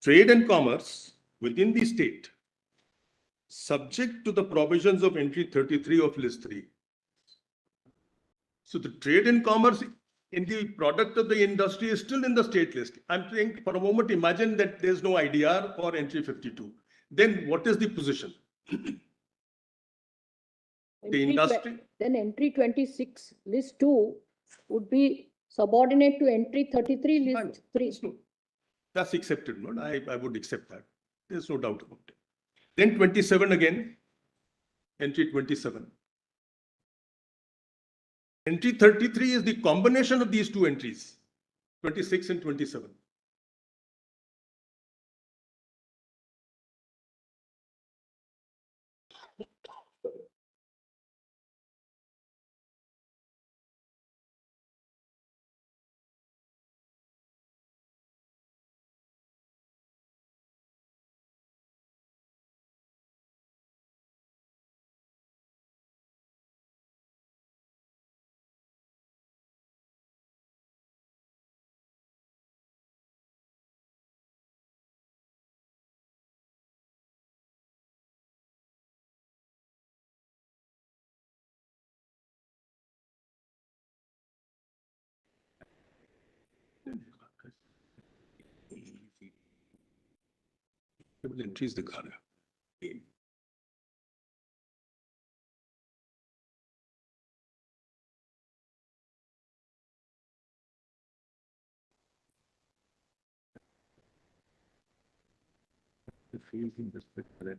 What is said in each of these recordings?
trade and commerce within the state, subject to the provisions of entry 33 of list 3. So the trade and commerce in the product of the industry is still in the state list. I'm saying for a moment, imagine that there's no IDR for entry 52. Then what is the position? The industry. Then entry 26 list 2 would be subordinate to entry 33 list 3. That's accepted. No? I would accept that. There's no doubt about it. Then 27 again, entry 27. Entry 33 is the combination of these two entries, 26 and 27. Entries दिखा रहा है. The field in respect to that.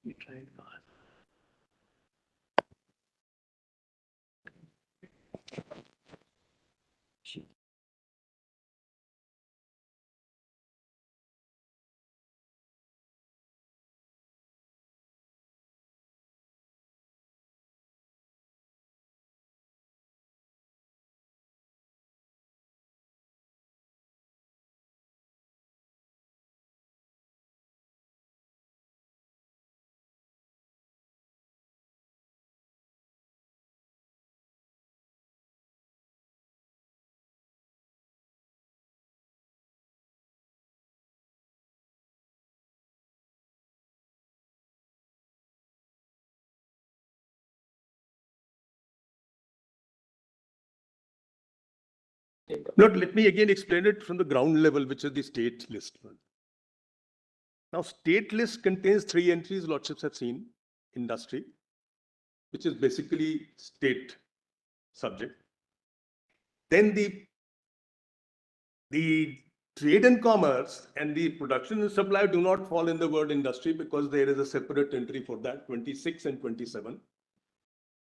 We tried fast. Not, let me again explain it from the ground level, which is the state list. Now, state list contains 3 entries, lordships have seen, industry, which is basically state subject. Then the trade and commerce and the production and supply do not fall in the word industry because there is a separate entry for that, 26 and 27.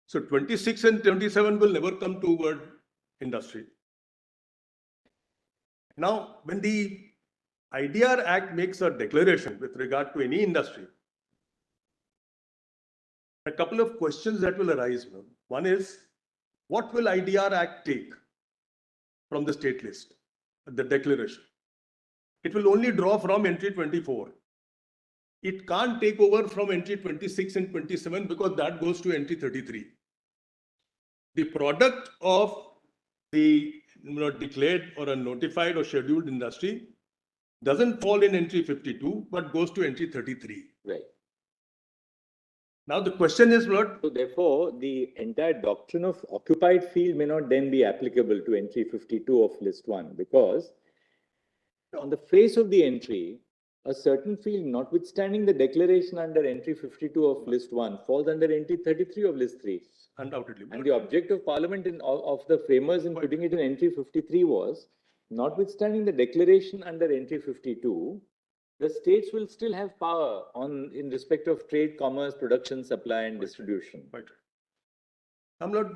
So 26 and 27 will never come to word industry. Now, when the IDR Act makes a declaration with regard to any industry, a couple of questions that will arise. One is, what will IDR Act take from the state list, the declaration? It will only draw from entry 24. It can't take over from entry 26 and 27 because that goes to entry 33. The product of the declared or a notified or scheduled industry doesn't fall in entry 52, but goes to entry 33. Right. Now the question is what? So therefore, the entire doctrine of occupied field may not then be applicable to entry 52 of list 1, because on the face of the entry, a certain field, notwithstanding the declaration under entry 52 of list 1, falls under entry 33 of list 3. Undoubtedly. And the object of Parliament of the framers in putting it in entry 53 was, notwithstanding the declaration under entry 52, the states will still have power in respect of trade, commerce, production, supply, and distribution. Right. I'm not,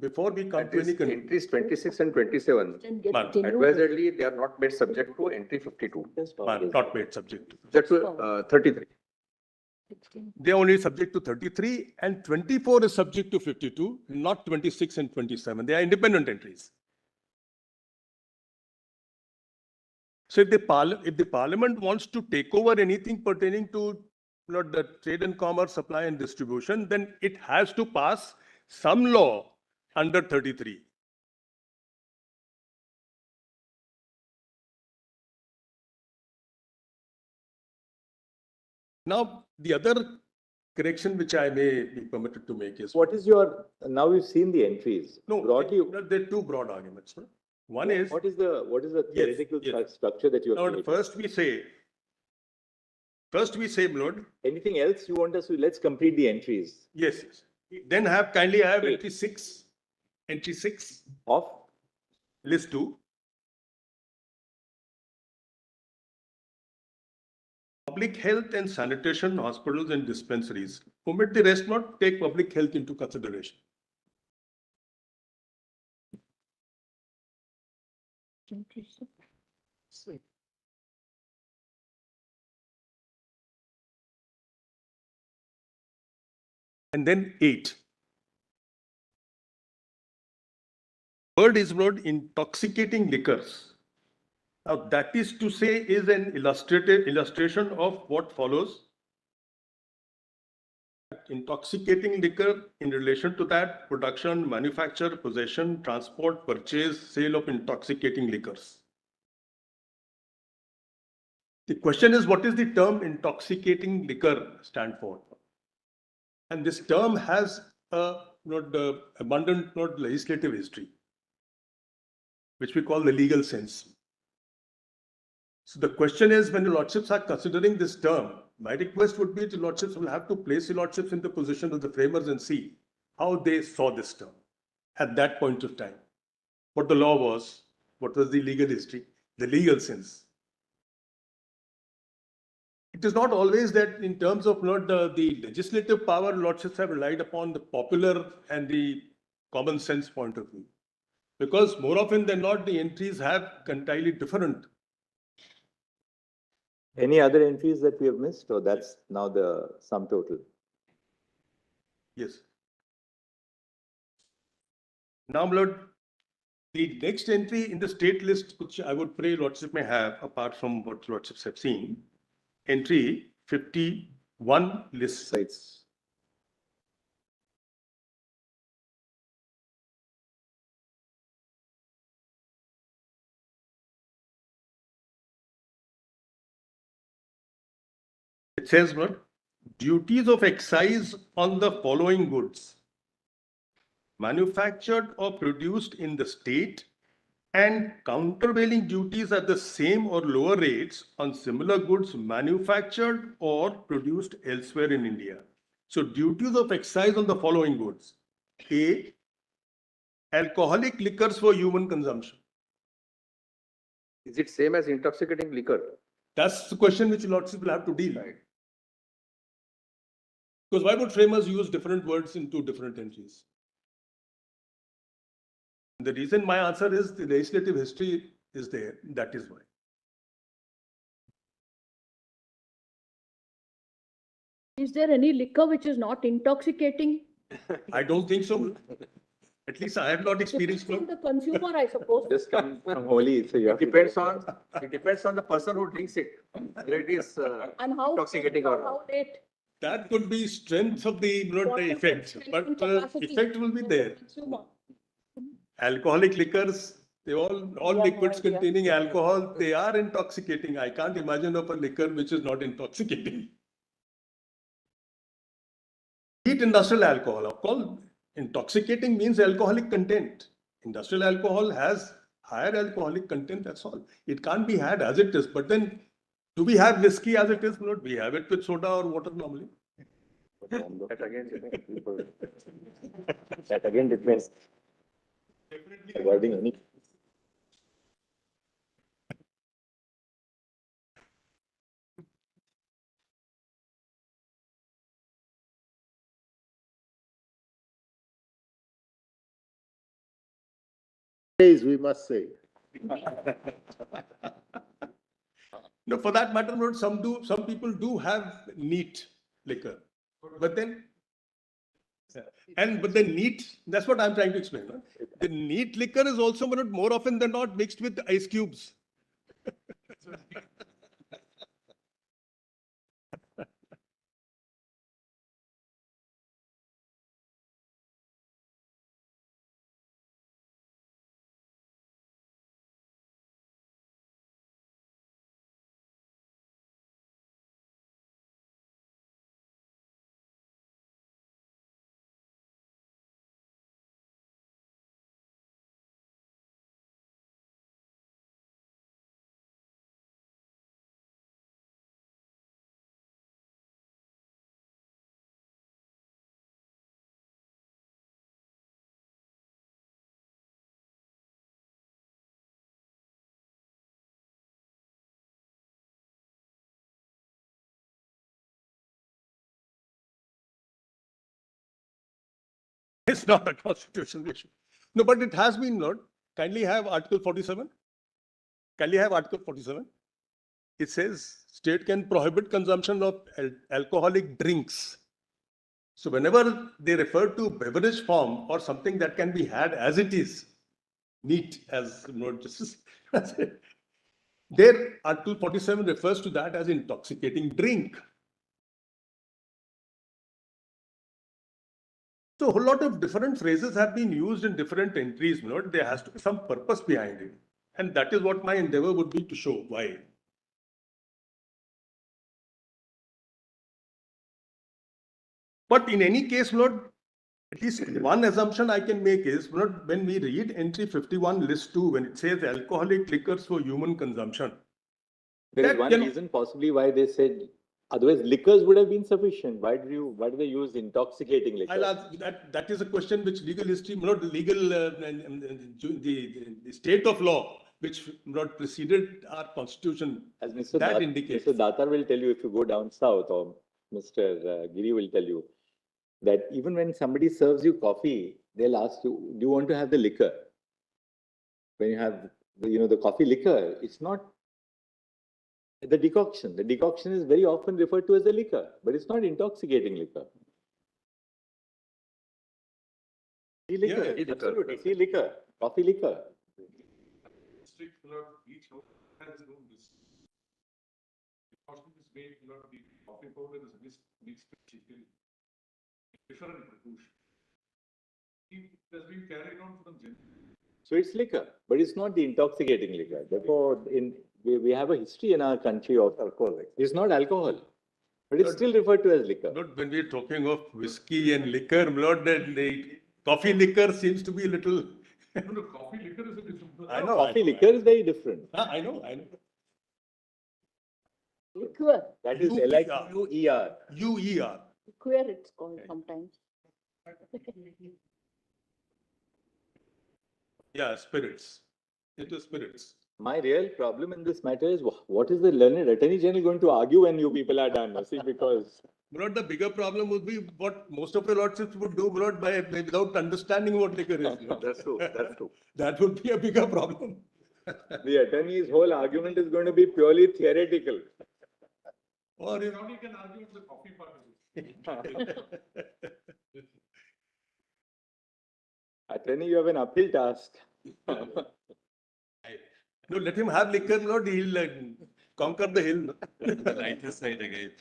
before we come That to is any. entries 26 and 27. Then get Man, continued. Advisedly, they are not made subject to entry 52. Not made subject. Subject to 33. 16. They are only subject to 33 and 24 is subject to 52, not 26 and 27. They are independent entries. So if the parliament wants to take over anything pertaining to the trade and commerce, supply and distribution, then it has to pass some law under 33. Now, the other correction which I may be permitted to make is, What is your, now we've seen the entries. no, Broadly, there are two broad arguments. No? One is, what is the Yes, theoretical yes. structure that you now, have created? first we say, Lord, Anything else you want us to, let's complete the entries yes, then kindly have Eight. entry 6, of list 2. Public health and sanitation, hospitals and dispensaries. Omit the rest, not take public health into consideration. And then 8. Word is word intoxicating liquors. Now that is to say is an illustration of what follows. Intoxicating liquor in relation to that production, manufacture, possession, transport, purchase, sale of intoxicating liquors. The question is, what is the term intoxicating liquor stand for? And this term has a abundant legislative history, which we call the legal sense. So the question is, when the lordships are considering this term, my request would be the lordships will have to place the lordships in the position of the framers and see how they saw this term at that point of time. What the law was, what was the legal history, the legal sense. It is not always that in terms of the legislative power, lordships have relied upon the popular and the common sense point of view. Because more often than not, the entries have entirely different. any other entries that we have missed, or that's now the sum total? Yes. Now, my lord, the next entry in the state list, which I would pray lordship may have, apart from what lordships have seen, entry 51 list sites. It says, what? Duties of excise on the following goods: manufactured or produced in the state, and countervailing duties at the same or lower rates on similar goods manufactured or produced elsewhere in India. So duties of excise on the following goods: A, alcoholic liquors for human consumption. Is it same as intoxicating liquor? That's the question which lordships will have to deal with. Because why would framers use different words in two different entries? The reason my answer is the legislative history is there. That is why. Is there any liquor which is not intoxicating? I don't think so. At least I have not experienced. Depends on the consumer, I suppose. Just come from Holi, so you have It to. depends on the person who drinks it, whether it is And how, intoxicating or how not. late? That could be strength of the effect, but effect will be there. Consumer. Alcoholic liquors, all Yeah, liquids yeah. containing alcohol, they are intoxicating. I can't imagine of a liquor which is not intoxicating. Heat industrial alcohol. Intoxicating means alcoholic content. Industrial alcohol has higher alcoholic content, that's all. It can't be had as it is. But then, do we have whiskey as it is? We have it with soda or water normally. That again, That again depends. Avoiding any days, we must say. No, for that matter, not some people do have neat liquor, but then, but the neat, that's what I'm trying to explain. No? The neat liquor is also not more often than not mixed with ice cubes. It's not a constitutional issue. No, but it has been, Lord. Kindly have Article 47. Kindly have Article 47. It says state can prohibit consumption of alcoholic drinks. So whenever they refer to beverage form or something that can be had as it is, neat as Lord Justice, there Article 47 refers to that as intoxicating drink. So a whole lot of different phrases have been used in different entries, Lord. There has to be some purpose behind it. And that is what my endeavor would be to show why. But in any case, Lord, at least one assumption I can make is, Lord, when we read entry 51 list 2, when it says alcoholic liquors for human consumption. There is that, one you know, reason possibly why they said, otherwise liquors would have been sufficient. Why do they use intoxicating liquor? I'll ask that is a question which legal history, not the legal, the state of law, which not preceded our constitution, As Mr. that indicates. Mr. Datar will tell you if you go down south, or Mr. Giri will tell you that even when somebody serves you coffee, they'll ask you, do you want to have the liquor? When you have, the coffee liquor, it's not the decoction. The decoction is very often referred to as a liquor, but it's not intoxicating liquor. Sea liquor, Yeah, absolutely. Sea liquor, coffee liquor. Each has its own risk. Is made, the coffee powder is mixed with chicken. Different proportion. It has been carried on from So it's liquor, but it's not the intoxicating liquor. Therefore, we have a history in our country of alcohol. It's not alcohol, but it's still referred to as liquor. Not when we're talking of whiskey and liquor, Lord, the coffee liquor seems to be a little. No, coffee liquor is a different. I know. Coffee liquor is very different. I know. Liqueur, That is UER. L-I-Q-U-E-R. UER. liqueur it's called sometimes. Yeah, spirits. It was spirits. My real problem in this matter is, what is the learned Attorney General going to argue when you people are done? See, because But the bigger problem would be what most of the lordships would do, Lord, without understanding what liquor is. That's true, that's true. That would be a bigger problem. the attorney's whole argument is going to be purely theoretical. Or if, Now you can argue the coffee part of it. Attorney, you have an uphill task. no, let him have liquor, Lord, he'll conquer the hill. The lighter side again.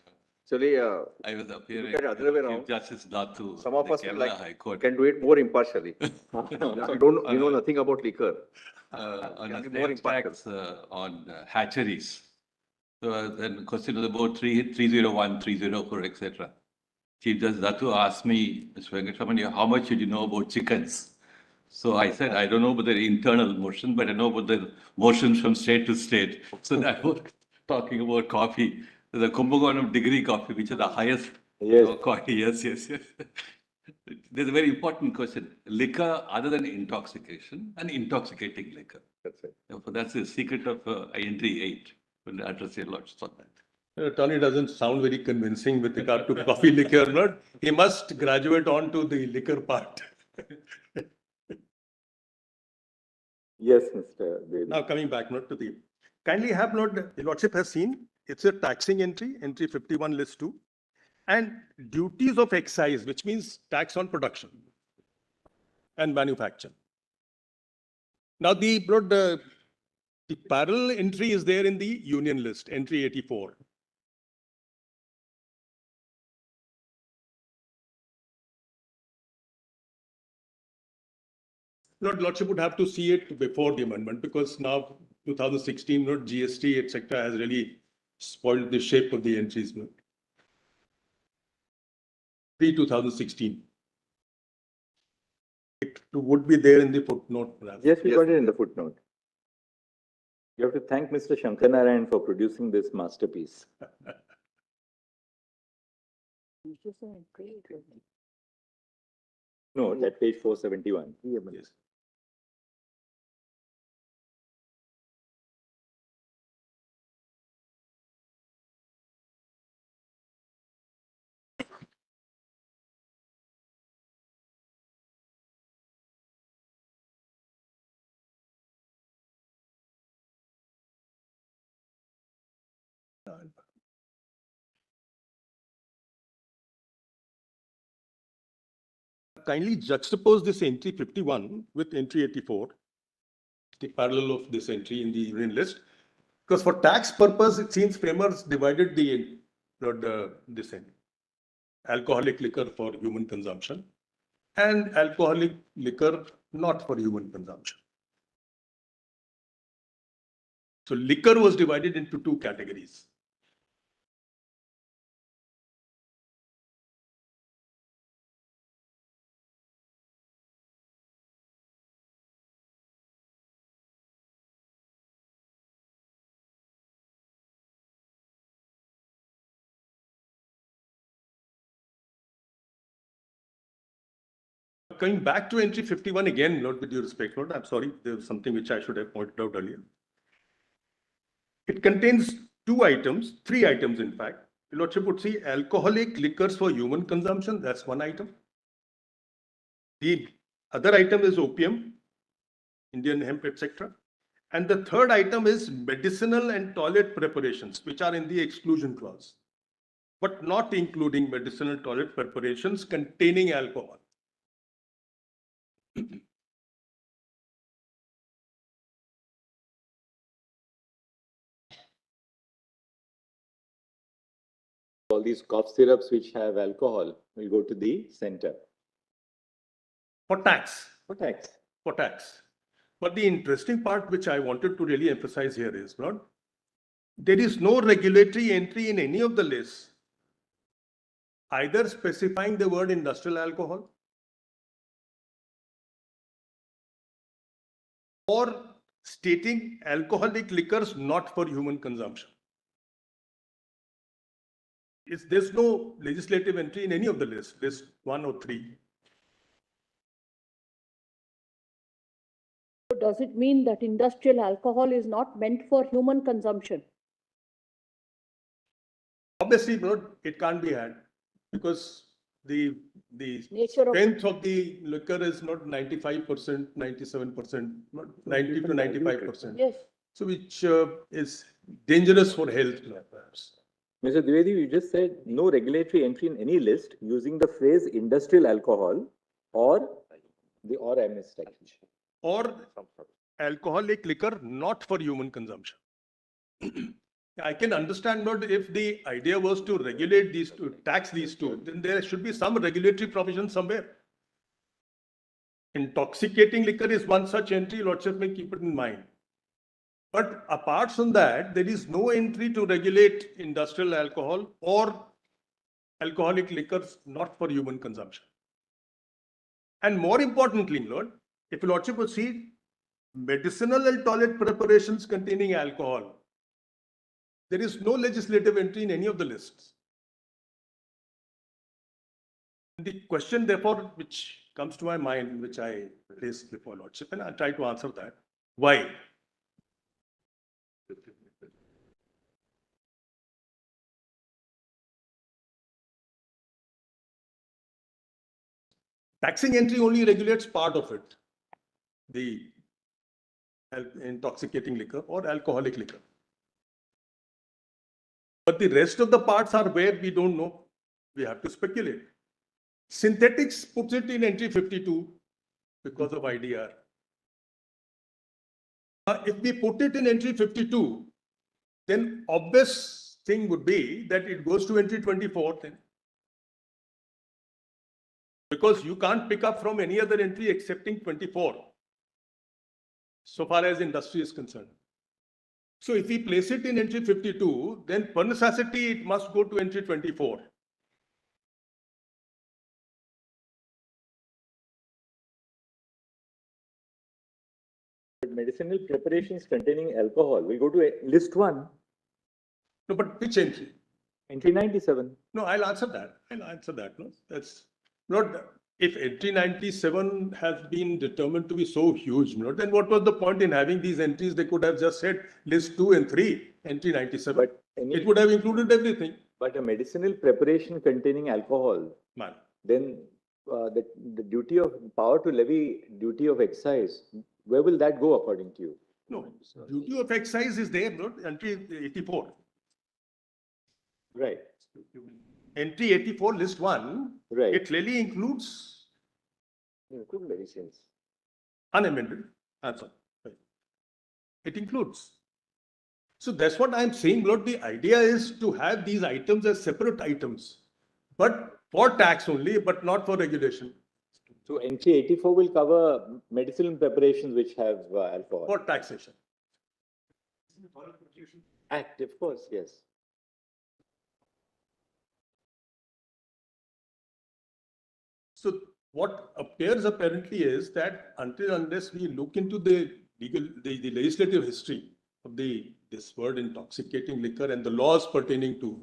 Actually, I was appearing. Look at other way Chief around. Justice Datu. some of the us would Kerala like, High Court. can do it more impartially. We know nothing about liquor. On can a be more sales impartial. tax on hatcheries. So then question was about 301, 304, etc. Chief Justice Datu asked me, Mr. Venkataraman, how much should you know about chickens? So I said, I don't know about the internal motion, but I know about the motions from state to state. So that was talking about coffee, the Kumbakonam degree coffee, which is the highest Yes. coffee. Yes. There's a very important question. Liquor other than intoxication and intoxicating liquor. That's it. Therefore, that's the secret of INT 8. Will address your lords on that. Attorney doesn't sound very convincing with regard to coffee liquor, Lord. He must graduate on to the liquor part. Yes, Mr. Bedi. Now coming back note to the, kindly have note, the Lordship has seen, it's a taxing entry, entry 51 list 2, and duties of excise, which means tax on production and manufacture. Now the parallel entry is there in the union list, entry 84. Lordship would have to see it before the amendment because now 2016, GST, etc., has really spoiled the shape of the entries. Pre-2016. It would be there in the footnote. Perhaps. Yes, we got it in the footnote. You have to thank Mr. Shankanarayan for producing this masterpiece. No, at page 471. Yes. Kindly juxtapose this entry 51 with entry 84, the parallel of this entry in the union list. Because for tax purpose, it seems framers divided this end. Alcoholic liquor for human consumption and alcoholic liquor not for human consumption. So liquor was divided into two categories. Coming back to entry 51 again, Lord, with due respect, Lord, I'm sorry, there was something which I should have pointed out earlier. It contains three items in fact. Your Lordship would see alcoholic liquors for human consumption, that's one item. The other item is opium, Indian hemp, etc. And the third item is medicinal and toilet preparations, which are in the exclusion clause, but not including medicinal toilet preparations containing alcohol. All these cough syrups which have alcohol will go to the center. For tax. For tax. For tax. But the interesting part which I wanted to really emphasize here is, Lord, there is no regulatory entry in any of the lists, either specifying the word industrial alcohol or stating alcoholic liquors not for human consumption. There's no legislative entry in any of the lists, list 1 or 3. So does it mean that industrial alcohol is not meant for human consumption? Obviously, it can't be had because the Nature of strength of the liquor is not 95%, 97%, not 90 to 95%. Yes. So which is dangerous for health, perhaps. Mr. Dwivedi, you just said no regulatory entry in any list using the phrase industrial alcohol or I missed actually. Or alcoholic liquor not for human consumption. I can understand, but if the idea was to regulate these two, tax these two, then there should be some regulatory provision somewhere. Intoxicating liquor is one such entry, Lordship may keep it in mind. But apart from that, there is no entry to regulate industrial alcohol or alcoholic liquors not for human consumption. And more importantly, Lord, if Lordship will see medicinal and toilet preparations containing alcohol, there is no legislative entry in any of the lists. The question, therefore, which comes to my mind, which I raised before Lordship, and I'll try to answer that. Why? Taxing entry only regulates part of it. The intoxicating liquor or alcoholic liquor. But the rest of the parts are where we don't know. We have to speculate. Synthetics puts it in entry 52 because of IDR. If we put it in entry 52, then obvious thing would be that it goes to entry 24 then. Because you can't pick up from any other entry excepting 24, so far as industry is concerned. So if we place it in entry 52, then per necessity it must go to entry 24. But medicinal preparations containing alcohol will go to list 1, No, but which entry? entry 97. No, I'll answer that. No, that's not. If entry 97 has been determined to be so huge, then what was the point in having these entries? They could have just said list 2 and 3, entry 97. But It would have included everything. But a medicinal preparation containing alcohol, Man. then the duty of power to levy duty of excise, where will that go according to you? No, duty of excise is there, not entry 84. Right. Entry 84, list 1, Right. it clearly includes Include medicines. unamended. Answer. Right. It includes. So that's what I'm saying, Lord. The idea is to have these items as separate items, but for tax only, but not for regulation. So entry 84 will cover medicinal preparations which have alcohol. For taxation. Act, of course, yes. So what appears apparently is that unless we look into the legislative history of this word intoxicating liquor and the laws pertaining to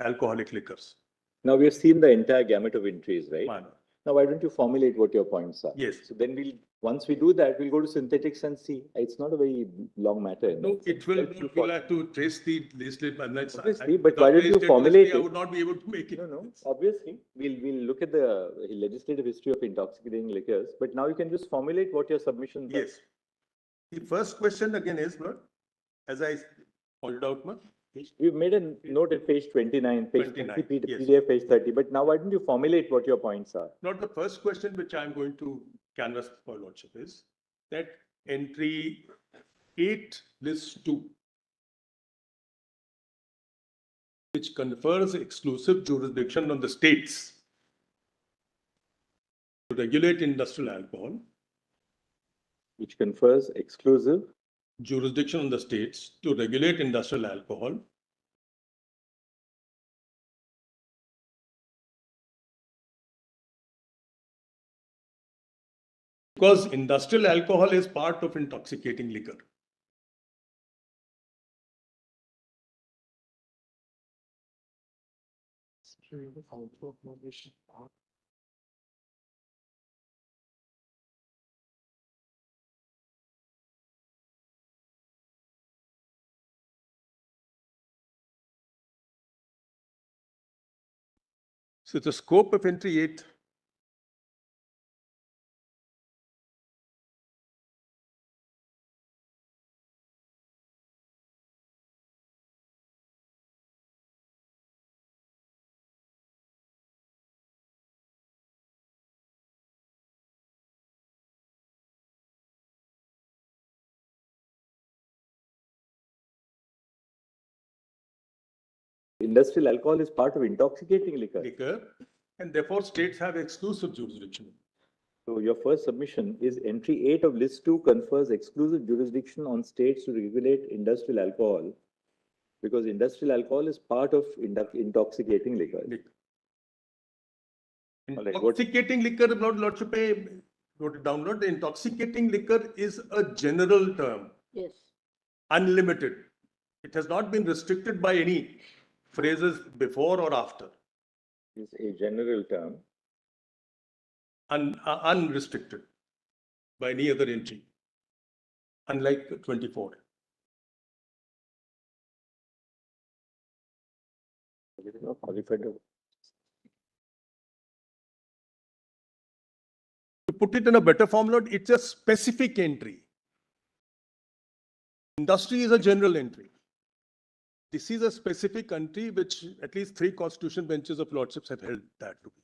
alcoholic liquors. Now we have seen the entire gamut of entries, right? Man. Now why don't you formulate what your points are? Yes. So then once we do that, we'll go to synthetics and see. It's not a very long matter. No, it will. We'll have to trace the legislative. Obviously, but why don't you formulate it? I would not be able to make it. No. Obviously, we'll look at the legislative history of intoxicating liquors. But now you can just formulate what your submissions are. Yes. The first question again is, as I pointed out, We've made a note at page 29, page 29, 30, yes. PDF page 30. But now why don't you formulate what your points are? not the first question which I'm going to canvass for Lordship is that entry 8 list 2, which confers exclusive jurisdiction on the states to regulate industrial alcohol, Which confers exclusive. jurisdiction on the states to regulate industrial alcohol, because industrial alcohol is part of intoxicating liquor. So the scope of entry 8 Industrial alcohol is part of intoxicating liquor. and therefore states have exclusive jurisdiction. So your first submission is entry 8 of list 2 confers exclusive jurisdiction on states to regulate industrial alcohol because industrial alcohol is part of intoxicating liquor. All right, Intoxicating liquor, Lordship, wrote it down. The intoxicating liquor is a general term, Yes. unlimited. It has not been restricted by any phrases before or after, Is a general term. unrestricted by any other entry, unlike 24. To put it in a better form, Lord, it's a specific entry. Industry is a general entry. This is a specific country which at least 3 constitutional benches of lordships have held that to be.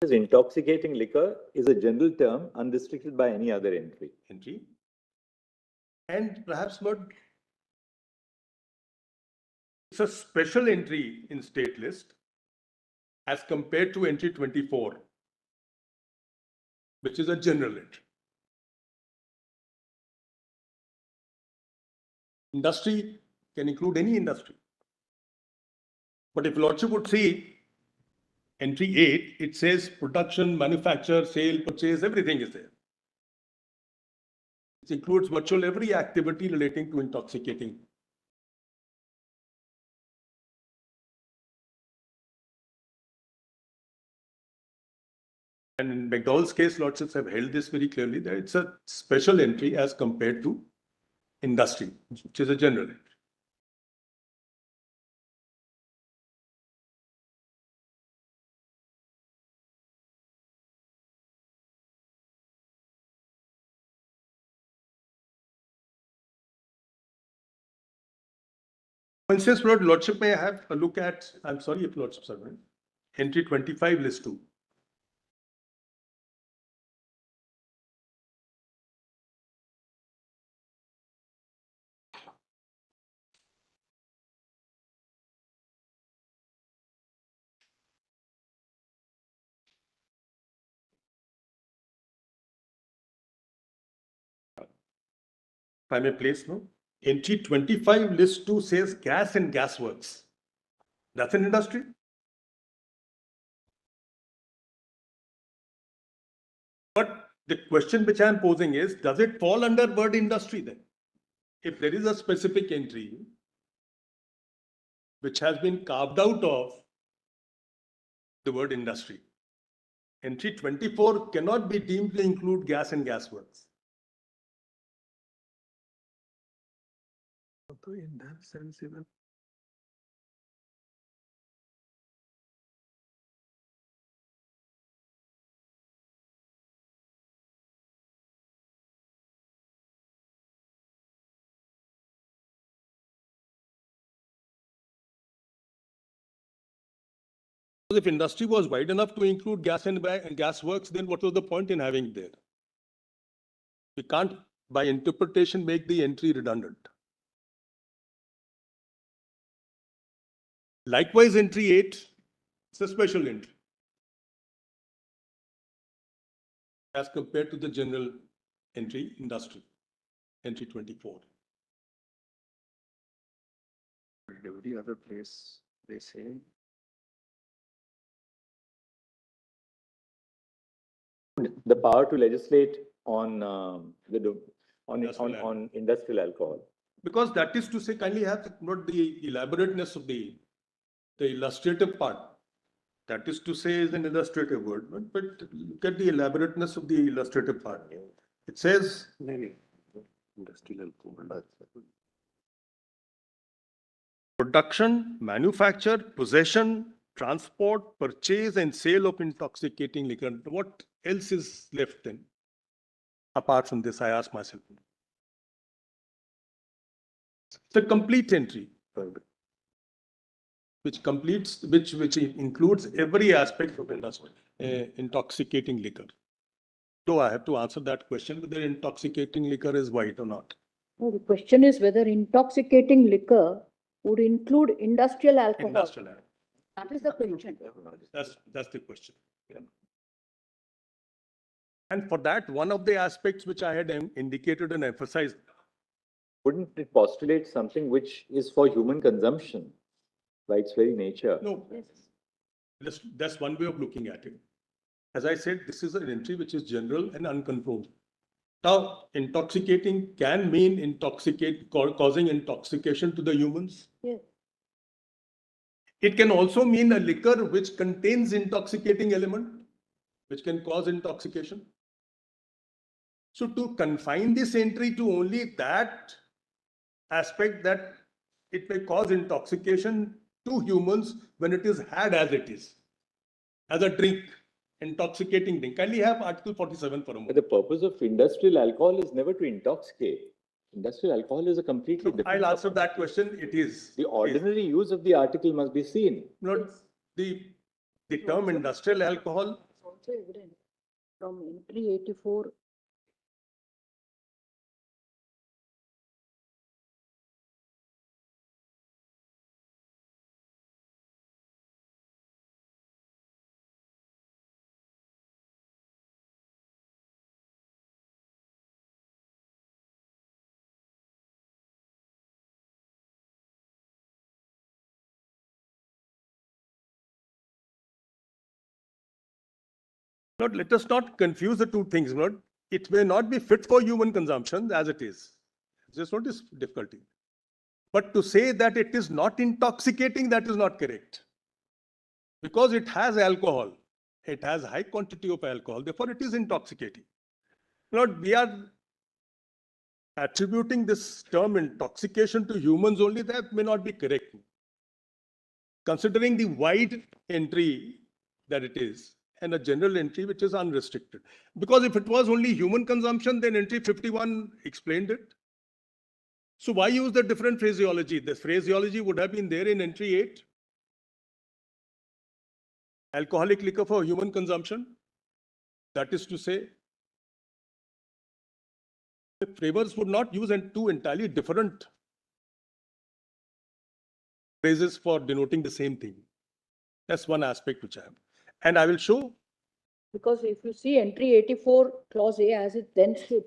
Intoxicating liquor is a general term unrestricted by any other entry. And perhaps not, it's a special entry in state list as compared to entry 24, which is a general entry. Industry can include any industry. But if Lordship would see entry 8, it says production, manufacture, sale, purchase, everything is there. It includes virtually every activity relating to intoxicating. And in McDowell's case, Lordships have held this very clearly that it's a special entry as compared to industry, which is a general entry. For instance, Lordship may have a look at, I'm sorry if Lordships are right, entry 25, list 2. If I may place, no? Entry 25, list 2 says gas and gas works. That's an industry. But the question which I'm posing is, does it fall under word industry then? If there is a specific entry which has been carved out of the word industry, entry 24 cannot be deemed to include gas and gas works. So in that sense, even If industry was wide enough to include gas and gas works, then what was the point in having it there? We can't, by interpretation, make the entry redundant. Likewise, entry 8, it's a special entry as compared to the general entry, industry, entry 24. every other place they say. The power to legislate on Industrial on industrial alcohol. Because that is to say, kindly have not the elaborateness of the illustrative part. That is to say is an illustrative word, but look at the elaborateness of the illustrative part. It says, Industrial alcohol. production, manufacture, possession, transport, purchase, and sale of intoxicating liquor. What else is left then? Apart from this, I ask myself. It's a complete entry. which includes every aspect of industry, intoxicating liquor. So I have to answer that question whether intoxicating liquor is white or not. No, the question is whether intoxicating liquor would include industrial alcohol. Industrial. That is the question. That's the question. Yeah. And for that, one of the aspects which I had indicated and emphasized. Wouldn't it postulate something which is for human consumption by its very nature? No, Yes. that's one way of looking at it. As I said, this is an entry which is general and uncontrolled. Now, intoxicating can mean causing intoxication to the humans. Yes. It can also mean a liquor which contains intoxicating element, which can cause intoxication. So to confine this entry to only that aspect that it may cause intoxication to humans when it is had as it is, as a drink, intoxicating drink. Kindly have Article 47 for a But moment. the purpose of industrial alcohol is never to intoxicate. Industrial alcohol is a completely different. I'll answer that question. It is. The ordinary use of the article must be seen. Not the term industrial alcohol. It's also evident from entry 84. Not, let us not confuse the two things. Not, it may not be fit for human consumption as it is. This not is difficulty. But to say that it is not intoxicating, that is not correct. Because it has alcohol, it has high quantity of alcohol, therefore it is intoxicating. Not, we are attributing this term intoxication to humans only, that may not be correct. Considering the wide entry that it is, and a general entry which is unrestricted. Because if it was only human consumption, then entry 51 explained it. So why use the different phraseology? The phraseology would have been there in entry 8. Alcoholic liquor for human consumption. That is to say, the framers would not use two entirely different phrases for denoting the same thing. That's one aspect which I have. And I will show. Because if you see entry 84 clause A as it then stood,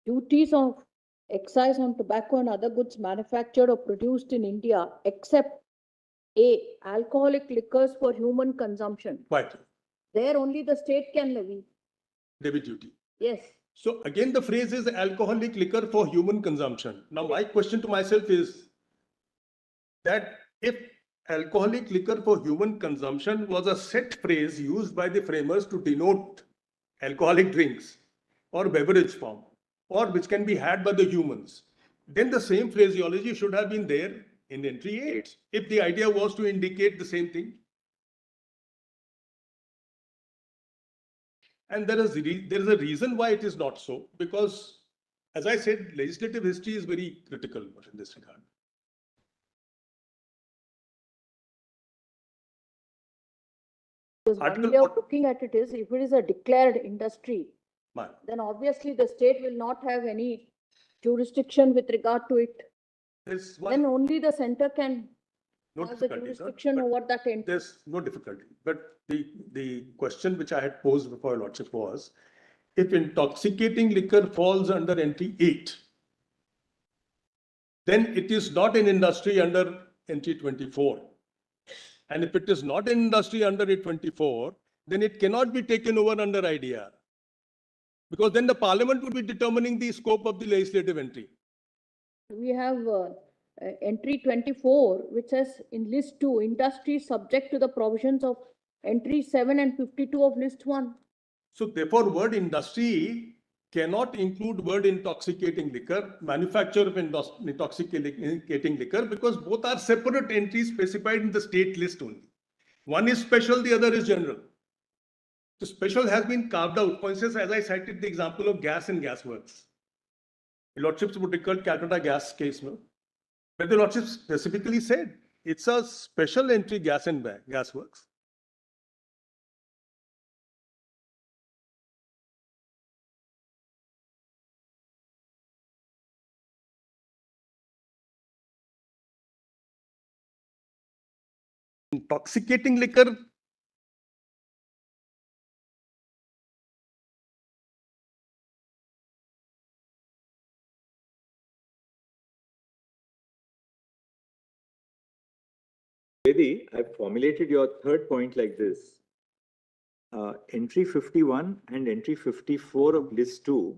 duties of excise on tobacco and other goods manufactured or produced in India, except A, alcoholic liquors for human consumption. Right. There only the state can levy. Debit duty. Yes. So again, the phrase is alcoholic liquor for human consumption. Now, my question to myself is that if alcoholic liquor for human consumption was a set phrase used by the framers to denote alcoholic drinks or beverage form, or which can be had by the humans, then the same phraseology should have been there in entry 8, if the idea was to indicate the same thing. And there is a reason why it is not so, because, as I said, legislative history is very critical in this regard. Because one way of looking at it is, if it is a declared industry, then obviously the state will not have any jurisdiction with regard to it. Then only the center can have the jurisdiction over that entity. There's no difficulty. But the question which I had posed before Your Lordship was, if intoxicating liquor falls under entry 8, then it is not an industry under entry 24. And if it is not an industry under 24, then it cannot be taken over under IDR. Because then the parliament would be determining the scope of the legislative entry. We have entry 24, which says in list 2, industry subject to the provisions of entry 7 and 52 of list 1. So therefore, word industry cannot include word intoxicating liquor, manufacture of intoxicating liquor, because both are separate entries specified in the state list only. One is special, the other is general. The special has been carved out. For instance, as I cited the example of gas and gas works. The Lordships would recall Calcutta gas case, no? But the Lordship specifically said, it's a special entry gas and gas works. Intoxicating liquor. Vedi, I've formulated your third point like this. Entry 51 and entry 54 of list 2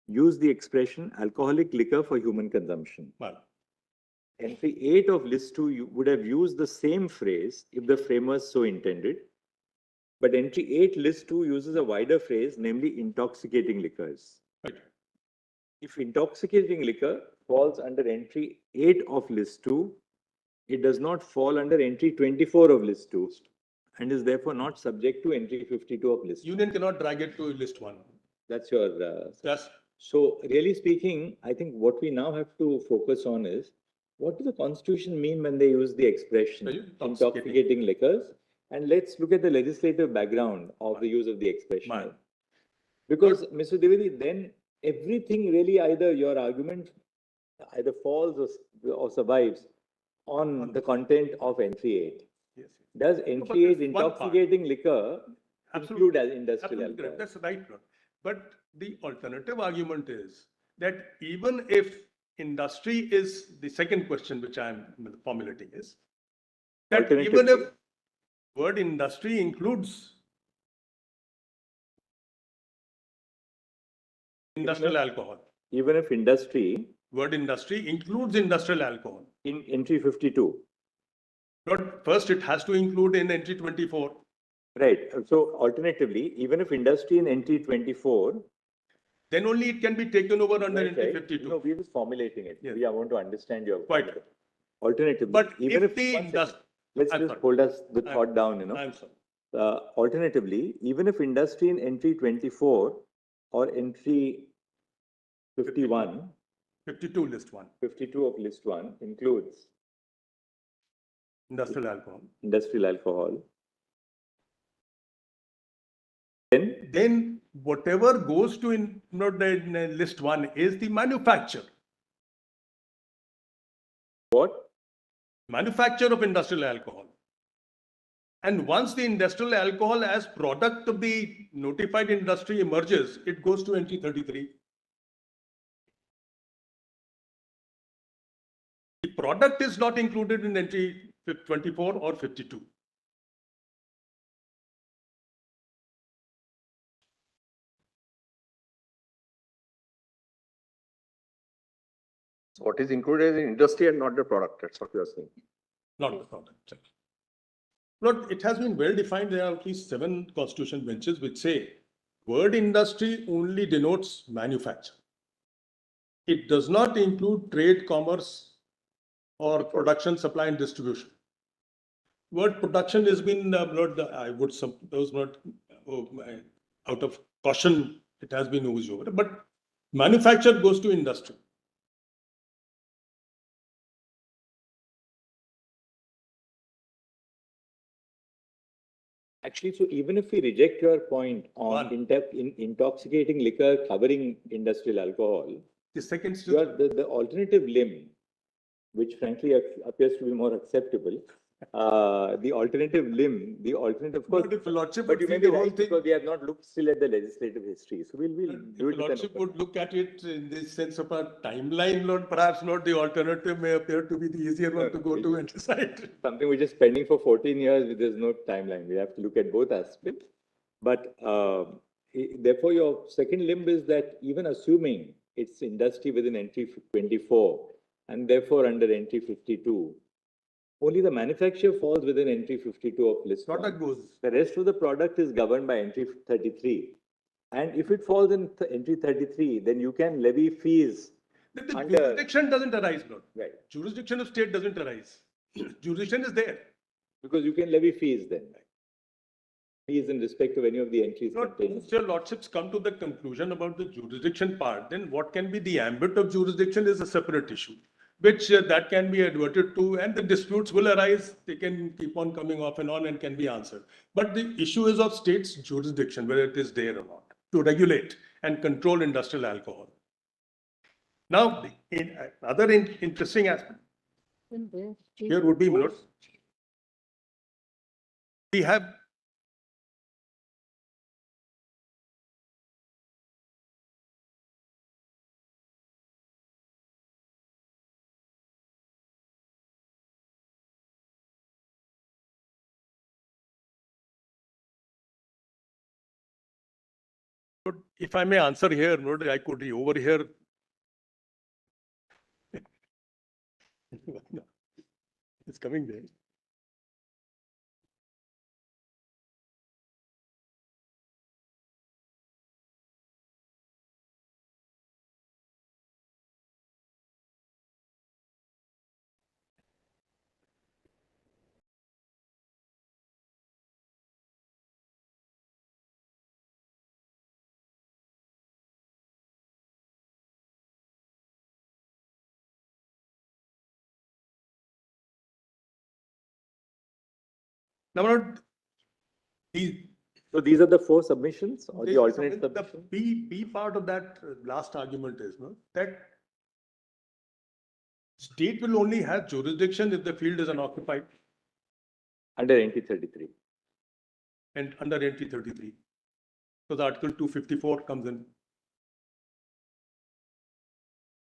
use the expression alcoholic liquor for human consumption. Well, Entry 8 of list 2 you would have used the same phrase if the framers so intended. But entry 8 list 2 uses a wider phrase, namely intoxicating liquors. right. If intoxicating liquor falls under entry 8 of list 2, it does not fall under entry 24 of list 2 and is therefore not subject to entry 52 of list 2. Union cannot drag it to list 1. That's your... Yes. So really speaking, I think what we now have to focus on is, what does the Constitution mean when they use the expression intoxicating liquors? And let's look at the legislative background of the use of the expression. Because, Mr. Dwivedi, then everything really either your argument either falls or survives on the content of entry 8. Yes. Does entry 8 intoxicating liquor include as industrial Absolutely alcohol? correct. That's right. But the alternative argument is that even if industry is the second question which I'm formulating is that even if word industry includes industrial alcohol. Even if industry... Word industry includes industrial alcohol. In entry 52. But first it has to include in entry 24. Right. So alternatively, even if industry in entry 24... Then only it can be taken over under entry 52. No, we're just formulating it. Yes. I want to understand your... Quite. Alternatively, But even if if the industry... let's just hold us the thought down, I'm sorry. Alternatively, even if industry in entry 24 or entry 51... 52 list 1. 52 of list 1 includes industrial alcohol. Industrial alcohol. Then whatever goes to in list 1 is the manufacture. What? Manufacture of industrial alcohol. And once the industrial alcohol as product of the notified industry emerges, it goes to entry 33. The product is not included in entry 24 or 52. So what is included in industry and not the product? That's what you are saying. Not the product. But it has been well defined. There are at least 7 constitution benches which say word industry only denotes manufacture. It does not include trade, commerce, or production, supply, and distribution. Word production has been I would suppose not out of caution, it has been used over, but manufacture goes to industry. Actually, so even if we reject your point on intoxicating liquor covering industrial alcohol, the second the alternative limb, which frankly appears to be more acceptable, the alternative limb, of course, but you may be right because we have not looked still at the legislative history. So we'll do it. Lordship would look at it in the sense of a timeline, Lord. Perhaps not the alternative may appear to be the easier one to go to and decide. Something which is pending for 14 years, there's no timeline. We have to look at both aspects. But therefore, your second limb is that even assuming it's industry within entry 24 and therefore under entry 52, only the manufacturer falls within entry 52 of list. Product goes. The rest of the product is governed by entry 33. And if it falls in entry 33, then you can levy fees. The jurisdiction doesn't arise, Lord. Right. Jurisdiction of state doesn't arise. Jurisdiction is there. Because you can levy fees then. Fees in respect of any of the entries. If your lordships come to the conclusion about the jurisdiction part, then what can be the ambit of jurisdiction is a separate issue. which that can be adverted to, and the disputes will arise. They can keep on coming off and on and can be answered. But the issue is of state's jurisdiction, whether it is there or not, to regulate and control industrial alcohol. Now, another interesting aspect here would be, we have if I may answer here, I could overhear. It's coming there. Now, So these are the 4 submissions or the alternate the submission? B part of that last argument is that state will only have jurisdiction if the field is unoccupied. Under NT 33. And under NT 33. So the Article 254 comes in.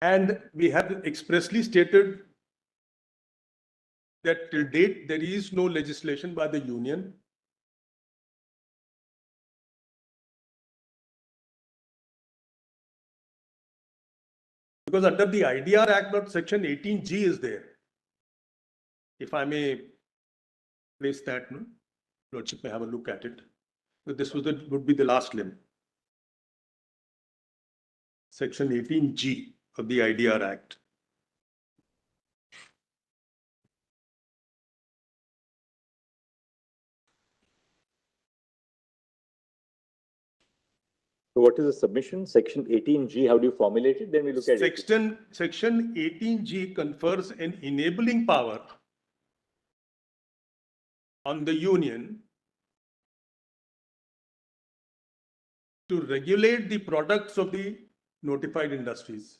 And we have expressly stated that till date there is no legislation by the union because under the IDR Act, Section 18G is there. If I may place that, Lordship may have a look at it. So this would be the last limb. Section 18G of the IDR Act. So what is the submission? Section 18G, how do you formulate it? Then we look at it. Section 18G confers an enabling power on the union to regulate the products of the notified industries.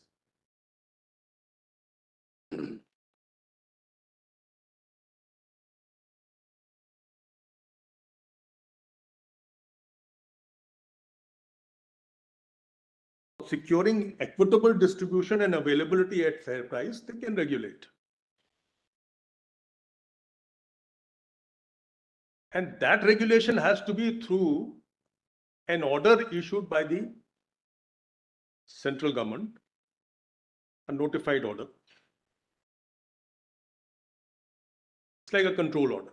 Securing equitable distribution and availability at fair price, they can regulate. And that regulation has to be through an order issued by the central government, a notified order. It's like a control order.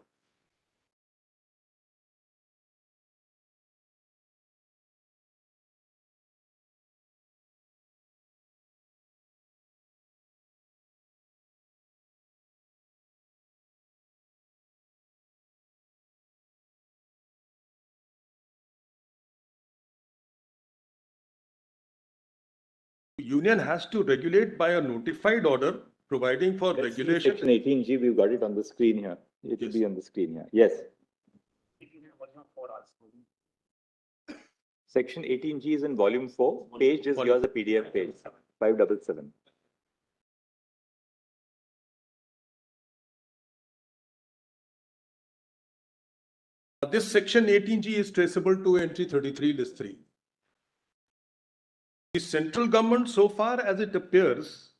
Union has to regulate by a notified order providing for regulation. Section 18G, we've got it on the screen here. It will be on the screen here. Yes. Section 18G is in volume 4. Page is yours, a PDF page. 577. This section 18G is traceable to entry 33 list 3. The central government, so far as it appears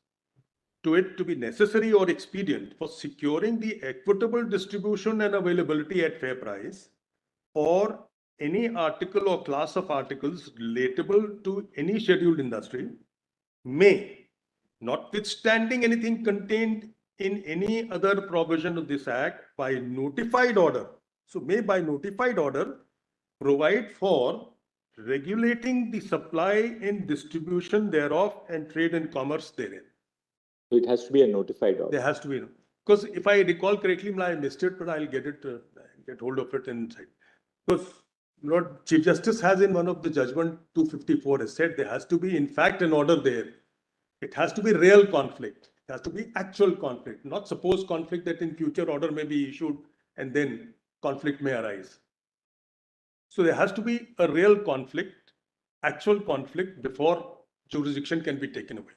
to it to be necessary or expedient for securing the equitable distribution and availability at fair price, or any article or class of articles relatable to any scheduled industry, may, notwithstanding anything contained in any other provision of this Act, by notified order, so may by notified order, provide for regulating the supply and distribution thereof and trade and commerce therein. So it has to be a notified order. There has to be, because if I recall correctly, I missed it, but I'll get hold of it inside. Because Lord Chief Justice has in one of the judgment 254 has said there has to be in fact an order there. It has to be real conflict. It has to be actual conflict, not supposed conflict that in future order may be issued and then conflict may arise. So there has to be a real conflict, actual conflict before jurisdiction can be taken away.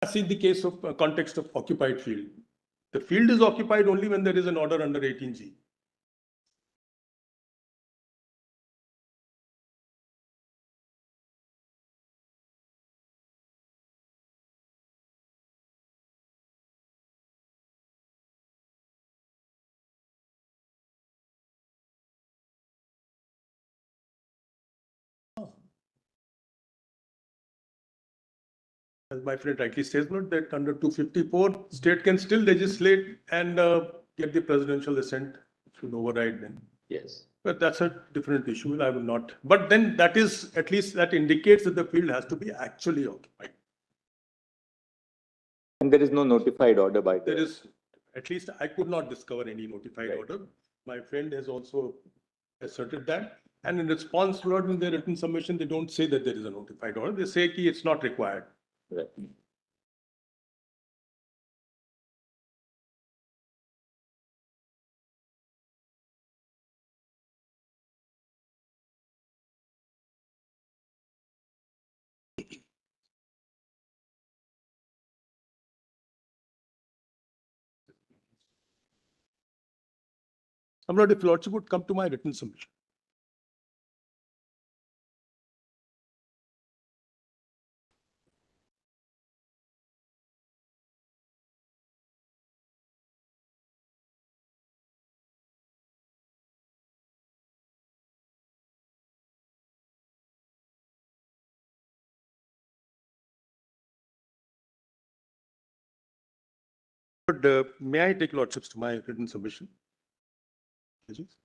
As in the case of context of occupied field, the field is occupied only when there is an order under 18G. As my friend rightly says, not that under 254, state can still legislate and get the presidential assent to override them. Yes. But that's a different issue. I will not. But then that is, at least that indicates that the field has to be actually occupied. And there is no notified order by the... There is, at least I could not discover any notified Right. order. My friend has also asserted that. And in response to in their written submission, they don't say that there is a notified order. They say that it's not required. Right. If Lordship would come to my written submission. But may I take Lordships to my written submission? Please.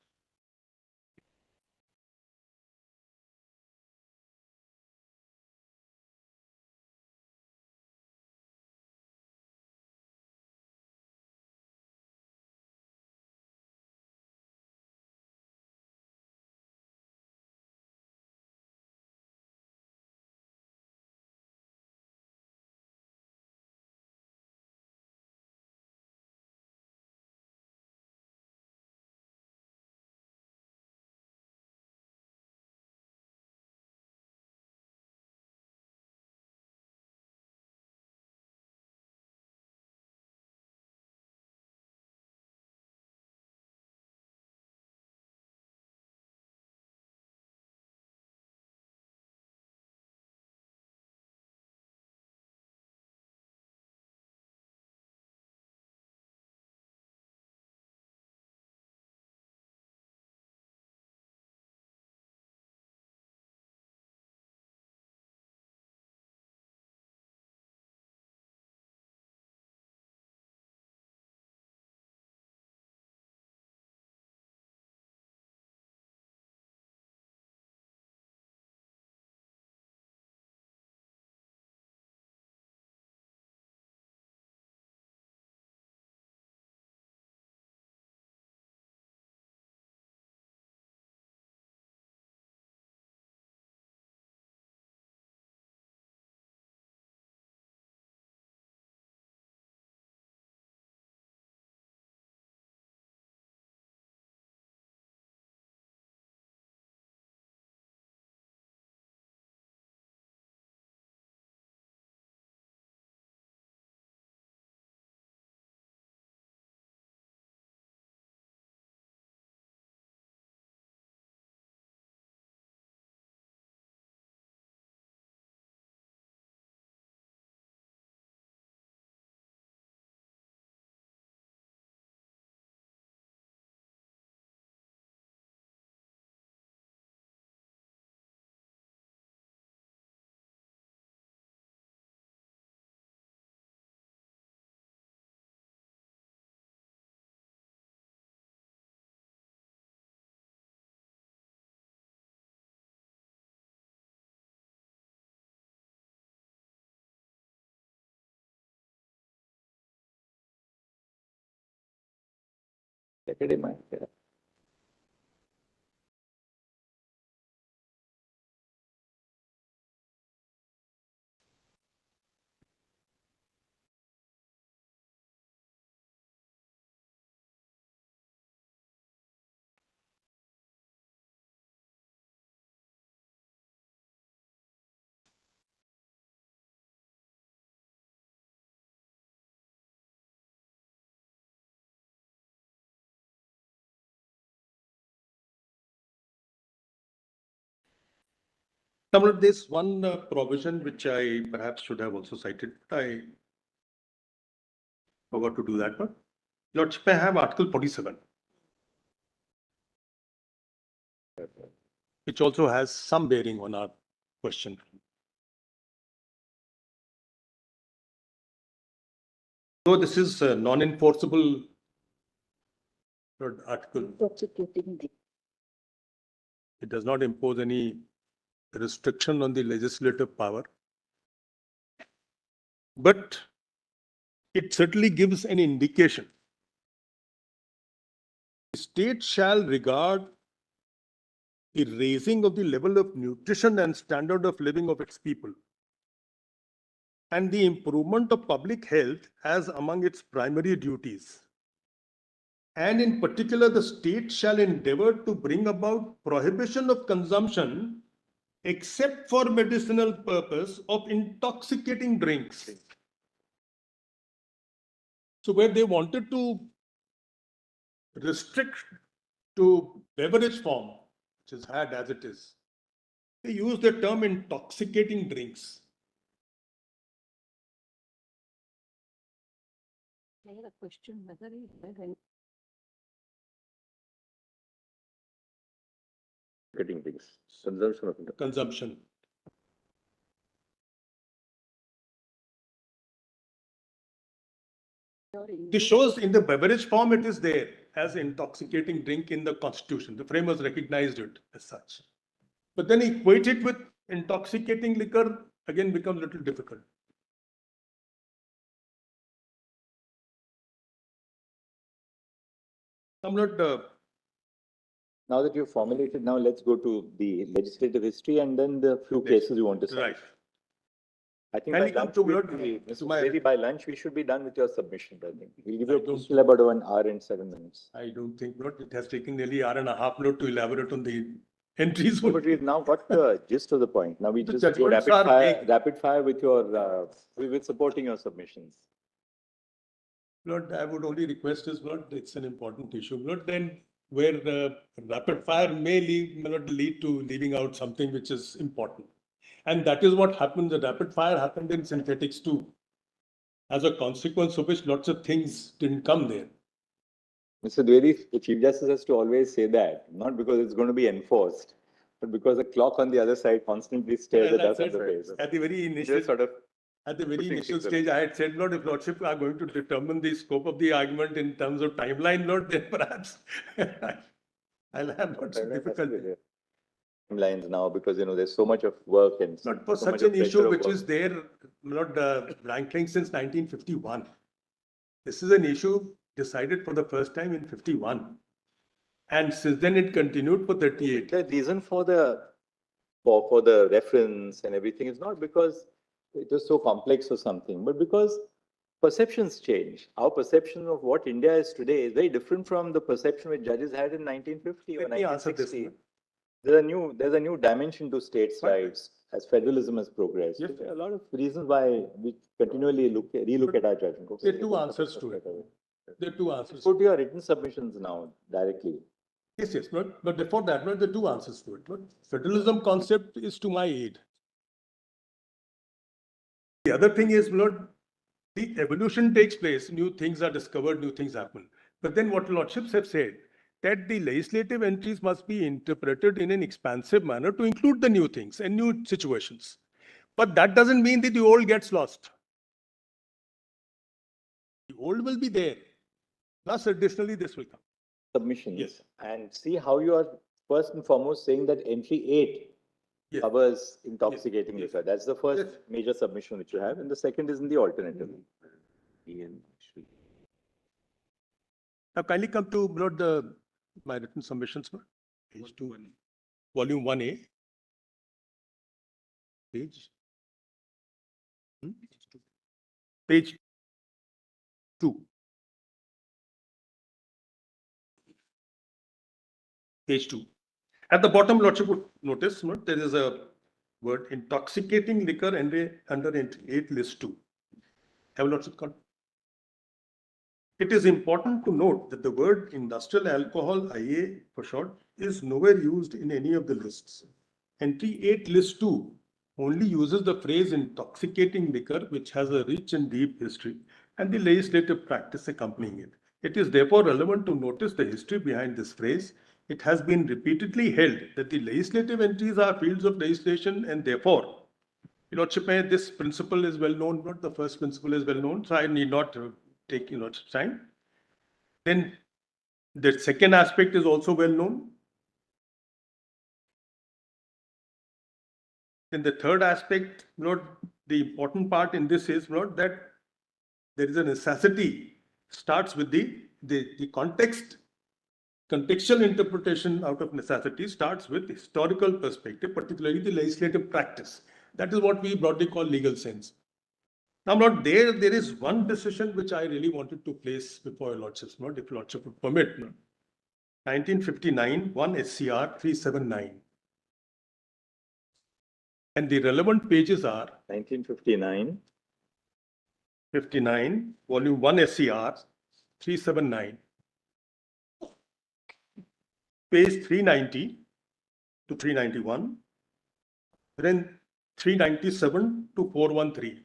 Saturday, Now, there's one provision which I perhaps should have also cited. I forgot to do that one. Lordship, I have Article 47, which also has some bearing on our question. So this is a non-enforceable article. It does not impose any restriction on the legislative power, but it certainly gives an indication. The state shall regard the raising of the level of nutrition and standard of living of its people and the improvement of public health as among its primary duties. And in particular, the state shall endeavor to bring about prohibition of consumption except for medicinal purpose of intoxicating drinks. So where they wanted to restrict to beverage form, which is had as it is, they use the term intoxicating drinks. I had a question whether he read any. Getting things, consumption of it. Consumption. This shows in the beverage form it is there as intoxicating drink in the Constitution. The framers recognized it as such. But then equate it with intoxicating liquor, again becomes a little difficult. I'm not. Now that you've formulated, now let's go to the legislative history and then the few cases you want to cite. Right. I think Can by we come lunch, to maybe by lunch we should be done with your submission. I think we'll give you still about 1 hour and 7 minutes. I don't think not. It has taken nearly an hour and a half now to elaborate on the entries. But we've now got the gist of the point. Now we The just go judgments are vague. rapid fire with your with supporting your submissions. Lord, I would only request is, Lord, it's an important issue. Lord, then where rapid fire may lead to leaving out something which is important. And that is what happened. The rapid fire happened in synthetics too. As a consequence of which lots of things didn't come there. Mr. Dwivedi, the Chief Justice has to always say that, not because it's going to be enforced, but because the clock on the other side constantly stares at us on the face. At the very initial, stage, I had said, Lord, if Lordship are going to determine the scope of the argument in terms of timeline, Lord, then perhaps I'll have lots of difficulty. Timelines now, because there's so much of work and not for such an issue which is there, not rankling since 1951. This is an issue decided for the first time in 51, and since then it continued for 38. The reason for the reference and everything is not because it was so complex or something, but because perceptions change. Our perception of what India is today is very different from the perception which judges had in 1950 or 1960. There's a new dimension to states' rights as federalism has progressed. Yes. There are a lot of reasons why we continually relook at our judgment. There are two answers to it. There are two answers. Go to your written submissions now directly. Yes, but before that, there are two answers to it. But federalism concept is to my aid. The other thing is, Lord, the evolution takes place, new things are discovered, new things happen. But then what Lordships have said, that the legislative entries must be interpreted in an expansive manner to include the new things and new situations. But that doesn't mean that the old gets lost. The old will be there. Plus, additionally, this will come. Submissions. Yes. And see how you are first and foremost saying that entry 8 covers intoxicating liquor. That's the first major submission which you have. And the second is in the alternative. Now, kindly come to my written submissions, page 2, volume 1A, page 2. Page 2. At the bottom, Lordship would notice, there is a word intoxicating liquor under entry 8 list 2. Have Lordship got? It is important to note that the word industrial alcohol, IA for short, is nowhere used in any of the lists. Entry 8 list 2 only uses the phrase intoxicating liquor, which has a rich and deep history, and the legislative practice accompanying it. It is therefore relevant to notice the history behind this phrase. It has been repeatedly held that the legislative entries are fields of legislation, and therefore, Your Lordship, this principle is well known, not the first principle is well known, so I need not take Your Lordship's time. Then the second aspect is also well known. Then the third aspect, the important part in this is that there is a necessity, starts with the context. Contextual interpretation out of necessity starts with historical perspective, particularly the legislative practice. That is what we broadly call legal sense. Now, there is one decision which I really wanted to place before Your Lordships, if Your Lordship would permit. 1959, 1 SCR 379. And the relevant pages are 1959. 59, volume 1 SCR 379. Page 390 to 391, then 397 to 413.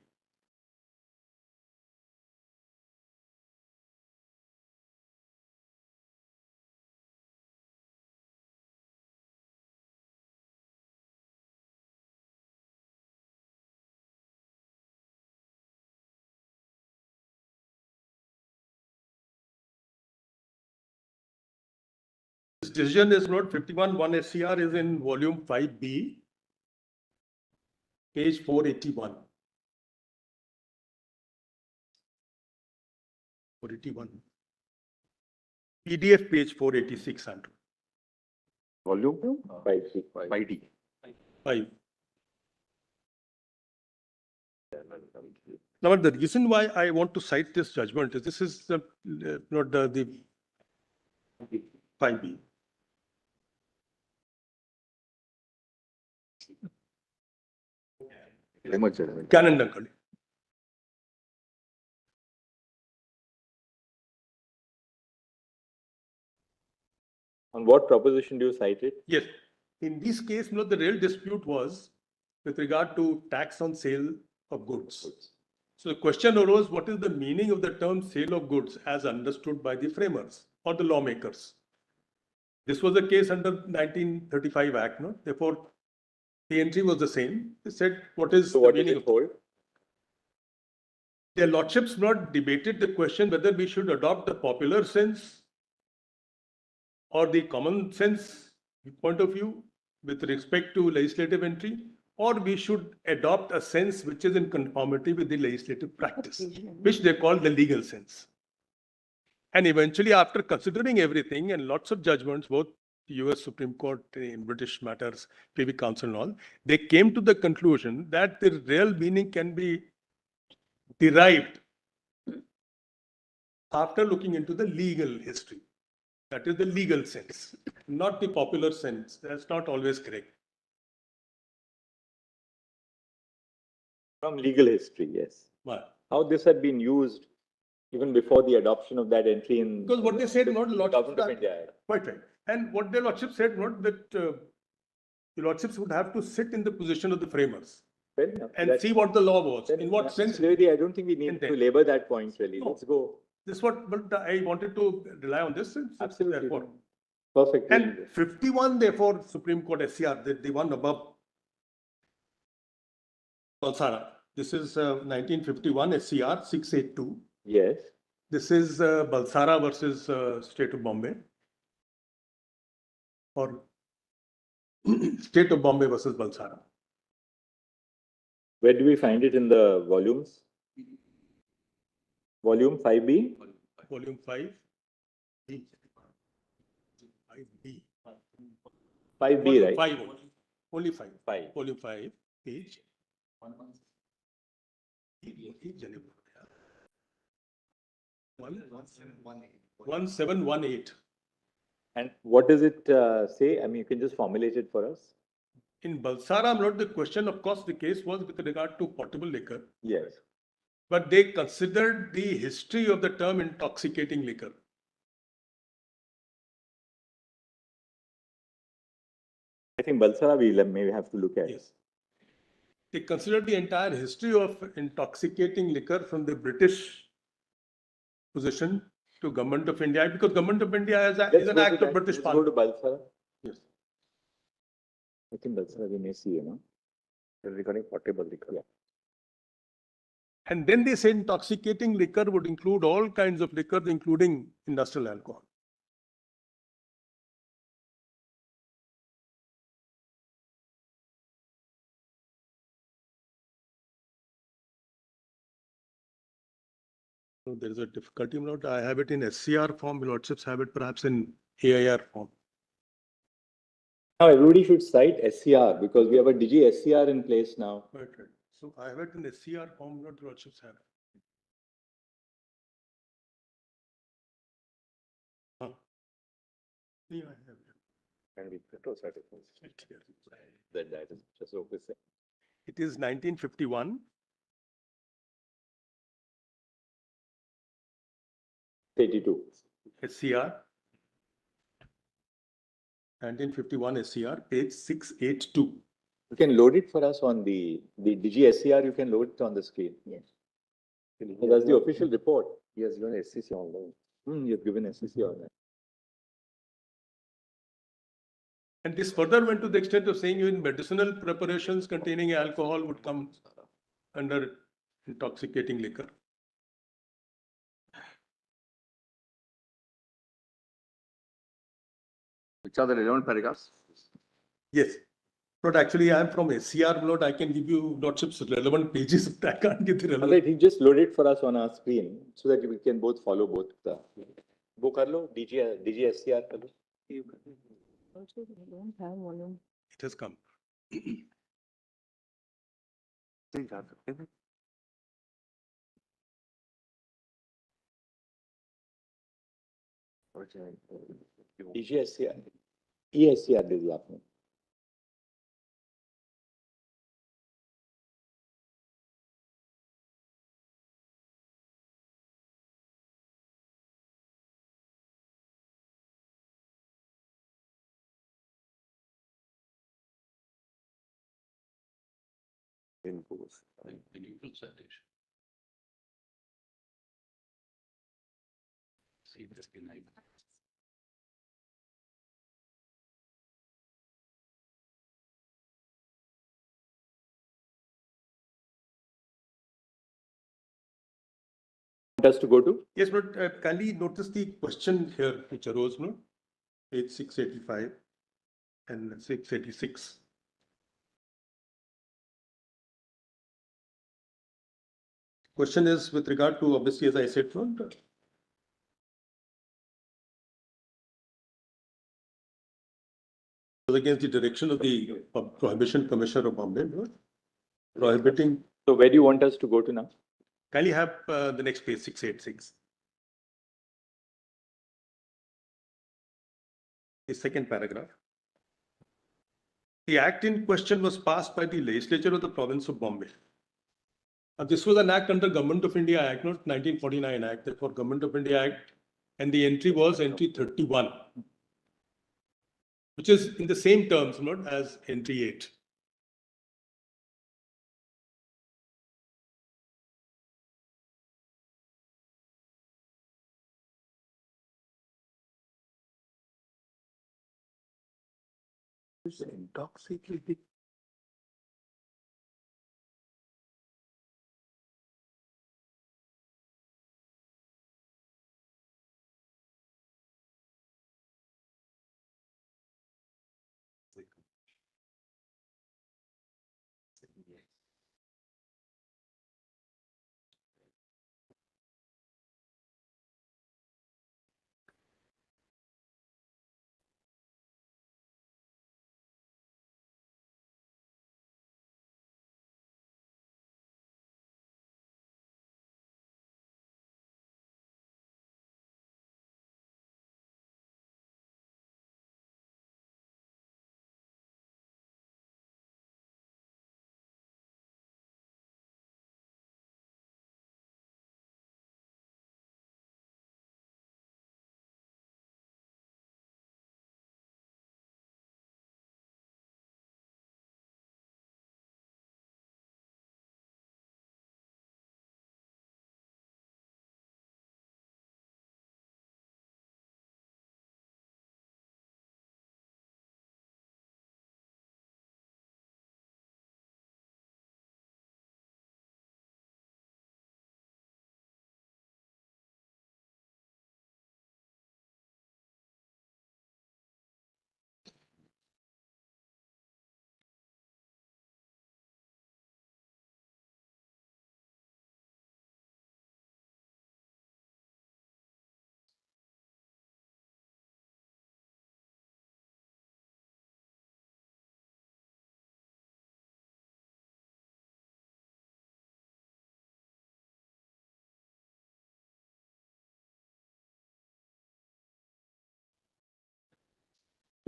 This decision is not 51, 1 SCR is in volume 5B, page 481. 481. PDF page 486, Andrew. Volume 5D. 5. Now, the reason why I want to cite this judgment is this is not the 5B. Canon Duncan. On what proposition do you cite it? Yes. In this case, the real dispute was with regard to tax on sale of goods. So the question arose, what is the meaning of the term sale of goods as understood by the framers or the lawmakers? This was the case under 1935 Act. Therefore, the entry was the same. They said, what is So the what meaning does it hold? Their Lordships debated the question whether we should adopt the popular sense or the common sense point of view with respect to legislative entry, or we should adopt a sense which is in conformity with the legislative practice, which they call the legal sense. And eventually, after considering everything and lots of judgments, both the US Supreme Court in British matters, Privy Council and all, they came to the conclusion that the real meaning can be derived after looking into the legal history. That is the legal sense, not the popular sense. That's not always correct. From legal history, yes. But How this had been used even before the adoption of that entry in because what they said, the Government of India. quite right. And what the Lordship said, that the Lordships would have to sit in the position of the framers Fair enough. and see what the law was. In what sense? Really, I don't think we need to labor that point really. No. Let's go. This is what, but I wanted to rely on this. Absolutely. Therefore. Perfect. And 51, therefore, Supreme Court SCR, the one above Balsara. This is 1951 SCR 682. Yes. This is Balsara versus State of Bombay. Or State of Bombay versus Balsara. Where do we find it in the volumes? Volume 5B? Volume 5. 5B. 5B, right? 5 only 5. 5. Volume 5, page 1718. And what does it say? I mean, you can just formulate it for us. In Balsara, the question, of course, the case was with regard to potable liquor. Yes. But they considered the history of the term intoxicating liquor. think Balsara we maybe have to look at. Yes. They considered the entire history of intoxicating liquor from the British position to Government of India, because Government of India is Let's an go act to of that. British Let's go to Parliament. Balsara. Yes. I think Balsara we may see, you know. Regarding portable liquor. Yeah. And then they said intoxicating liquor would include all kinds of liquor, including industrial alcohol. So there is a difficulty, Lord. I have it in SCR form. Lordships have it perhaps in AIR form. Now everybody should cite SCR because we have a Digi SCR in place now. Right, right. So I have it in SCR form. Lordships have it. Huh. Yeah, I have it. And with petrol certificates. Right here. That is just opposite. It is 1951. 82. SCR. 1951 SCR, page 682. You can load it for us on the Digi SCR. You can load it on the screen. Yes. So that's the official report. He has given SCC online. You've given SCC on that. And this further went to the extent of saying even medicinal preparations containing alcohol would come under intoxicating liquor. Which are the relevant paragraphs? Yes. But actually, I am from SCR blood. I can give you Lordships relevant pages, but I can't give the All relevant. right, he just loaded for us on our screen so that we can both follow both the. Wo kar lo, DG SCR kar lo. Also, we don't have volume. It has come. DG SCR. ESCR दीजिए आपने. The neutral citation. See this can I. Want us to go to? Yes, but kindly notice the question here which arose, no? Page 685 and 686. Question is with regard to, obviously, as I said, no, against the direction of the Prohibition Commissioner of Bombay, no? Prohibiting. So where do you want us to go to now? Kindly have the next page, 686. The second paragraph. The act in question was passed by the legislature of the province of Bombay. This was an act under Government of India Act, not 1949 Act, therefore Government of India Act, and the entry was entry 31, which is in the same terms, not as entry 8. Intoxicating.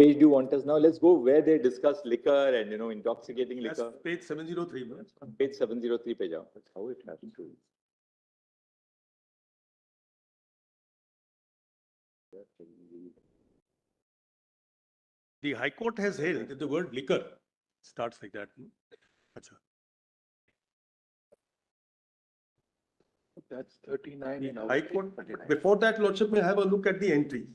page do you want us now? Let's go where they discuss liquor and, intoxicating That's liquor. page 703. man. Page 703 page out. That's how it happens to. The High Court has held that the word liquor starts like that. no? Acha. That's 39 in The our. High Court, before that, Lordship, may have a look at the entry.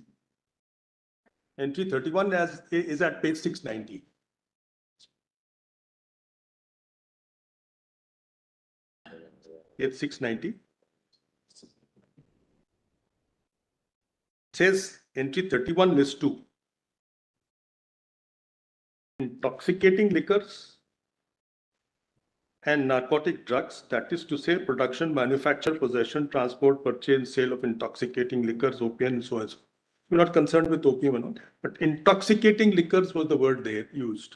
Entry 31 is at page 690. Page 690. Says entry 31 list 2. Intoxicating liquors and narcotic drugs, that is to say production, manufacture, possession, transport, purchase, sale of intoxicating liquors, opium, and so on. We're not concerned with opium and all, but intoxicating liquors was the word they used.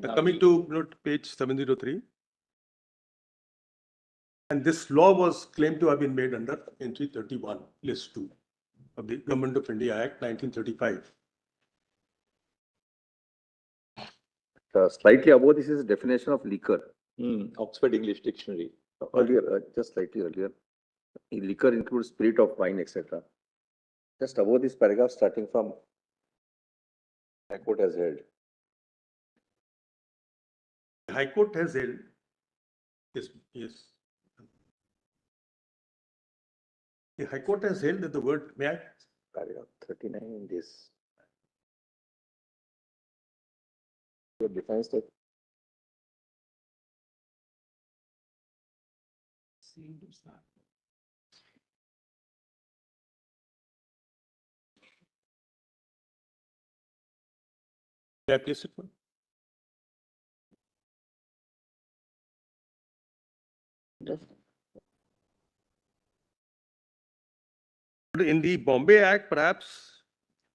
Coming to page 703. And this law was claimed to have been made under entry 31, list 2 of the Government of India Act 1935. Slightly above this is a definition of liquor. Oxford English Dictionary. Earlier, just slightly earlier. Liquor includes spirit of wine, etc. Just above this paragraph, starting from High Court has held. The High Court has held, yes. The High Court has held that the word, may I? Paragraph 39 in this. What defines that? May I place it? In the Bombay Act, perhaps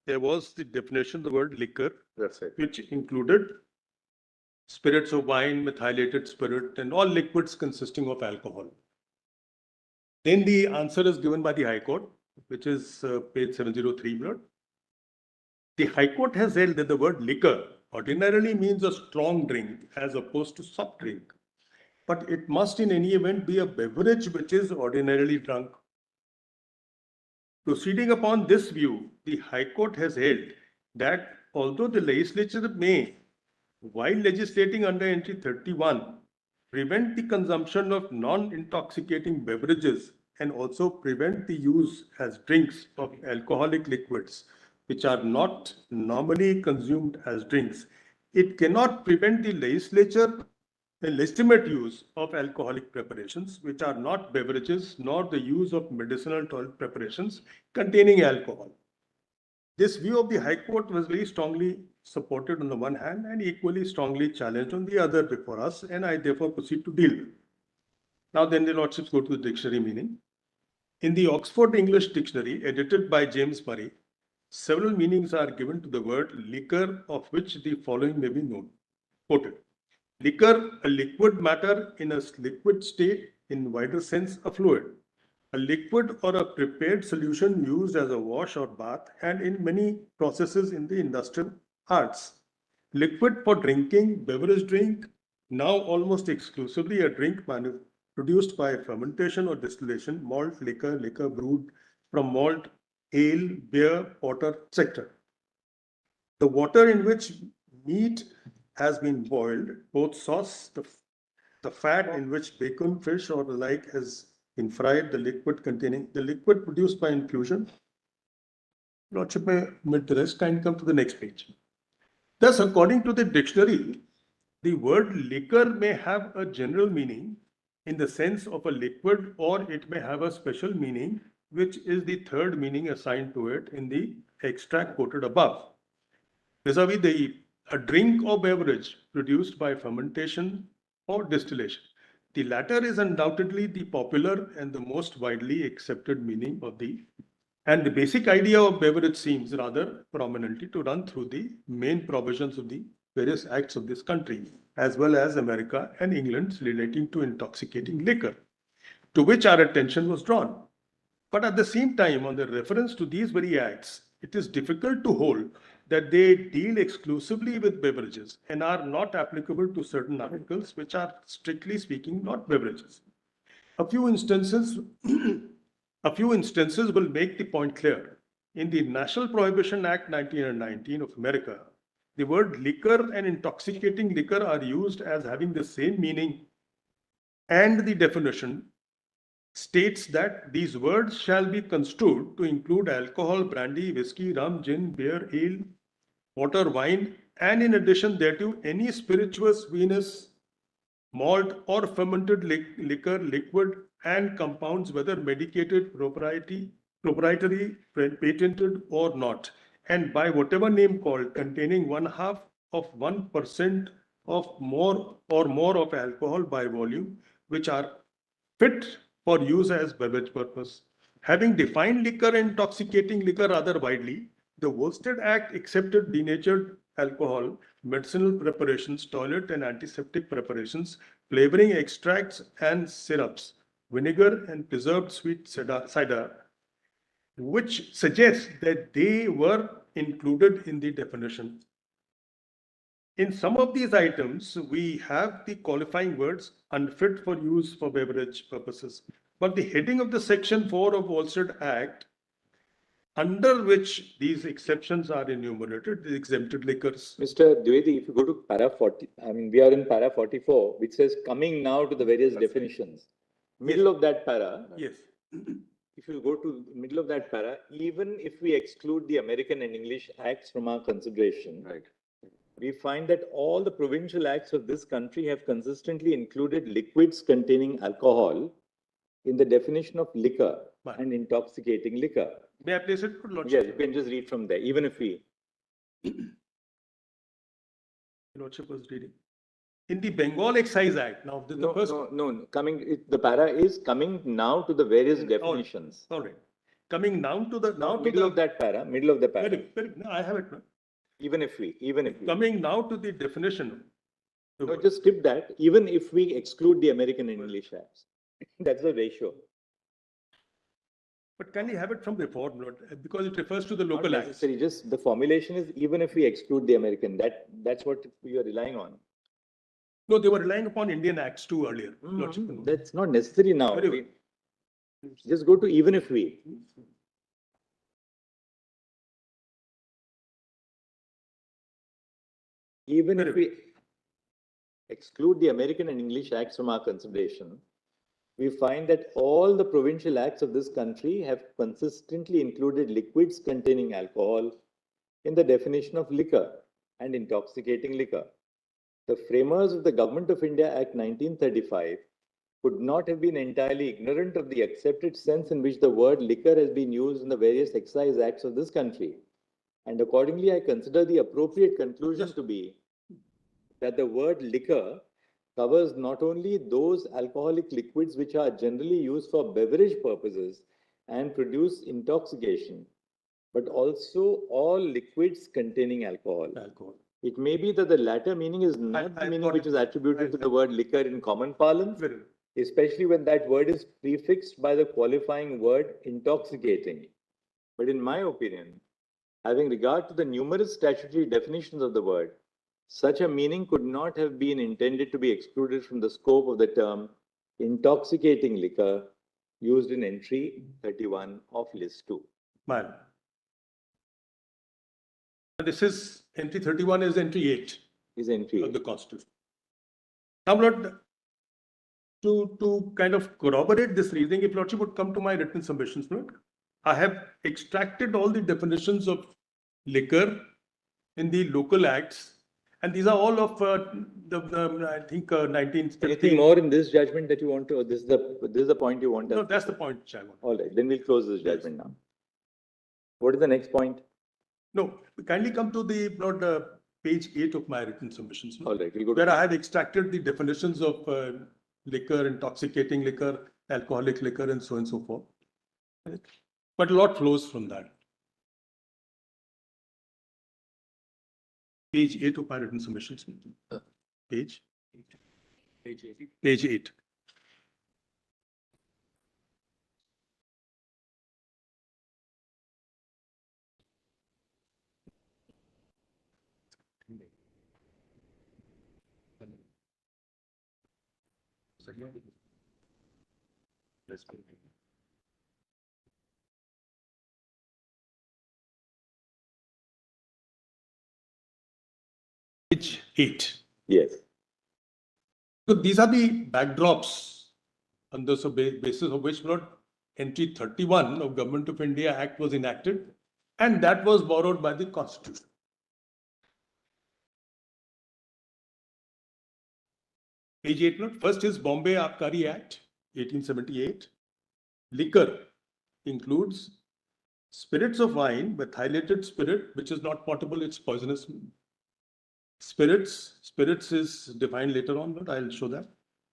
there was the definition of the word liquor, That's it. which included spirits of wine, methylated spirit, and all liquids consisting of alcohol. Then the answer is given by the High Court, which is page 703. Blood. The High Court has held that the word liquor ordinarily means a strong drink as opposed to soft drink, but it must in any event be a beverage which is ordinarily drunk. Proceeding upon this view, the High Court has held that although the legislature may, while legislating under entry 31, prevent the consumption of non-intoxicating beverages and also prevent the use as drinks of alcoholic liquids, which are not normally consumed as drinks, it cannot prevent the legislature the legitimate use of alcoholic preparations, which are not beverages, nor the use of medicinal toilet preparations containing alcohol. This view of the High Court was very strongly supported on the one hand and equally strongly challenged on the other before us, and I therefore proceed to deal with. Now then the Lordships go to the dictionary meaning. In the Oxford English Dictionary, edited by James Murray, several meanings are given to the word liquor, of which the following may be quoted. Liquor, a liquid matter in a liquid state, in wider sense, a fluid. A liquid or a prepared solution used as a wash or bath and in many processes in the industrial arts. Liquid for drinking, beverage drink, now almost exclusively a drink produced by fermentation or distillation, malt, liquor, liquor brewed from malt, ale, beer, porter, etc. The water in which meat has been boiled, both sauce, the fat in which bacon, fish, or the like has been fried, the liquid produced by infusion. Lordship may omit the rest and come to the next page. Thus, according to the dictionary, the word liquor may have a general meaning in the sense of a liquid, or it may have a special meaning, which is the third meaning assigned to it in the extract quoted above. Vis-a-vis a drink or beverage produced by fermentation or distillation. The latter is undoubtedly the popular and the most widely accepted meaning of and the basic idea of beverage seems rather prominently to run through the main provisions of the various acts of this country, as well as America and England relating to intoxicating liquor, to which our attention was drawn. But at the same time, on the reference to these very acts, it is difficult to hold that they deal exclusively with beverages and are not applicable to certain articles which are strictly speaking not beverages. A few instances, a few instances will make the point clear. In the National Prohibition Act 1919 of America, the word liquor and intoxicating liquor are used as having the same meaning, and the definition states that these words shall be construed to include alcohol, brandy, whiskey, rum, gin, beer, ale, water, wine, and in addition thereto, any spirituous, vinous, malt, or fermented liquor, liquid, and compounds, whether medicated, proprietary, patented, or not, and by whatever name called, containing 1/2 of 1% of more or more of alcohol by volume, which are fit for use as beverage purpose. Having defined liquor and intoxicating liquor rather widely, the Volstead Act accepted denatured alcohol, medicinal preparations, toilet and antiseptic preparations, flavoring extracts and syrups, vinegar and preserved sweet cider, which suggests that they were included in the definition. In some of these items, we have the qualifying words unfit for use for beverage purposes. But the heading of the section 4 of Volstead Act, under which these exceptions are enumerated, the exempted liquors. Mr. Dwivedi, if you go to para 40, we are in para 44, which says coming now to the various definitions. Middle of that para. Yes. If you go to middle of that para, even if we exclude the American and English acts from our consideration, Right. we find that all the provincial acts of this country have consistently included liquids containing alcohol in the definition of liquor and intoxicating liquor. May I place it, Lordship? Yes, you can just read from there, even if we. Lordship was reading. In the Bengal Excise Act, now the first. No. The para is coming now to the various definitions. All right. Coming now to the Middle of the para. No, I have it now. Even if we. Coming now to the definition. No, just skip that. Even if we exclude the American and English acts, that's the ratio. But can you have it from the form, because it refers to the local Not acts. necessary. Just the formulation is even if we exclude the American. That's what we are relying on. No, they were relying upon Indian acts too earlier. Lordship. That's not necessary now. Just go to even if we. Even if we exclude the American and English acts from our consideration, we find that all the provincial acts of this country have consistently included liquids containing alcohol in the definition of liquor and intoxicating liquor. The framers of the Government of India Act 1935 could not have been entirely ignorant of the accepted sense in which the word liquor has been used in the various excise acts of this country. And accordingly, I consider the appropriate conclusion to be that the word liquor covers not only those alcoholic liquids which are generally used for beverage purposes and produce intoxication, but also all liquids containing alcohol. It may be that the latter meaning is not the meaning which is attributed to the word liquor in common parlance, especially when that word is prefixed by the qualifying word intoxicating. But in my opinion, having regard to the numerous statutory definitions of the word, such a meaning could not have been intended to be excluded from the scope of the term intoxicating liquor used in entry 31 of list 2. Man. This is entry 31 is entry 8. Is entry 8. Of the Constitution. Now, Lord, to kind of corroborate this reasoning, if Lordship would come to my written submissions, Lord, I have extracted all the definitions of liquor in the local acts, and these are all of I think 1950. Anything more in this judgment that you want to? This is the point you want. No, that's the point which I want. All right, then we'll close this judgment now. What is the next point? No, kindly come to the Lord, page 8 of my written submissions. All right, we'll go to where I have extracted the definitions of liquor, intoxicating liquor, alcoholic liquor, and so on and so forth. Right? But a lot flows from that. Page 8 of my written submissions. Page 8. Page 8. Yes. So these are the backdrops on the basis of which entry 31 of Government of India Act was enacted, and that was borrowed by the Constitution. Page 8. First is Bombay Abkari Act 1878. Liquor includes spirits of wine, methylated spirit, which is not potable, it's poisonous. Spirits is defined later on, but I'll show that.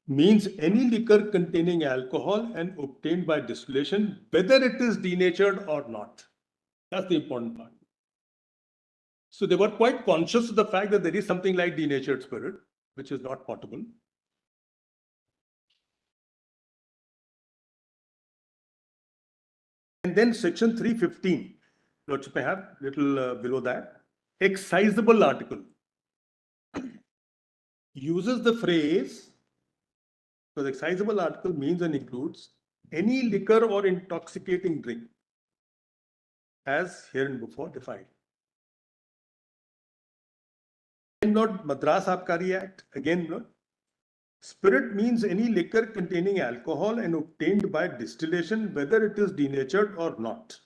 Means any liquor containing alcohol and obtained by distillation, whether it is denatured or not. That's the important part. So they were quite conscious of the fact that there is something like denatured spirit, which is not potable. And then section 315, which may have little below that, excisable article, uses the phrase, because excisable article means and includes any liquor or intoxicating drink, as hereinbefore defined. And not Madras Abkari Act, again, not. Spirit means any liquor containing alcohol and obtained by distillation, whether it is denatured or not.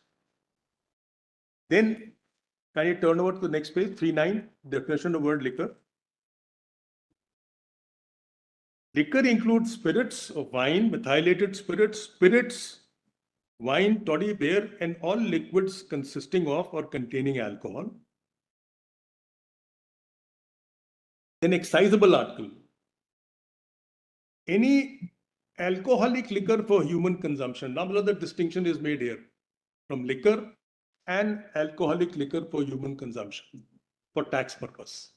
Then, can you turn over to the next page, 39, definition of word liquor. Liquor includes spirits of wine, methylated spirits, wine, toddy, beer, and all liquids consisting of or containing alcohol. Then excisable article. Any alcoholic liquor for human consumption. Now, the distinction is made here from liquor and alcoholic liquor for human consumption for tax purpose.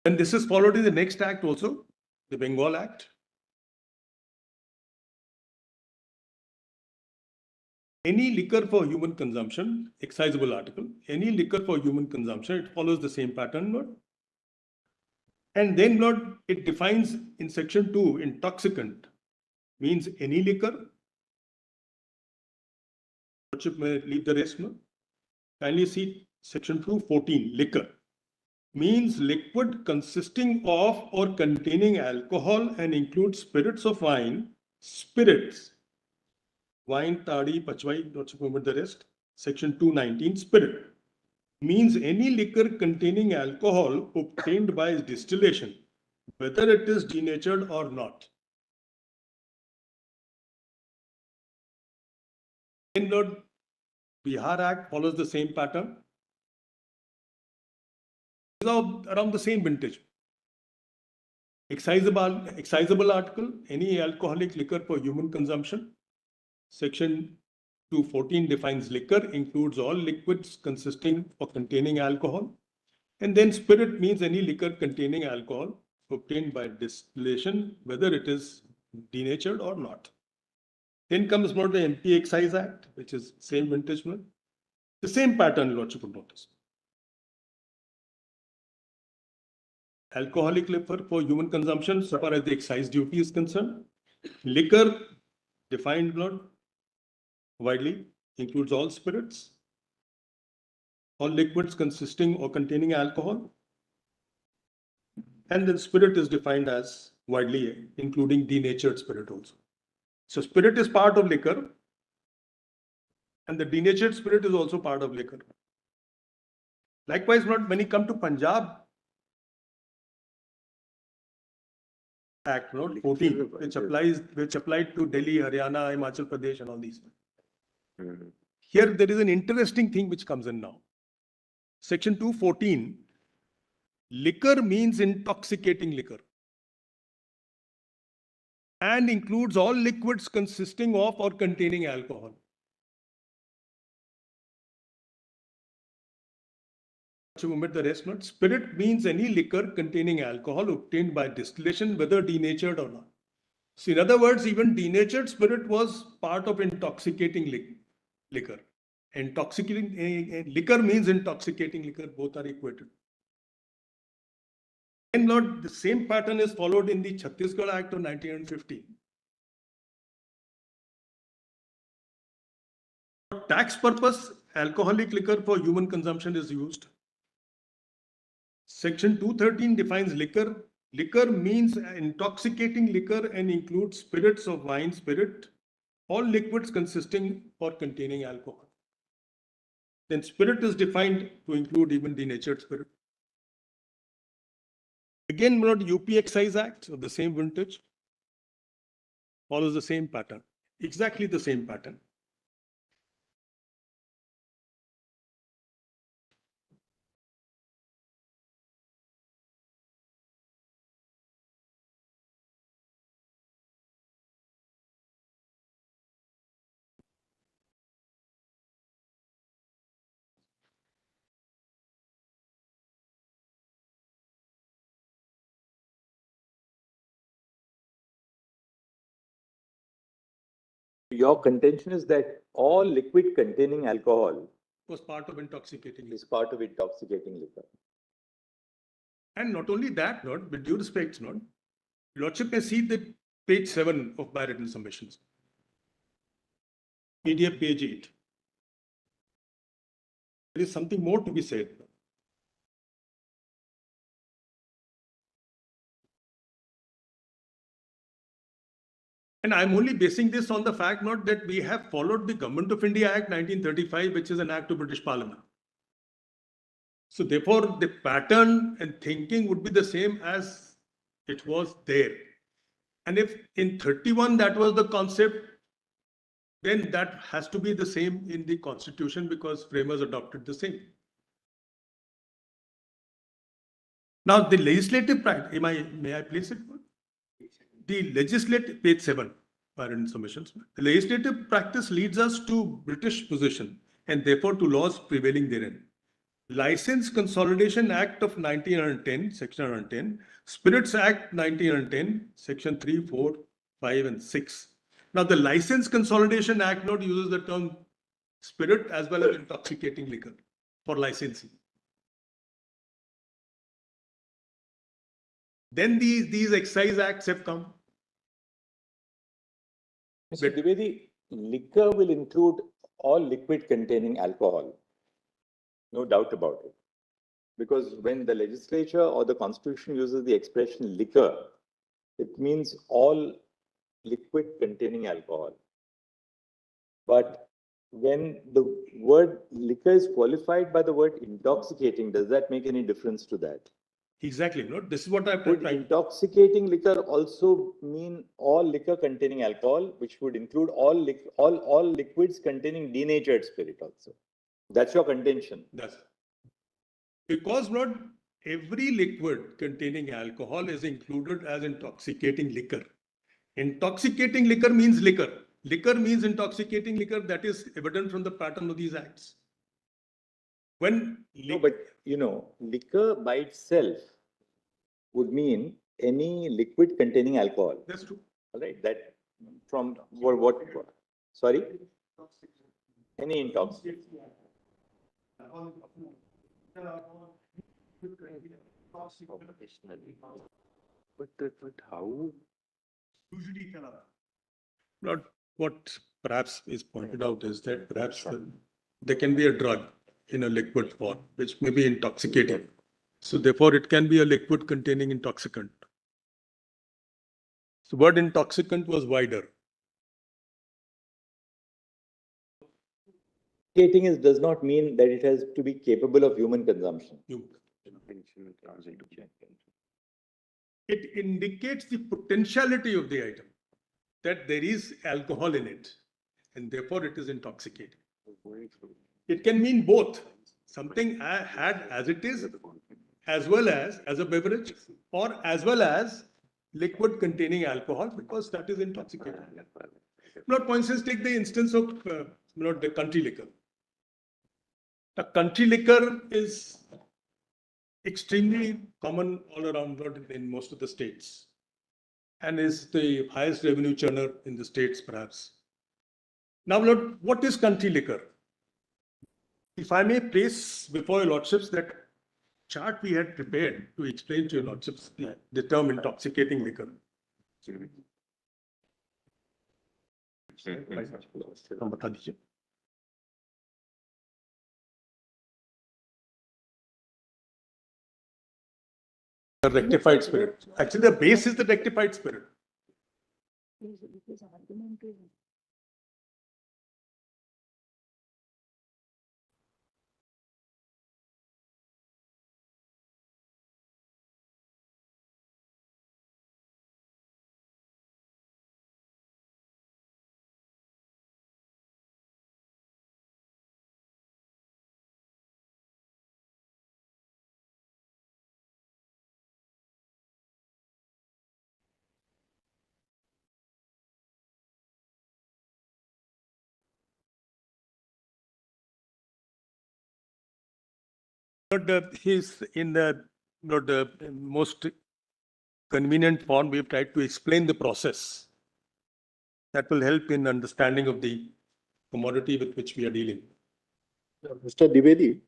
And this is followed in the next act also, the Bengal Act. Any liquor for human consumption, excisable article, any liquor for human consumption, it follows the same pattern, Lord. And then, Lord, it defines in section 2, intoxicant means any liquor. May leave the rest, no? Kindly see section 2:14, liquor means liquid consisting of or containing alcohol and includes spirits of wine, spirits, wine, toddy, pachwai, not to remember the rest. Section 219, spirit means any liquor containing alcohol obtained by distillation, whether it is denatured or not. Then Lord, Bihar Act follows the same pattern. These are around the same vintage. Excisable article, any alcoholic liquor for human consumption. Section 214 defines liquor, includes all liquids consisting or containing alcohol. And then spirit means any liquor containing alcohol obtained by distillation, whether it is denatured or not. Then comes more the MP Excise Act, which is same vintage, the same pattern, Lord, you could notice. Alcoholic liquor for human consumption, so far as the excise duty is concerned. Liquor, defined, Lord, widely, includes all spirits, all liquids consisting or containing alcohol. And then spirit is defined as widely, including denatured spirit also. So spirit is part of liquor, and the denatured spirit is also part of liquor. Likewise, when you come to Punjab Act, 14, which applied to Delhi, Haryana, Himachal Pradesh, and all these. Here there is an interesting thing which comes in now. Section 214, liquor means intoxicating liquor and includes all liquids consisting of or containing alcohol. To omit the rest, not spirit means any liquor containing alcohol obtained by distillation, whether denatured or not. So in other words, even denatured spirit was part of intoxicating liquor. Intoxicating liquor means intoxicating liquor, both are equated. And Lord, the same pattern is followed in the Chhattisgarh Act of 1950. For tax purpose, alcoholic liquor for human consumption is used. Section 213 defines liquor. Liquor means intoxicating liquor and includes spirits of wine, spirit, all liquids consisting or containing alcohol. Then spirit is defined to include even denatured spirit. Again, not UP Excise Act of the same vintage, follows the same pattern, exactly the same pattern. Your contention is that all liquid containing alcohol Was part of intoxicating liquor. is part of intoxicating liquor. And not only that, Lord, with due respect, Lord, Lordship may see the page 7 of my written submissions. PDF page 8. There is something more to be said. And I'm only basing this on the fact not that we have followed the Government of India Act 1935, which is an act of British Parliament. So therefore, the pattern and thinking would be the same as it was there. And if in 31 that was the concept, then that has to be the same in the Constitution because framers adopted the same. Now, the legislative practice, may I place it? The legislative, page 7, parent submissions. The legislative practice leads us to British position and therefore to laws prevailing therein. License Consolidation Act of 1910, Section 110, Spirits Act 1910, Section 3, 4, 5, and 6. Now, the License Consolidation Act not uses the term spirit as well as intoxicating liquor for licensing. Then these excise acts have come. Mr. Dwivedi, liquor will include all liquid containing alcohol. No doubt about it. Because when the legislature or the constitution uses the expression liquor, it means all liquid containing alcohol. But when the word liquor is qualified by the word intoxicating, does that make any difference to that? Exactly. No, this is what I've Would tried. intoxicating liquor also mean all liquor containing alcohol, which would include all liquids containing denatured spirit also? That's your contention. That's because not every liquid containing alcohol is included as intoxicating liquor. Intoxicating liquor means liquor. Liquor means intoxicating liquor. That is evident from the pattern of these acts. No, but you know, liquor by itself would mean any liquid containing alcohol. That's true. All right, that from what sorry? Any intoxicant. But how? Not what perhaps is pointed out is that perhaps there can be a drug in a liquid form, which may be intoxicating. So therefore, it can be a liquid containing intoxicant. So word intoxicant was wider. Intoxicating does not mean that it has to be capable of human consumption. It indicates the potentiality of the item, that there is alcohol in it, and therefore it is intoxicating. It can mean both, something had as it is, as well as a beverage, or as well as liquid containing alcohol, because that is intoxicating. Not, for instance, take the instance of the country liquor. The country liquor is extremely common all around in most of the states and is the highest revenue churner in the states, perhaps. Now, what is country liquor? If I may place before your lordships that chart we had prepared to explain to your lordships the term intoxicating liquor. बता दीजिए. The rectified spirit. Actually, the base is the rectified spirit. His argument is. But he's in the most convenient form. We've tried to explain the process that will help in understanding of the commodity with which we are dealing. Mr. Dwivedi,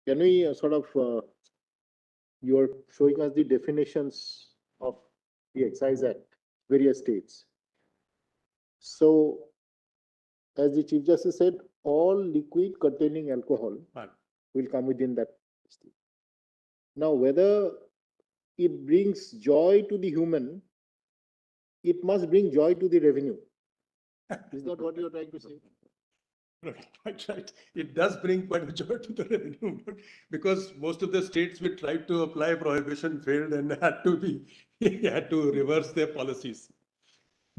can we you are showing us the definitions of the Excise Act, various states. So, as the Chief Justice said, all liquid containing alcohol Right. will come within that state. Now, whether it brings joy to the human, it must bring joy to the revenue. Is that what you are trying to say? Quite right. It does bring quite a joy to the revenue, because most of the states which tried to apply prohibition failed and had to reverse their policies.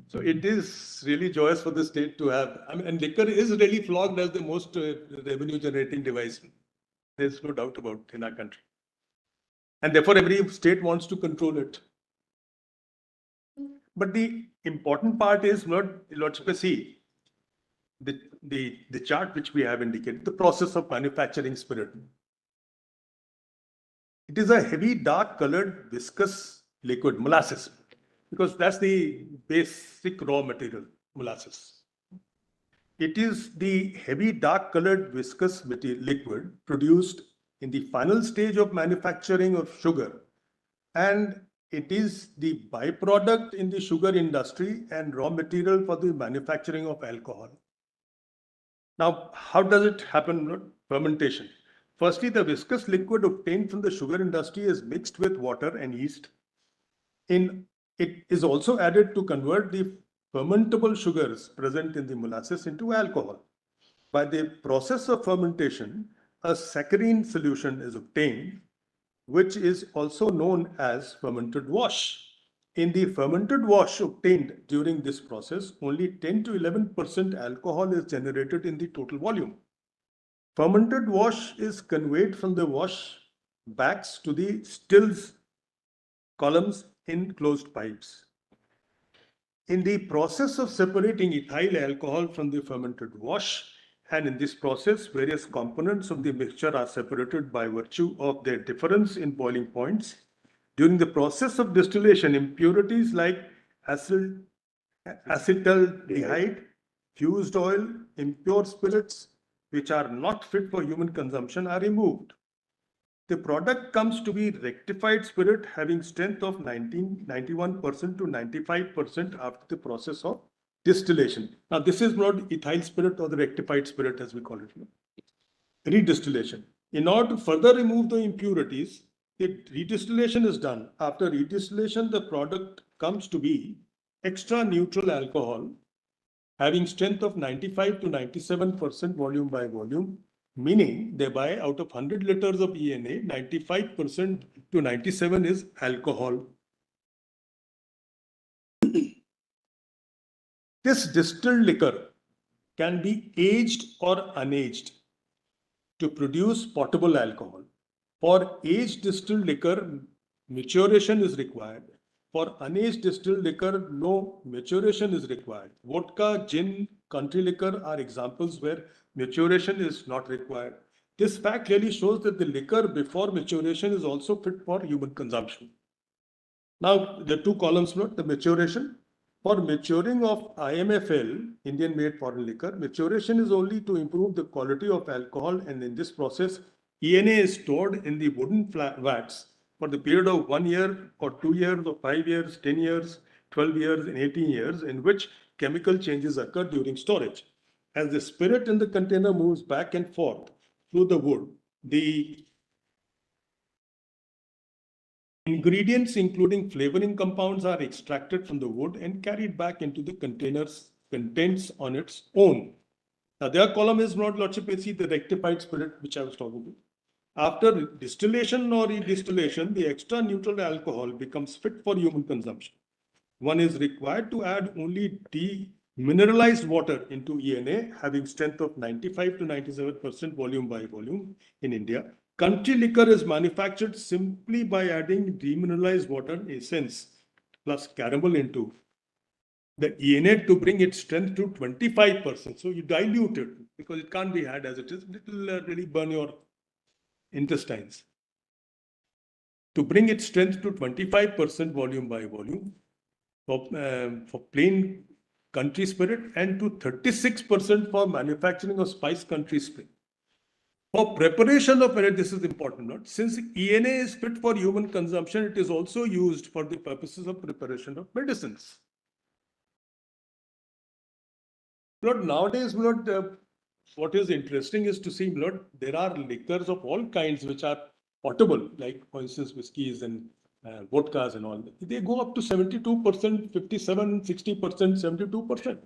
So it is really joyous for the state to have. I mean, and liquor is really flogged as the most revenue generating device. There's no doubt about it in our country. And therefore, every state wants to control it. But the important part is not, let's see, the chart which we have indicated, the process of manufacturing spirit. It is a heavy, dark colored, viscous liquid, molasses, because that's the basic raw material, molasses. It is the heavy, dark colored, viscous liquid produced in the final stage of manufacturing of sugar. And it is the byproduct in the sugar industry and raw material for the manufacturing of alcohol. Now, how does it happen? Fermentation. Firstly, the viscous liquid obtained from the sugar industry is mixed with water and yeast. It is also added to convert the fermentable sugars present in the molasses into alcohol. By the process of fermentation, a saccharine solution is obtained, which is also known as fermented wash. In the fermented wash obtained during this process, only 10 to 11% alcohol is generated in the total volume. Fermented wash is conveyed from the wash backs to the stills columns in closed pipes. In the process of separating ethyl alcohol from the fermented wash, and in this process, various components of the mixture are separated by virtue of their difference in boiling points. During the process of distillation, impurities like acetaldehyde, fused oil, impure spirits, which are not fit for human consumption, are removed. The product comes to be rectified spirit having strength of 91% to 95% after the process of distillation. Now, this is not ethyl spirit or the rectified spirit as we call it. Redistillation. In order to further remove the impurities, the redistillation is done. After redistillation, the product comes to be extra neutral alcohol having strength of 95 to 97% volume by volume, meaning thereby out of 100 liters of ENA, 95% to 97 is alcohol. This distilled liquor can be aged or unaged to produce potable alcohol. For aged distilled liquor, maturation is required. For unaged distilled liquor, no maturation is required. Vodka, gin, country liquor are examples where maturation is not required. This fact clearly shows that the liquor before maturation is also fit for human consumption. Now, the two columns note the maturation. For maturing of IMFL, Indian made foreign liquor, maturation is only to improve the quality of alcohol, and in this process, ENA is stored in the wooden vats for the period of 1 year or 2 years or 5 years, 10 years, 12 years and 18 years, in which chemical changes occur during storage. As the spirit in the container moves back and forth through the wood, the ingredients, including flavoring compounds, are extracted from the wood and carried back into the container's contents on its own. Now, their column is not, Lordship, you see the rectified spirit which I was talking about. After distillation or redistillation, the extra neutral alcohol becomes fit for human consumption. One is required to add only demineralized water into ENA, having strength of 95 to 97% volume by volume in India. Country liquor is manufactured simply by adding demineralized water essence plus caramel into the ENA to bring its strength to 25%. So you dilute it because it can't be had as it is. It will really burn your intestines. To bring its strength to 25% volume by volume for plain country spirit, and to 36% for manufacturing of spice country spirit. For preparation of energy, this is important, not since ENA is fit for human consumption, it is also used for the purposes of preparation of medicines. Lord, nowadays, Lord, what is interesting is to see, Lord, there are liquors of all kinds which are potable, like for instance, whiskeys and vodkas and all. They go up to 72%, 57, 60%, 72%.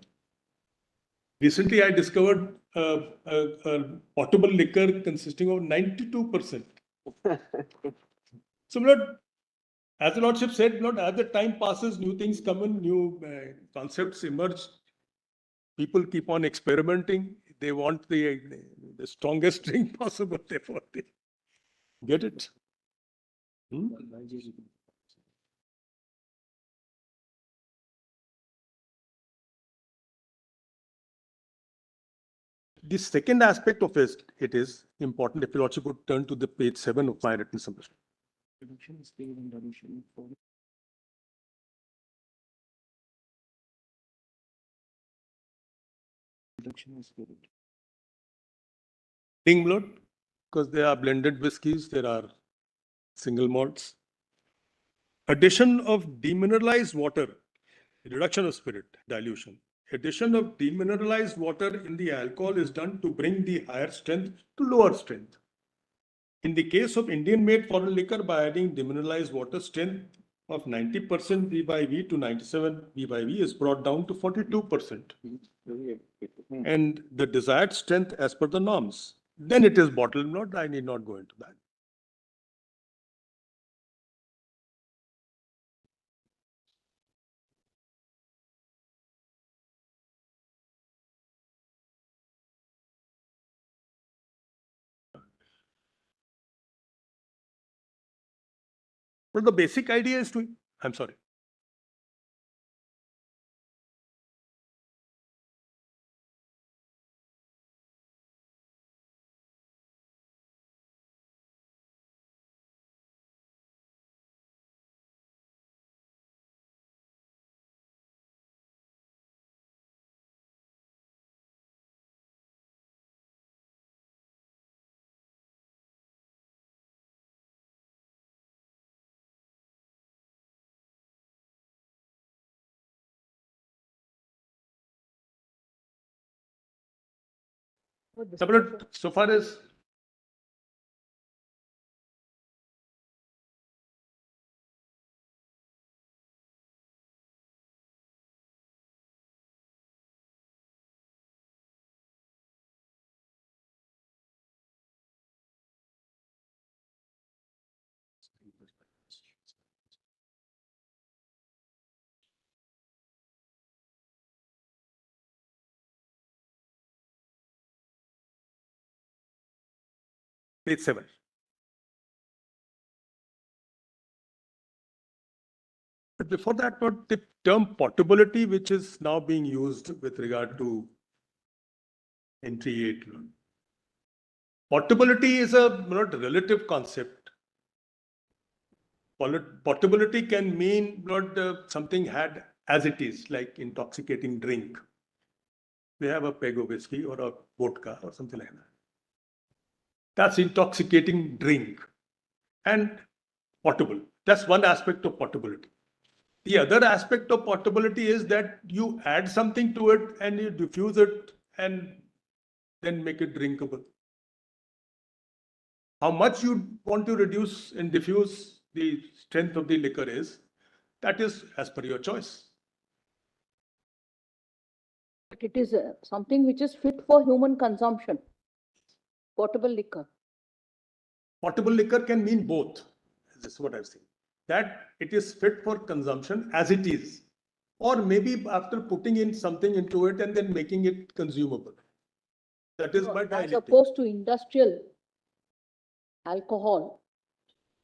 Recently, I discovered a potable liquor consisting of 92%. So, Lord, as the Lordship said, Lord, as the time passes, new things come in, new concepts emerge. People keep on experimenting. They want the strongest drink possible. Therefore, they get it. The second aspect of it is important. If you also could turn to the page 7 of my written summation. Blood, because there are blended whiskies, there are single malts. Addition of demineralized water, reduction of spirit, dilution. Addition of demineralized water in the alcohol is done to bring the higher strength to lower strength. In the case of Indian made foreign liquor, by adding demineralized water, strength of 90% V by V to 97 V by V is brought down to 42%. And the desired strength as per the norms. Then it is bottled. Not, I need not go into that. But the basic idea is to, I'm sorry. So far as page 7. But before that, not the term portability, which is now being used with regard to entry 8. Portability is a not relative concept. Portability can mean not something had as it is, like intoxicating drink. We have a peg of whiskey or a vodka or something like that. That's intoxicating drink and portable. That's one aspect of portability. The other aspect of portability is that you add something to it and you diffuse it and then make it drinkable. How much you want to reduce and diffuse the strength of the liquor is, that is as per your choice. But it is something which is fit for human consumption. Portable liquor. Portable liquor can mean both. This is what I've seen. That it is fit for consumption as it is, or maybe after putting in something into it and then making it consumable. That is by As diluting. opposed to industrial alcohol.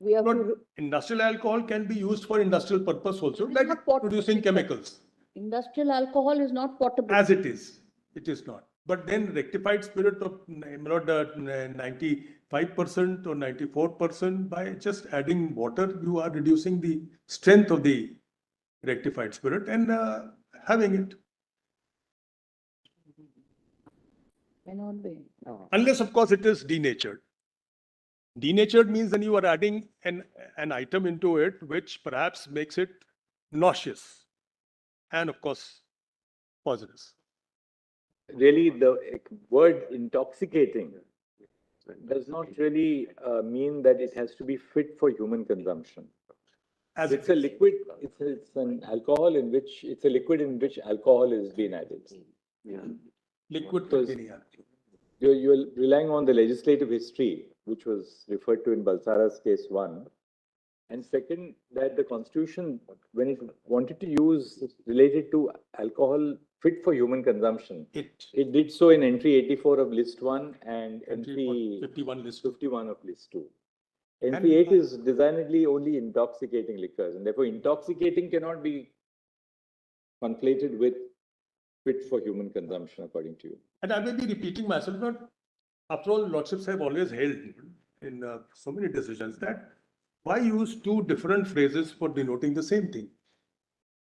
We have to. Industrial alcohol can be used for industrial purpose also, It's like not portable producing liquor. chemicals. Industrial alcohol is not portable. As it is not. But then rectified spirit of not 95% or 94%, by just adding water, you are reducing the strength of the rectified spirit and having it. May not be. Unless, of course, it is denatured. Denatured means then you are adding an item into it which perhaps makes it nauseous and, of course, poisonous. Really, the word intoxicating does not really mean that it has to be fit for human consumption. As It's a liquid, it's an alcohol in which, it's a liquid in which alcohol is being added. liquid Because containing alcohol. You're relying on the legislative history, which was referred to in Balsara's case 1. And second, that the Constitution, when it wanted to use related to alcohol fit for human consumption, it did so in entry 84 of list 1 and entry 51 list 2. 51 of list 2. Entry 8 is designedly only intoxicating liquors, and therefore intoxicating cannot be conflated with fit for human consumption, according to you. And I may be repeating myself, but after all, lordships have always held in so many decisions that why use two different phrases for denoting the same thing?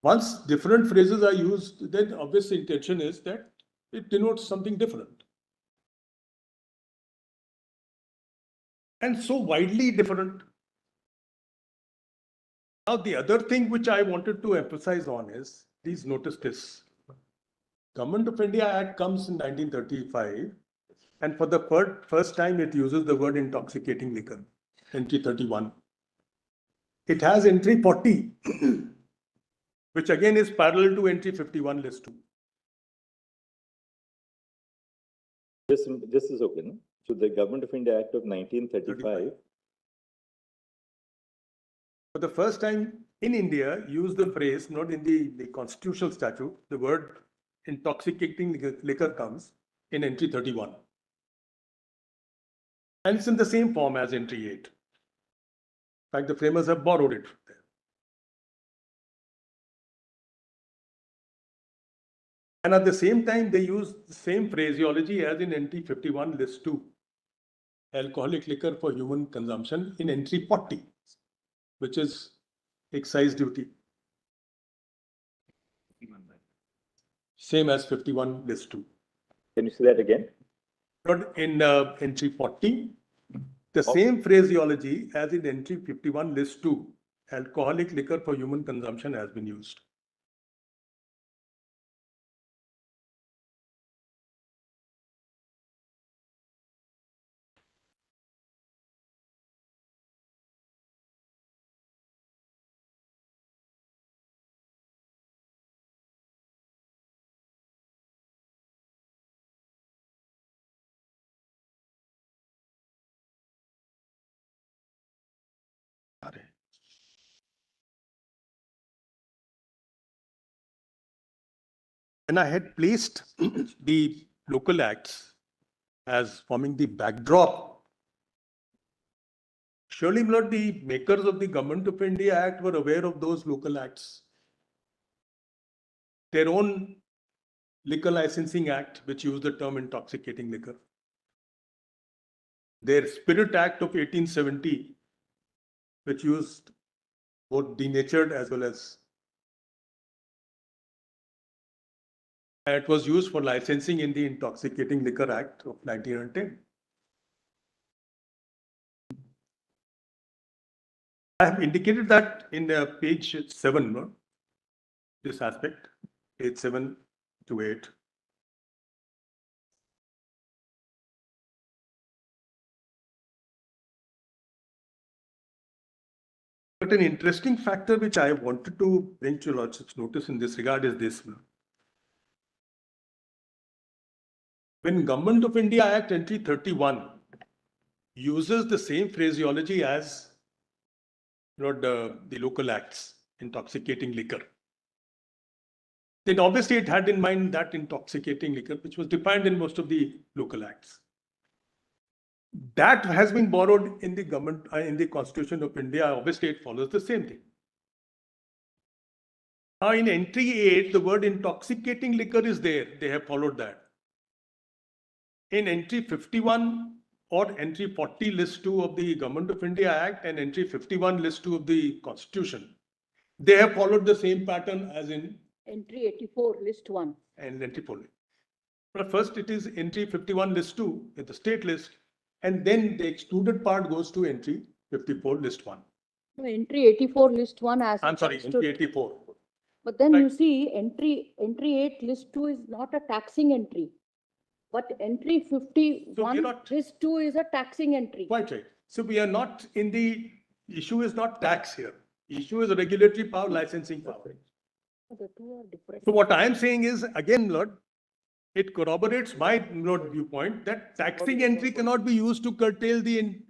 Once different phrases are used, then obvious intention is that it denotes something different. And so widely different. Now, the other thing which I wanted to emphasize on is, please notice this. Government of India Act comes in 1935, and for the first time it uses the word intoxicating liquor, entry 31. It has entry 40, which again is parallel to entry 51 list 2. This is okay, no? So the Government of India Act of 1935. For the first time in India, use the phrase, not in the constitutional statute, the word intoxicating liquor comes in entry 31. And it's in the same form as entry 8. In fact, the framers have borrowed it from there. And at the same time, they use the same phraseology as in entry 51 list 2. Alcoholic liquor for human consumption in entry 40, which is excise duty. Same as 51 list 2. Can you say that again? But in entry 40, the same phraseology as in entry 51 list 2, alcoholic liquor for human consumption has been used. And I had placed the local acts as forming the backdrop. Surely not the makers of the Government of India Act were aware of those local acts. Their own Liquor Licensing Act, which used the term intoxicating liquor. Their Spirit Act of 1870, which used both denatured as well as And it was used for licensing in the Intoxicating Liquor Act of 1910. I have indicated that in page 7, no? This aspect, page 7 to 8. But an interesting factor which I wanted to bring to your Lordship's notice in this regard is this. When Government of India Act Entry 31 uses the same phraseology as the local acts, intoxicating liquor, then obviously it had in mind that intoxicating liquor which was defined in most of the local acts. That has been borrowed in the government, in the Constitution of India. Obviously, it follows the same thing. Now, in entry 8, the word intoxicating liquor is there. They have followed that. In entry 51 or entry 40 list 2 of the Government of India Act and entry 51 list 2 of the Constitution, they have followed the same pattern as in Entry 84 list 1. And entry 4. But first, it is entry 51 list 2 in the state list, and then the excluded part goes to entry 54 list 1. No, entry 84 list 1 as. I'm sorry, entry 84. But then Right. you see entry 8 list 2 is not a taxing entry. But entry 51 not- list 2 is a taxing entry. Quite right. So we are not in the issue is not tax here. Issue is regulatory power, licensing power. The two are different. So what I am saying is, again, Lord, it corroborates my viewpoint that taxing entry cannot be used to curtail the.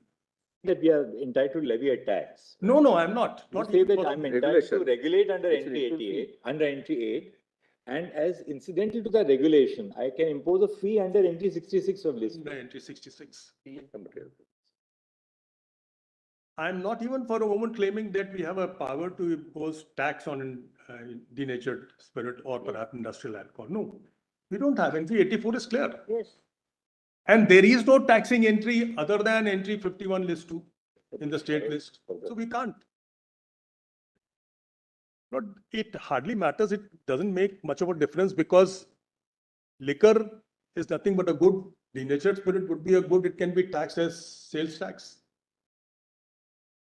That we are entitled to levy a tax. No, I'm not. You Not say even that for- I'm entitled to regulation. regulate under It's entry equal fee. 88, under entry 8, and as incidental to the regulation, I can impose a fee under entry 66 of list. Entry 66. I'm not even for a moment claiming that we have a power to impose tax on denatured spirit or perhaps industrial alcohol. No, we don't have. Entry 84 is clear. Yes. And there is no taxing entry other than entry 51 list 2 in the state list. So we can't. But it hardly matters. It doesn't make much of a difference because liquor is nothing but a good. Denatured spirit would be a good. It can be taxed as sales tax.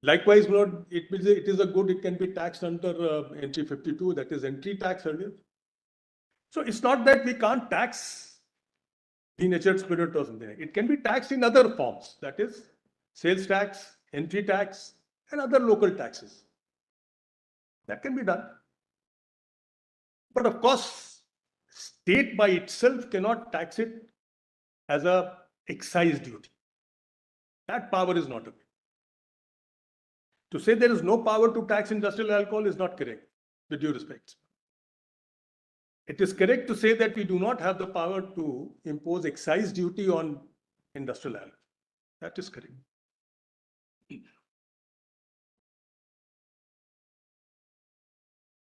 Likewise, Lord, it is a good. It can be taxed under entry 52. That is entry tax earlier. So it's not that we can't tax denatured spirit or something. It can be taxed in other forms. That is sales tax, entry tax, and other local taxes. That can be done. But of course, state by itself cannot tax it as a excise duty. That power is not available. To say there is no power to tax industrial alcohol is not correct, with due respect. It is correct to say that we do not have the power to impose excise duty on industrial alcohol. That is correct.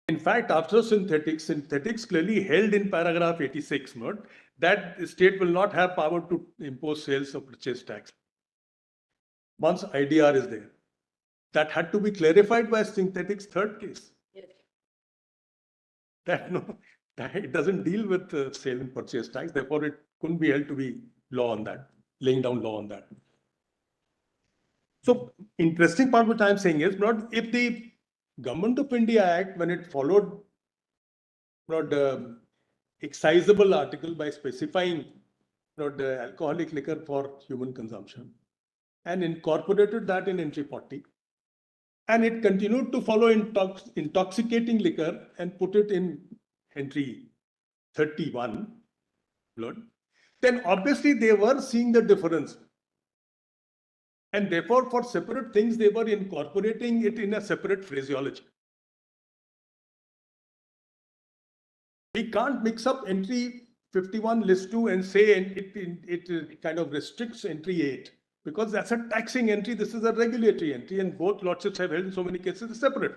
In fact, after synthetics clearly held in paragraph 86 that the state will not have power to impose sales or purchase tax. Once IDR is there. That had to be clarified by synthetics third case. Yes. That it doesn't deal with sale and purchase tax. Therefore, it couldn't be held to be law on that, laying down law on that. So, interesting part what I'm saying is, if the Government of India Act, when it followed the excisable article by specifying the alcoholic liquor for human consumption and incorporated that in entry 40, and it continued to follow intoxicating liquor and put it in entry 31, then obviously they were seeing the difference. And therefore, for separate things, they were incorporating it in a separate phraseology. We can't mix up entry 51 list 2 and say it kind of restricts entry 8. Because that's a taxing entry, this is a regulatory entry, and both lordships have held in so many cases separate.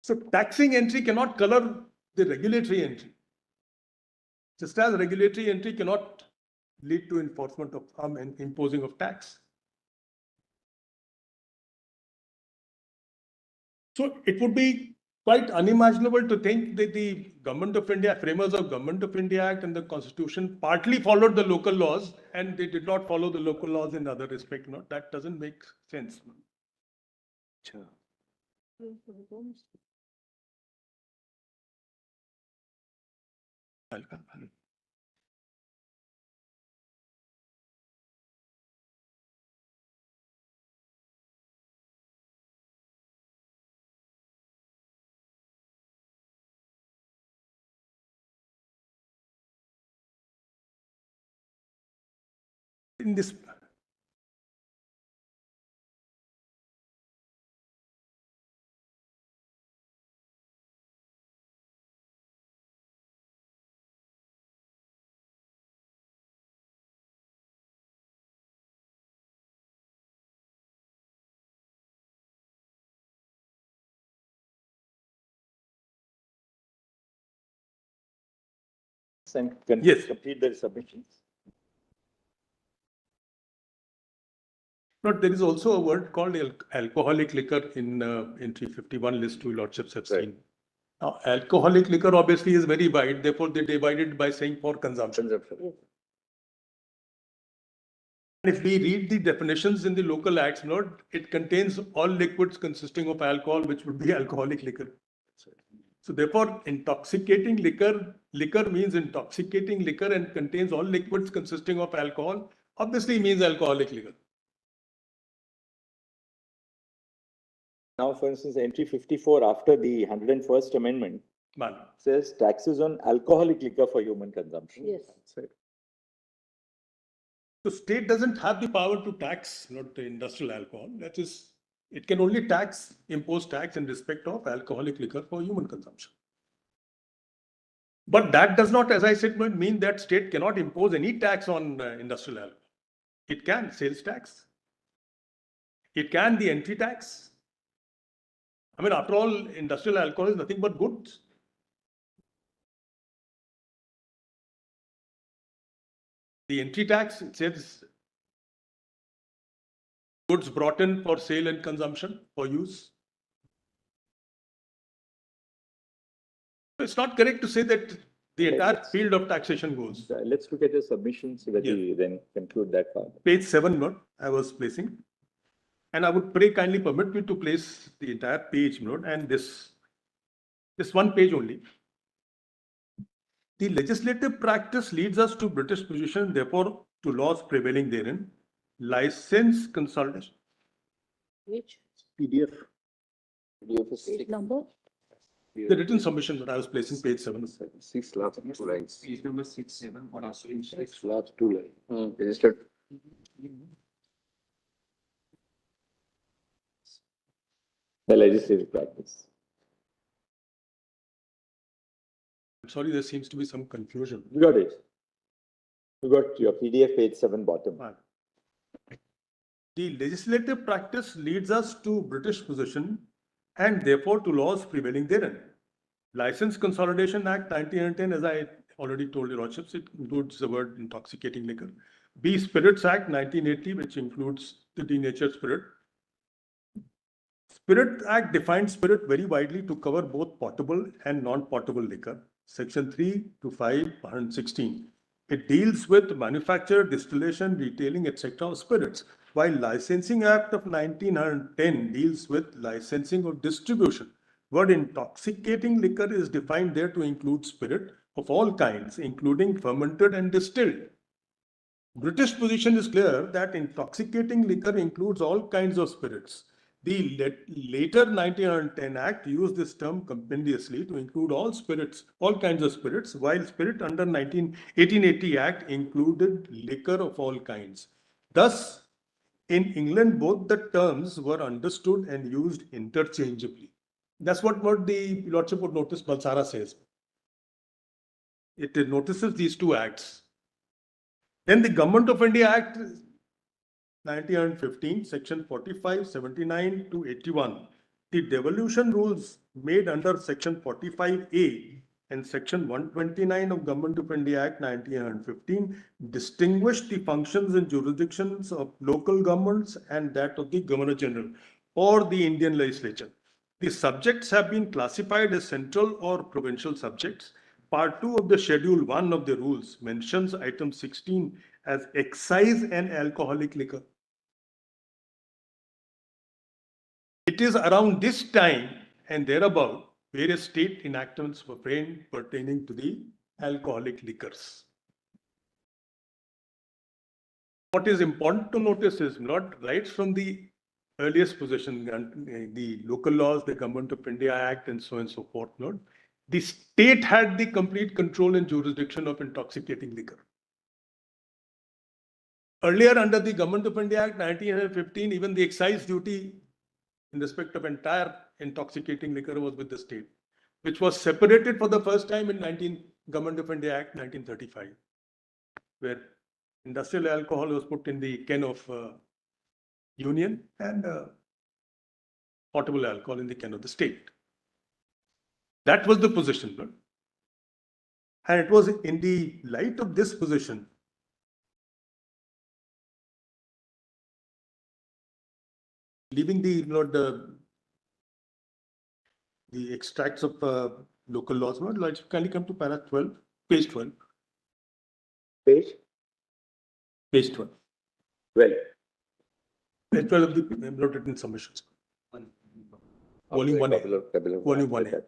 So taxing entry cannot color the regulatory entry. Just as regulatory entry cannot lead to enforcement of and imposing of tax. So it would be quite unimaginable to think that the Government of India, framers of Government of India Act and the Constitution partly followed the local laws and they did not follow the local laws in other respect. No, that doesn't make sense. Sure. In this, And Yes. complete their submissions. but there is also a word called alcoholic liquor in entry 51 list to lordships have Right. seen. Now, alcoholic liquor obviously is very wide, therefore they divided by saying for consumption. Consumption. If we read the definitions in the local acts note, it contains all liquids consisting of alcohol, which would be alcoholic liquor. So therefore, intoxicating liquor means intoxicating liquor and contains all liquids consisting of alcohol, obviously means alcoholic liquor. Now, for instance, entry 54 after the 101st Amendment Man. says taxes on alcoholic liquor for human consumption. Yes. That's right. The state doesn't have the power to tax, not the industrial alcohol. That is, it can only impose tax in respect of alcoholic liquor for human consumption. But that does not, as I said, mean that state cannot impose any tax on industrial alcohol. It can, sales tax. It can, the entry tax. I mean, after all, industrial alcohol is nothing but goods. The entry tax, it says goods brought in for sale and consumption, for use. It's not correct to say that the entire field of taxation goes. Let's look at your submission so that Yes. we then conclude that part. Page 7, note, I was placing. And I would pray kindly permit me to place the entire page note and this one page only. The legislative practice leads us to British position, therefore to laws prevailing therein. License consultation. Which PDF. page number? The written submission that I was placing page 7. 6 last 2 lines. Page number 6, 7, or also in 6 last 2 lines. Registered. The legislative practice. I'm sorry, there seems to be some confusion. You got it. You got your PDF page 7 bottom. The legislative practice leads us to British position and therefore to laws prevailing therein. License Consolidation Act 1910, as I already told you, Lordships, it includes the word intoxicating liquor. B. Spirits Act 1980, which includes the denatured spirit. Spirit Act defines spirit very widely to cover both potable and non-potable liquor. Section 3 to 5, 116. It deals with manufacture, distillation, retailing, etc. of spirits, while Licensing Act of 1910 deals with licensing or distribution. Word intoxicating liquor is defined there to include spirit of all kinds, including fermented and distilled. British position is clear that intoxicating liquor includes all kinds of spirits. The later 1910 Act used this term compendiously to include all spirits, all kinds of spirits, while spirit under 1880 Act included liquor of all kinds. Thus, in England, both the terms were understood and used interchangeably. That's what the Lordship would notice Balsara says. It notices these two acts. Then the Government of India Act 1915, section 45, 79 to 81. The devolution rules made under section 45A and section 129 of Government of India Act 1915 distinguished the functions and jurisdictions of local governments and that of the Governor General or the Indian legislature. The subjects have been classified as central or provincial subjects. Part 2 of the Schedule 1 of the rules mentions item 16 as excise and alcoholic liquor. It is around this time and thereabout various state enactments were framed pertaining to the alcoholic liquors. What is important to notice is not right from the earliest position, the local laws, the Government of India Act, and so on and so forth. Not the state had the complete control and jurisdiction of intoxicating liquor. Earlier, under the Government of India Act 1915, even the excise duty in respect of entire intoxicating liquor was with the state, which was separated for the first time in Government of India Act 1935, where industrial alcohol was put in the ken of union and potable alcohol in the ken of the state. That was the position. And it was in the light of this position leaving the extracts of local laws. Let's kindly come to paragraph 12, page 12. Page? Page 12. Well. Page 12 of the written submissions. Volume 1A. Volume 1A.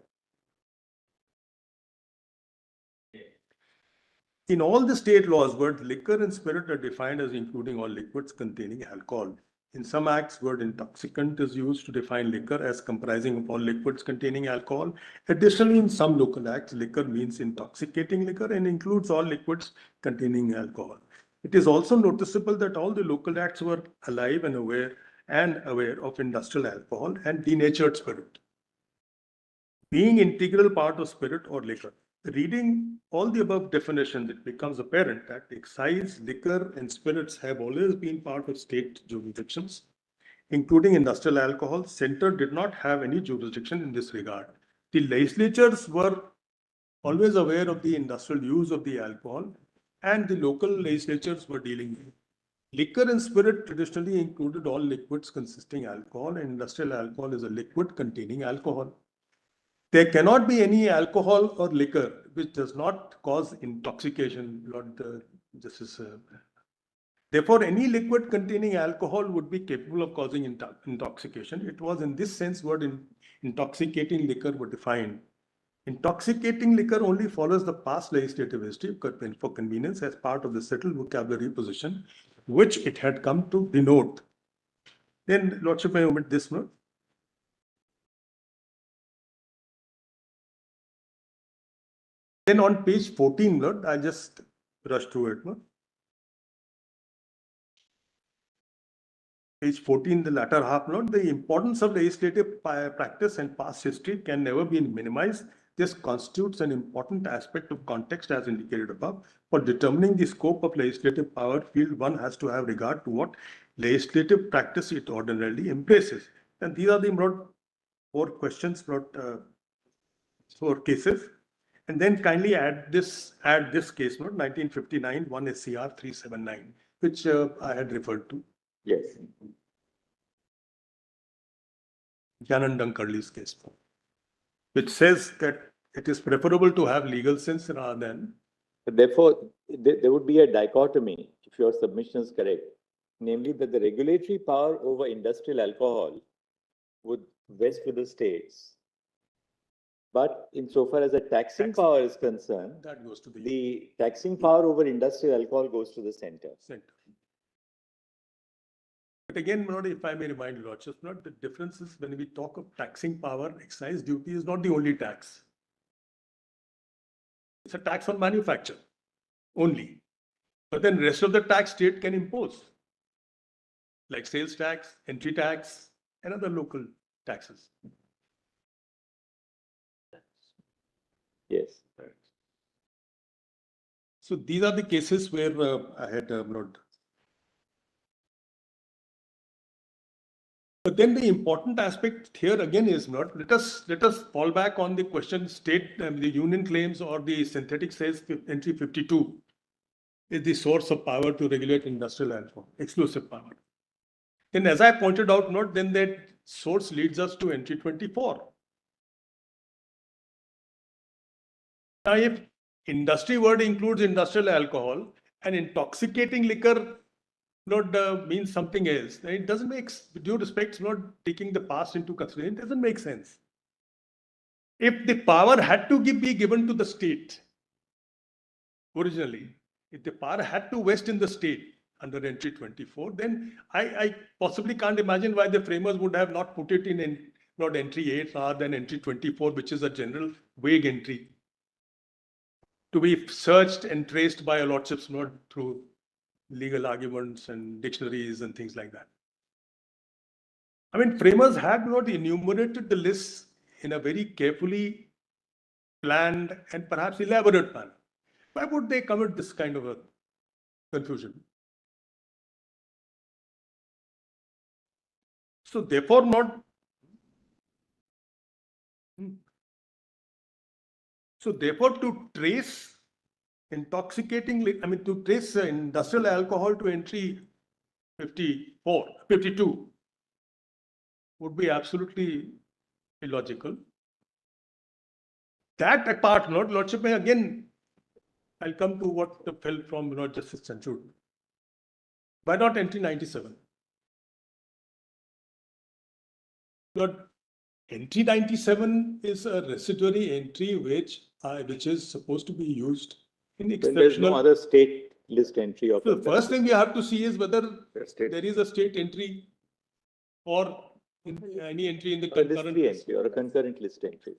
In all the state laws, word liquor and spirit are defined as including all liquids containing alcohol. In some acts, word intoxicant is used to define liquor as comprising of all liquids containing alcohol. Additionally, in some local acts, liquor means intoxicating liquor and includes all liquids containing alcohol. It is also noticeable that all the local acts were alive and aware of industrial alcohol and denatured spirit, being integral part of spirit or liquor. Reading all the above definitions, it becomes apparent that excise, liquor, and spirits have always been part of state jurisdictions, including industrial alcohol. Center did not have any jurisdiction in this regard. The legislatures were always aware of the industrial use of the alcohol, and the local legislatures were dealing with it. Liquor and spirit traditionally included all liquids consisting alcohol, and industrial alcohol is a liquid containing alcohol. There cannot be any alcohol or liquor which does not cause intoxication. Therefore, any liquid containing alcohol would be capable of causing intoxication. It was in this sense word intoxicating liquor were defined. Intoxicating liquor only follows the past legislative history for convenience as part of the settled vocabulary position, which it had come to denote. Then, Lordship, may omit this note. Then on page 14, Lord, I'll just rush through it. No? Page 14, the latter half, Lord, the importance of legislative practice and past history can never be minimized. This constitutes an important aspect of context as indicated above. For determining the scope of legislative power field, one has to have regard to what legislative practice it ordinarily embraces. And these are the four questions, four cases. And then kindly add this case note, 1959, 1 SCR 379, which I had referred to. Yes. Janand Curley's case, which says that it is preferable to have legal sense rather than. Therefore, there would be a dichotomy, if your submission is correct, namely that the regulatory power over industrial alcohol would vest with the states. But insofar as the taxing power is concerned, that goes to the taxing power over industrial alcohol goes to the center. But again, if I may remind Lordship, the difference is when we talk of taxing power, excise duty is not the only tax. It's a tax on manufacture only. But then rest of the tax state can impose, like sales tax, entry tax, and other local taxes. Yes. Right. So these are the cases where I had not. But then the important aspect here again is not, let us fall back on the question state, the union claims or the synthetic says entry 52 is the source of power to regulate industrial alcohol, exclusive power. Then as I pointed out, then that source leads us to entry 24. Now, if industry word includes industrial alcohol and intoxicating liquor means something else, then it doesn't make, with due respect, not taking the past into consideration, it doesn't make sense. If the power had to be given to the state, originally, if the power had to vest in the state under entry 24, then I possibly can't imagine why the framers would have not put it in not entry 8 rather than entry 24, which is a general vague entry to be searched and traced by a lordships, not through legal arguments and dictionaries and things like that. I mean, framers had not enumerated the lists in a very carefully planned and perhaps elaborate manner. Why would they commit this kind of a confusion? So therefore not. So therefore to trace intoxicating, I mean to trace industrial alcohol to entry 52 would be absolutely illogical. That apart, Lordship, again, I'll come to what fell from Justice Chanchud. Why not entry 97? Lord, entry 97 is a residuary entry which is supposed to be used in exceptional. There's no other state list entry of. So the first thing we have to see is whether there is a state entry or any entry in the concurrent list entry or a concurrent list entry.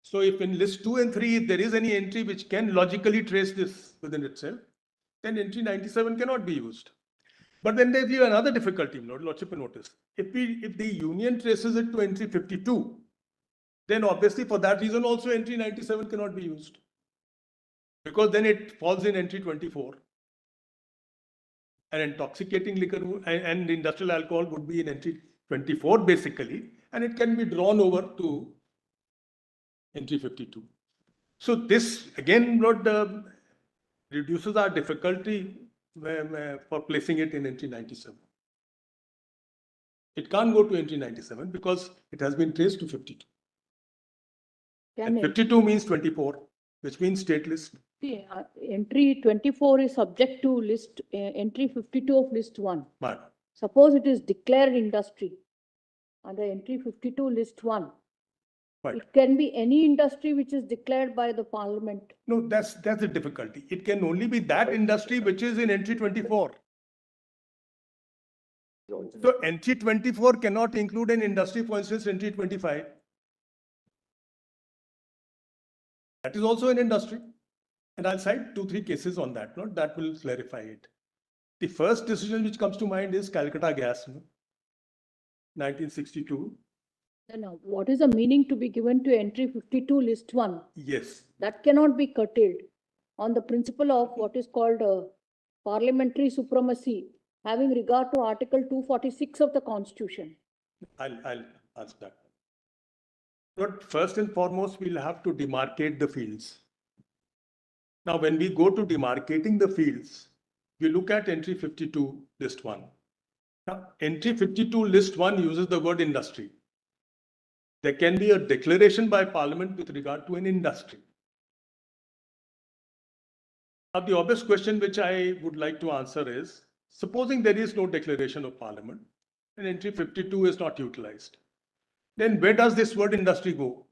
So if in list 2 and 3, if there is any entry which can logically trace this within itself, then entry 97 cannot be used. But then there's another difficulty, Lordship, notice. If the union traces it to entry 52, then obviously for that reason also entry 97 cannot be used. Because then it falls in entry 24. And intoxicating liquor and industrial alcohol would be in entry 24 basically, and it can be drawn over to entry 52. So this again reduces our difficulty for placing it in entry 97. It can't go to entry 97 because it has been traced to 52. And 52 means 24, which means state list. See, entry 24 is subject to list entry 52 of list 1. Right. Suppose it is declared industry under entry 52 list 1. Right. It can be any industry which is declared by the parliament. No, that's a difficulty. It can only be that industry which is in entry 24. So entry 24 cannot include an industry, for instance, entry 25. That is also an industry. And I'll cite 2-3 cases on that. That will clarify it. The first decision which comes to mind is Calcutta Gas, 1962. Now, what is the meaning to be given to entry 52 list 1? Yes. That cannot be curtailed on the principle of what is called parliamentary supremacy, having regard to Article 246 of the Constitution. I'll ask that. But first and foremost, we'll have to demarcate the fields. Now, when we go to demarcating the fields, we look at entry 52 list 1. Now, entry 52 list 1 uses the word industry. There can be a declaration by Parliament with regard to an industry. Now, the obvious question which I would like to answer is, supposing there is no declaration of Parliament and entry 52 is not utilized, then where does this word industry go?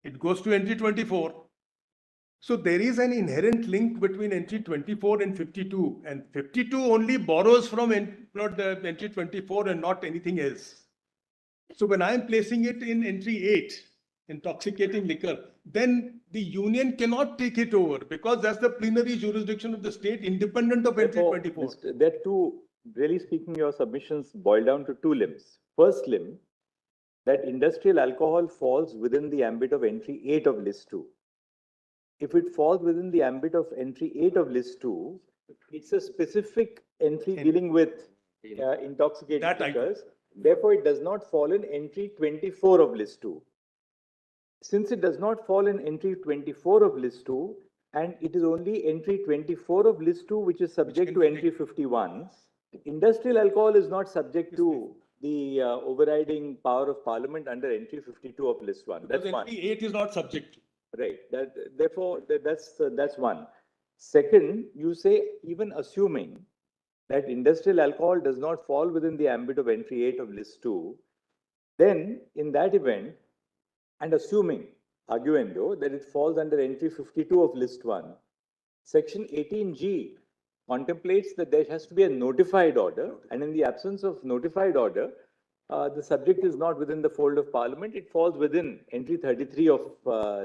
It goes to entry 24. So there is an inherent link between entry 24 and 52, and 52 only borrows from entry 24 and not anything else. So when I am placing it in entry 8, intoxicating liquor, then the union cannot take it over because that's the plenary jurisdiction of the state independent of entry 24. There are two, really speaking, your submissions boil down to two limbs. First limb, that industrial alcohol falls within the ambit of entry 8 of list 2. If it falls within the ambit of entry 8 of list 2, it's a specific entry dealing with intoxicating liquors. Therefore, it does not fall in entry 24 of list 2. Since it does not fall in entry 24 of list 2, and it is only entry 24 of list 2 which is subject to entry 51, industrial alcohol is not subject to the overriding power of Parliament under entry 52 of list 1. That's Because one. entry 8 is not subject to. Right. Therefore, that's one. Second, you say even assuming that industrial alcohol does not fall within the ambit of entry 8 of list 2, then in that event, and assuming, arguendo, that it falls under entry 52 of list 1, section 18G contemplates that there has to be a notified order, and in the absence of notified order, the subject is not within the fold of Parliament, it falls within entry 33 of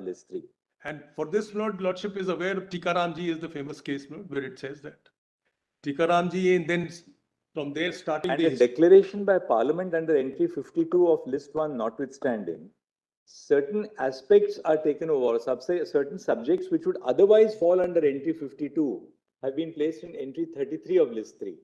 list 3. And for this, Lordship is aware of Tikaramji is the famous case, where it says that. Tikaramji, and then from there starting And a declaration by Parliament under entry 52 of list 1 notwithstanding, certain aspects are taken over, certain subjects which would otherwise fall under entry 52 have been placed in entry 33 of list 3.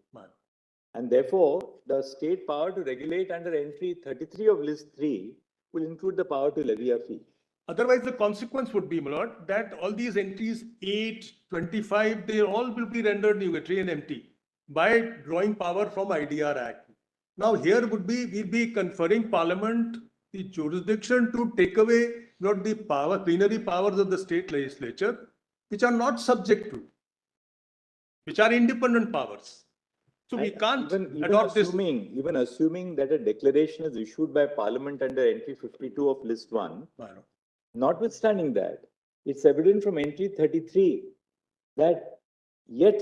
And therefore, the state power to regulate under entry 33 of list 3 will include the power to levy a fee. Otherwise, the consequence would be, my lord, that all these entries 8, 25, they all will be rendered nugatory and empty by drawing power from IDR Act. Now, here would be, we'll be conferring Parliament the jurisdiction to take away not the power, plenary powers of the state legislature, which are not subject to, which are independent powers. So we can't adopt this. Even assuming that a declaration is issued by Parliament under entry 52 of list 1, notwithstanding that, it's evident from entry 33 that yet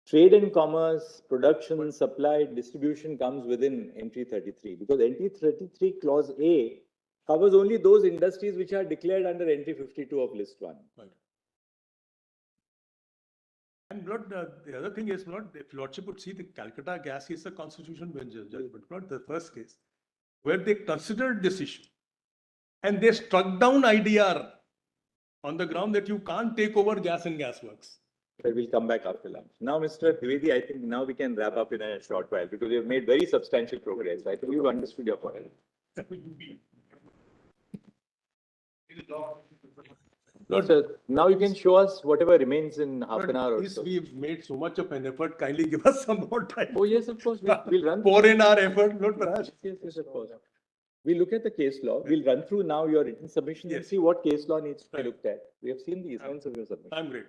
trade and commerce, production, supply, distribution comes within entry 33, because entry 33 clause A covers only those industries which are declared under entry 52 of list 1. And Lord, the other thing is, Lord, if Lordship would see the Calcutta gas is a constitution bench judgment, not the first case, where they considered this issue and they struck down IDR on the ground that you can't take over gas and gas works. I will come back after lunch. Now, Mr. Dwivedi, I think now we can wrap up in a short while because we have made very substantial progress. I think you've understood your point. Lord, So now you can show us whatever remains in half an hour or please, so. we've made so much of an effort. Kindly give us some more time. Oh, yes, of course. We'll run. Pour in our effort, not perhaps. Yes, of course. We'll look at the case law. We'll run through now your written submission and see what case law needs to be looked at. We have seen the essence of your submission. I'm great.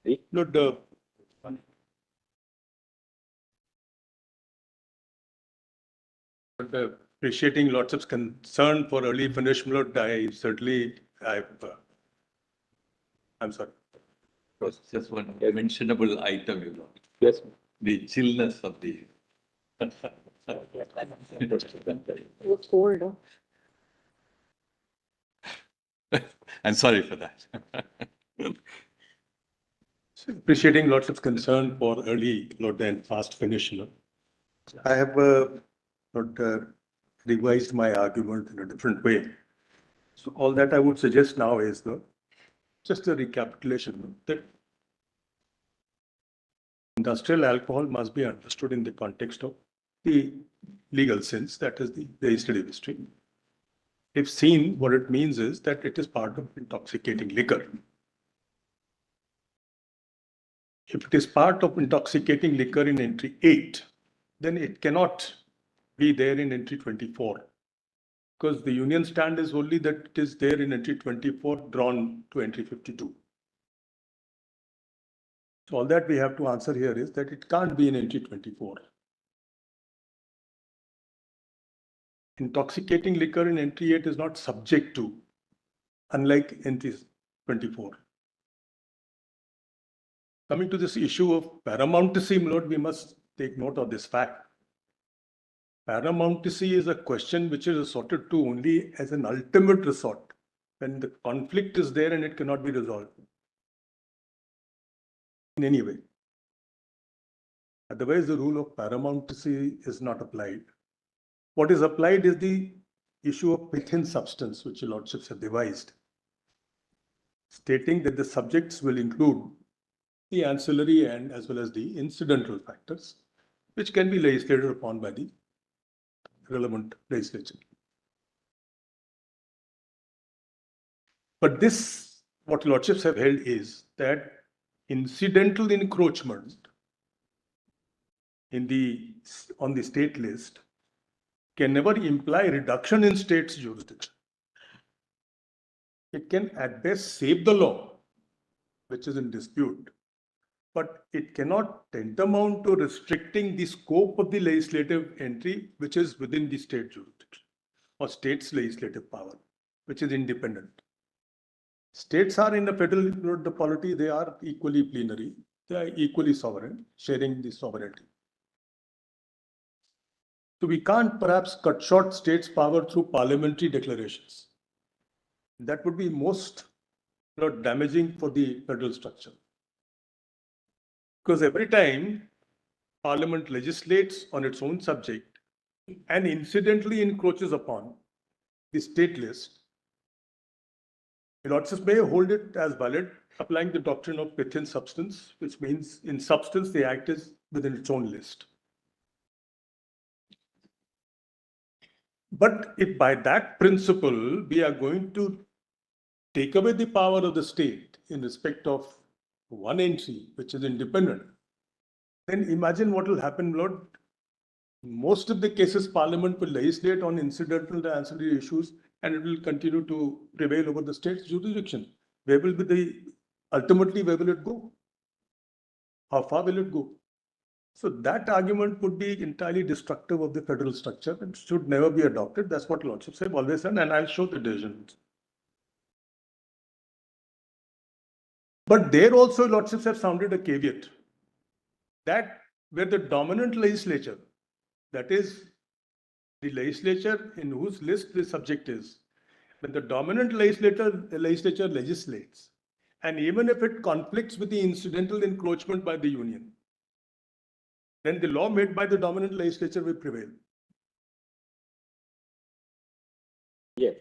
Yes, Mr. Lord, appreciating lots of concern for early punishment, Lord, I'm sorry. It was just one mentionable item, you know, Yes. the chillness of the. It was cold, huh? I'm sorry for that. Appreciating lots of concern for early load and fast finish. I have not revised my argument in a different way. So all that I would suggest now is just a recapitulation that industrial alcohol must be understood in the context of the legal sense, that is the legislative history. If seen, what it means is that it is part of intoxicating liquor. If it is part of intoxicating liquor in entry 8, then it cannot be there in entry 24. Because the union stand is only that it is there in entry 24 drawn to entry 52. So all that we have to answer here is that it can't be in entry 24. Intoxicating liquor in entry 8 is not subject to, unlike entry 24. Coming to this issue of paramountcy, Lord, we must take note of this fact. Paramountcy is a question which is resorted to only as an ultimate resort when the conflict is there and it cannot be resolved in any way. Otherwise, the rule of paramountcy is not applied. What is applied is the issue of pithing substance, which your lordships have devised, stating that the subjects will include the ancillary and as well as the incidental factors, which can be legislated upon by the relevant legislature. But this, what lordships have held is that incidental encroachment on the state list can never imply reduction in state's jurisdiction. It can at best save the law, which is in dispute, but it cannot tantamount to restricting the scope of the legislative entry, which is within the state jurisdiction or state's legislative power, which is independent. States are in the federal polity, they are equally plenary, they are equally sovereign, sharing the sovereignty. So we can't perhaps cut short states' power through parliamentary declarations. That would be most damaging for the federal structure. Because every time Parliament legislates on its own subject and incidentally encroaches upon the state list, the lordships may hold it as valid, applying the doctrine of pithing substance, which means in substance the act is within its own list. But if by that principle we are going to take away the power of the state in respect of one entry, which is independent, then imagine what will happen, Lord. Most of the cases, Parliament will legislate on incidental and ancillary issues, and it will continue to prevail over the state's jurisdiction. Where will be ultimately, where will it go? How far will it go? So that argument would be entirely destructive of the federal structure and should never be adopted. That's what lordships have always done, and I'll show the decisions. But there also lordships have sounded a caveat that where the dominant legislature, that is the legislature in whose list the subject is, when the dominant legislature legislates, and even if it conflicts with the incidental encroachment by the union, then the law made by the dominant legislature will prevail. Yes.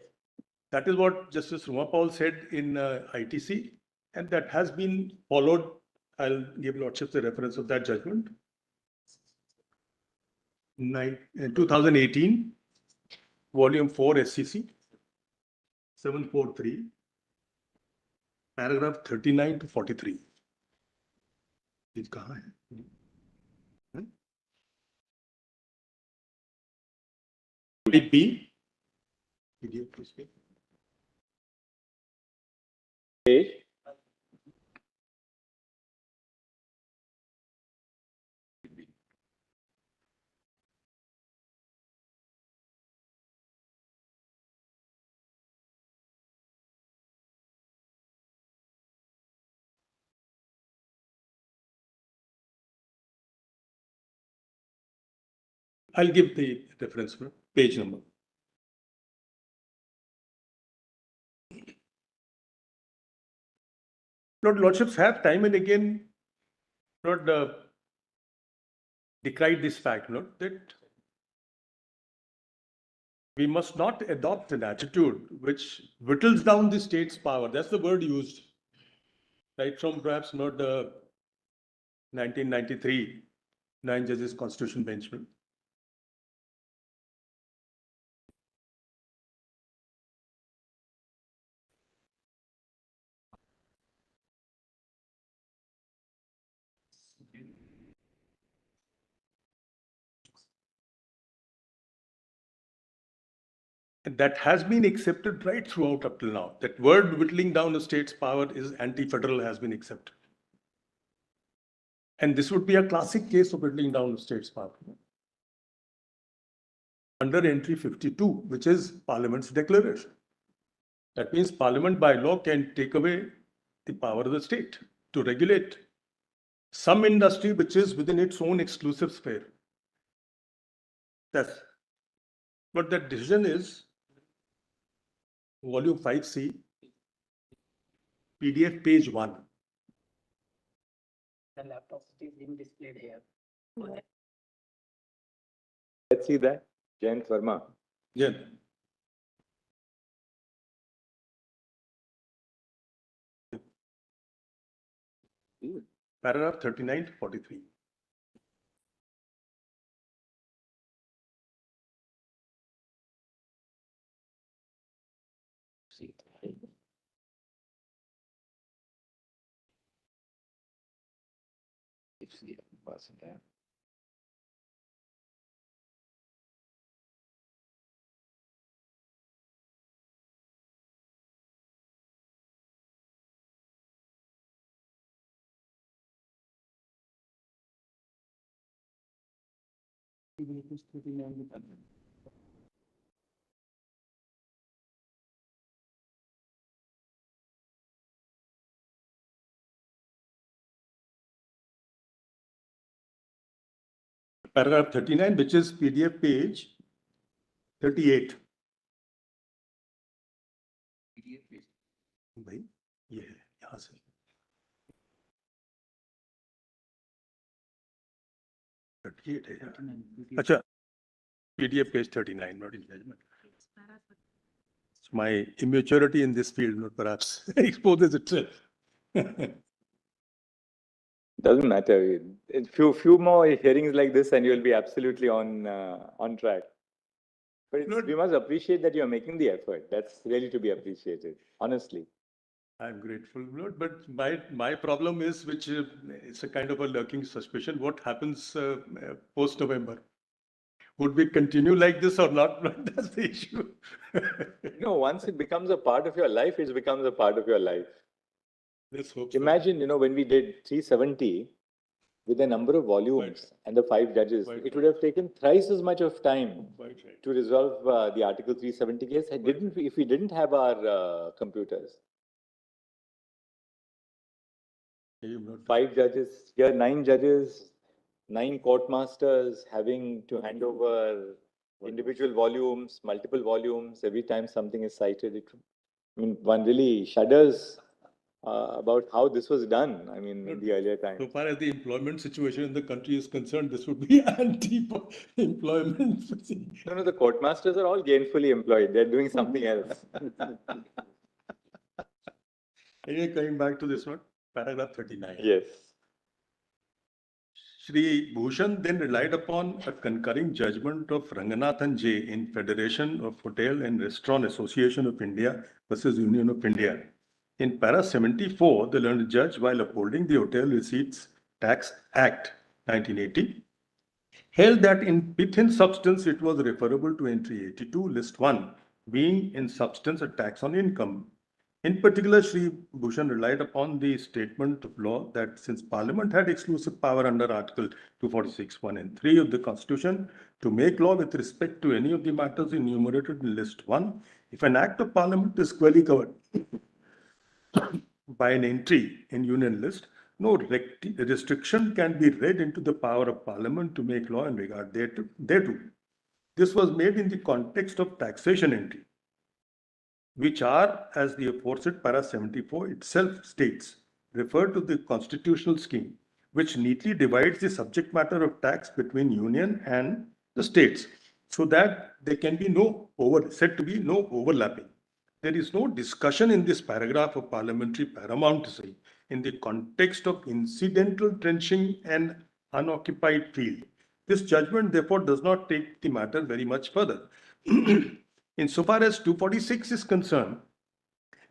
That is what Justice Rumapal said in ITC, and that has been followed. I'll give lordships the reference of that judgment. In 2018, volume 4 SCC, 743, paragraph 39 to 43. ये कहाँ है? It be? Video, please. Page I'll give the reference page number. Lordships have time and again decried this fact, that we must not adopt an attitude which whittles down the state's power. That's the word used, right from perhaps not the 1993 9 judges constitution bench. And that has been accepted right throughout up till now. That word whittling down the state's power is anti-federal has been accepted. And this would be a classic case of whittling down the state's power. Under entry 52, which is Parliament's declaration. That means Parliament by law can take away the power of the state to regulate some industry which is within its own exclusive sphere. That's what that decision is. Volume 5C, PDF page 1. The laptop is being displayed here. Let's see that. Jayant Verma. Yeah. Paragraph 39 to 43. See. It's the person there. Paragraph 39, which is PDF page 38. भाई ये है यहाँ से अच्छा PDF page 39, not in judgment. My immaturity in this field perhaps exposes itself. Doesn't matter. A few more hearings like this, and you will be absolutely on track. But we must appreciate that you are making the effort. That's really to be appreciated, honestly. I'm grateful, Lord, but my problem is, which it's a kind of a lurking suspicion, what happens post-November? Would we continue like this or not? That's the issue. No, once it becomes a part of your life, it becomes a part of your life. Let's hope Imagine, when we did 370 with the number of volumes and the 5 judges, it would have taken thrice as much of time to resolve the Article 370 case. If we didn't have our computers. 5 judges, here 9 judges, 9 court masters having to hand over individual volumes, multiple volumes, every time something is cited. One really shudders about how this was done, in the earlier times. So far as the employment situation in the country is concerned, this would be anti-employment. No, the court masters are all gainfully employed. They're doing something else. Anyway, coming back to this one, paragraph 39. Yes. Shri Bhushan then relied upon a concurring judgment of Ranganathan J. in Federation of Hotel and Restaurant Association of India versus Union of India. In para 74, the learned judge, while upholding the Hotel Receipts Tax Act 1980, held that in substance it was referable to entry 82, list 1, being in substance a tax on income. In particular, Shri Bhushan relied upon the statement of law that since Parliament had exclusive power under Article 246, 1 and 3 of the Constitution to make law with respect to any of the matters enumerated in list 1, if an act of Parliament is squarely covered by an entry in Union list, no restriction can be read into the power of Parliament to make law in regard thereto. This was made in the context of taxation entry, which are, as the aforesaid para 74 itself states, refer to the constitutional scheme, which neatly divides the subject matter of tax between union and the states, so that there can be said to be no overlapping. There is no discussion in this paragraph of parliamentary paramountcy in the context of incidental trenching and unoccupied field. This judgment, therefore, does not take the matter very much further. Insofar as 246 is concerned,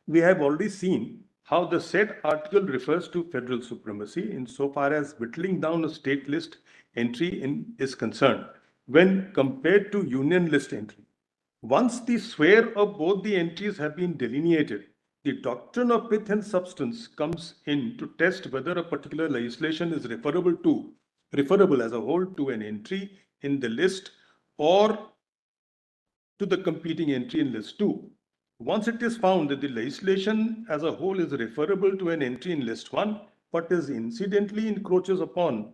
we have already seen how the said article refers to federal supremacy insofar as whittling down a state list entry is concerned when compared to union list entry. Once the sphere of both the entries have been delineated, the doctrine of pith and substance comes in to test whether a particular legislation is referable as a whole to an entry in the list or to the competing entry in list 2. Once it is found that the legislation as a whole is referable to an entry in list 1, but is incidentally encroaches upon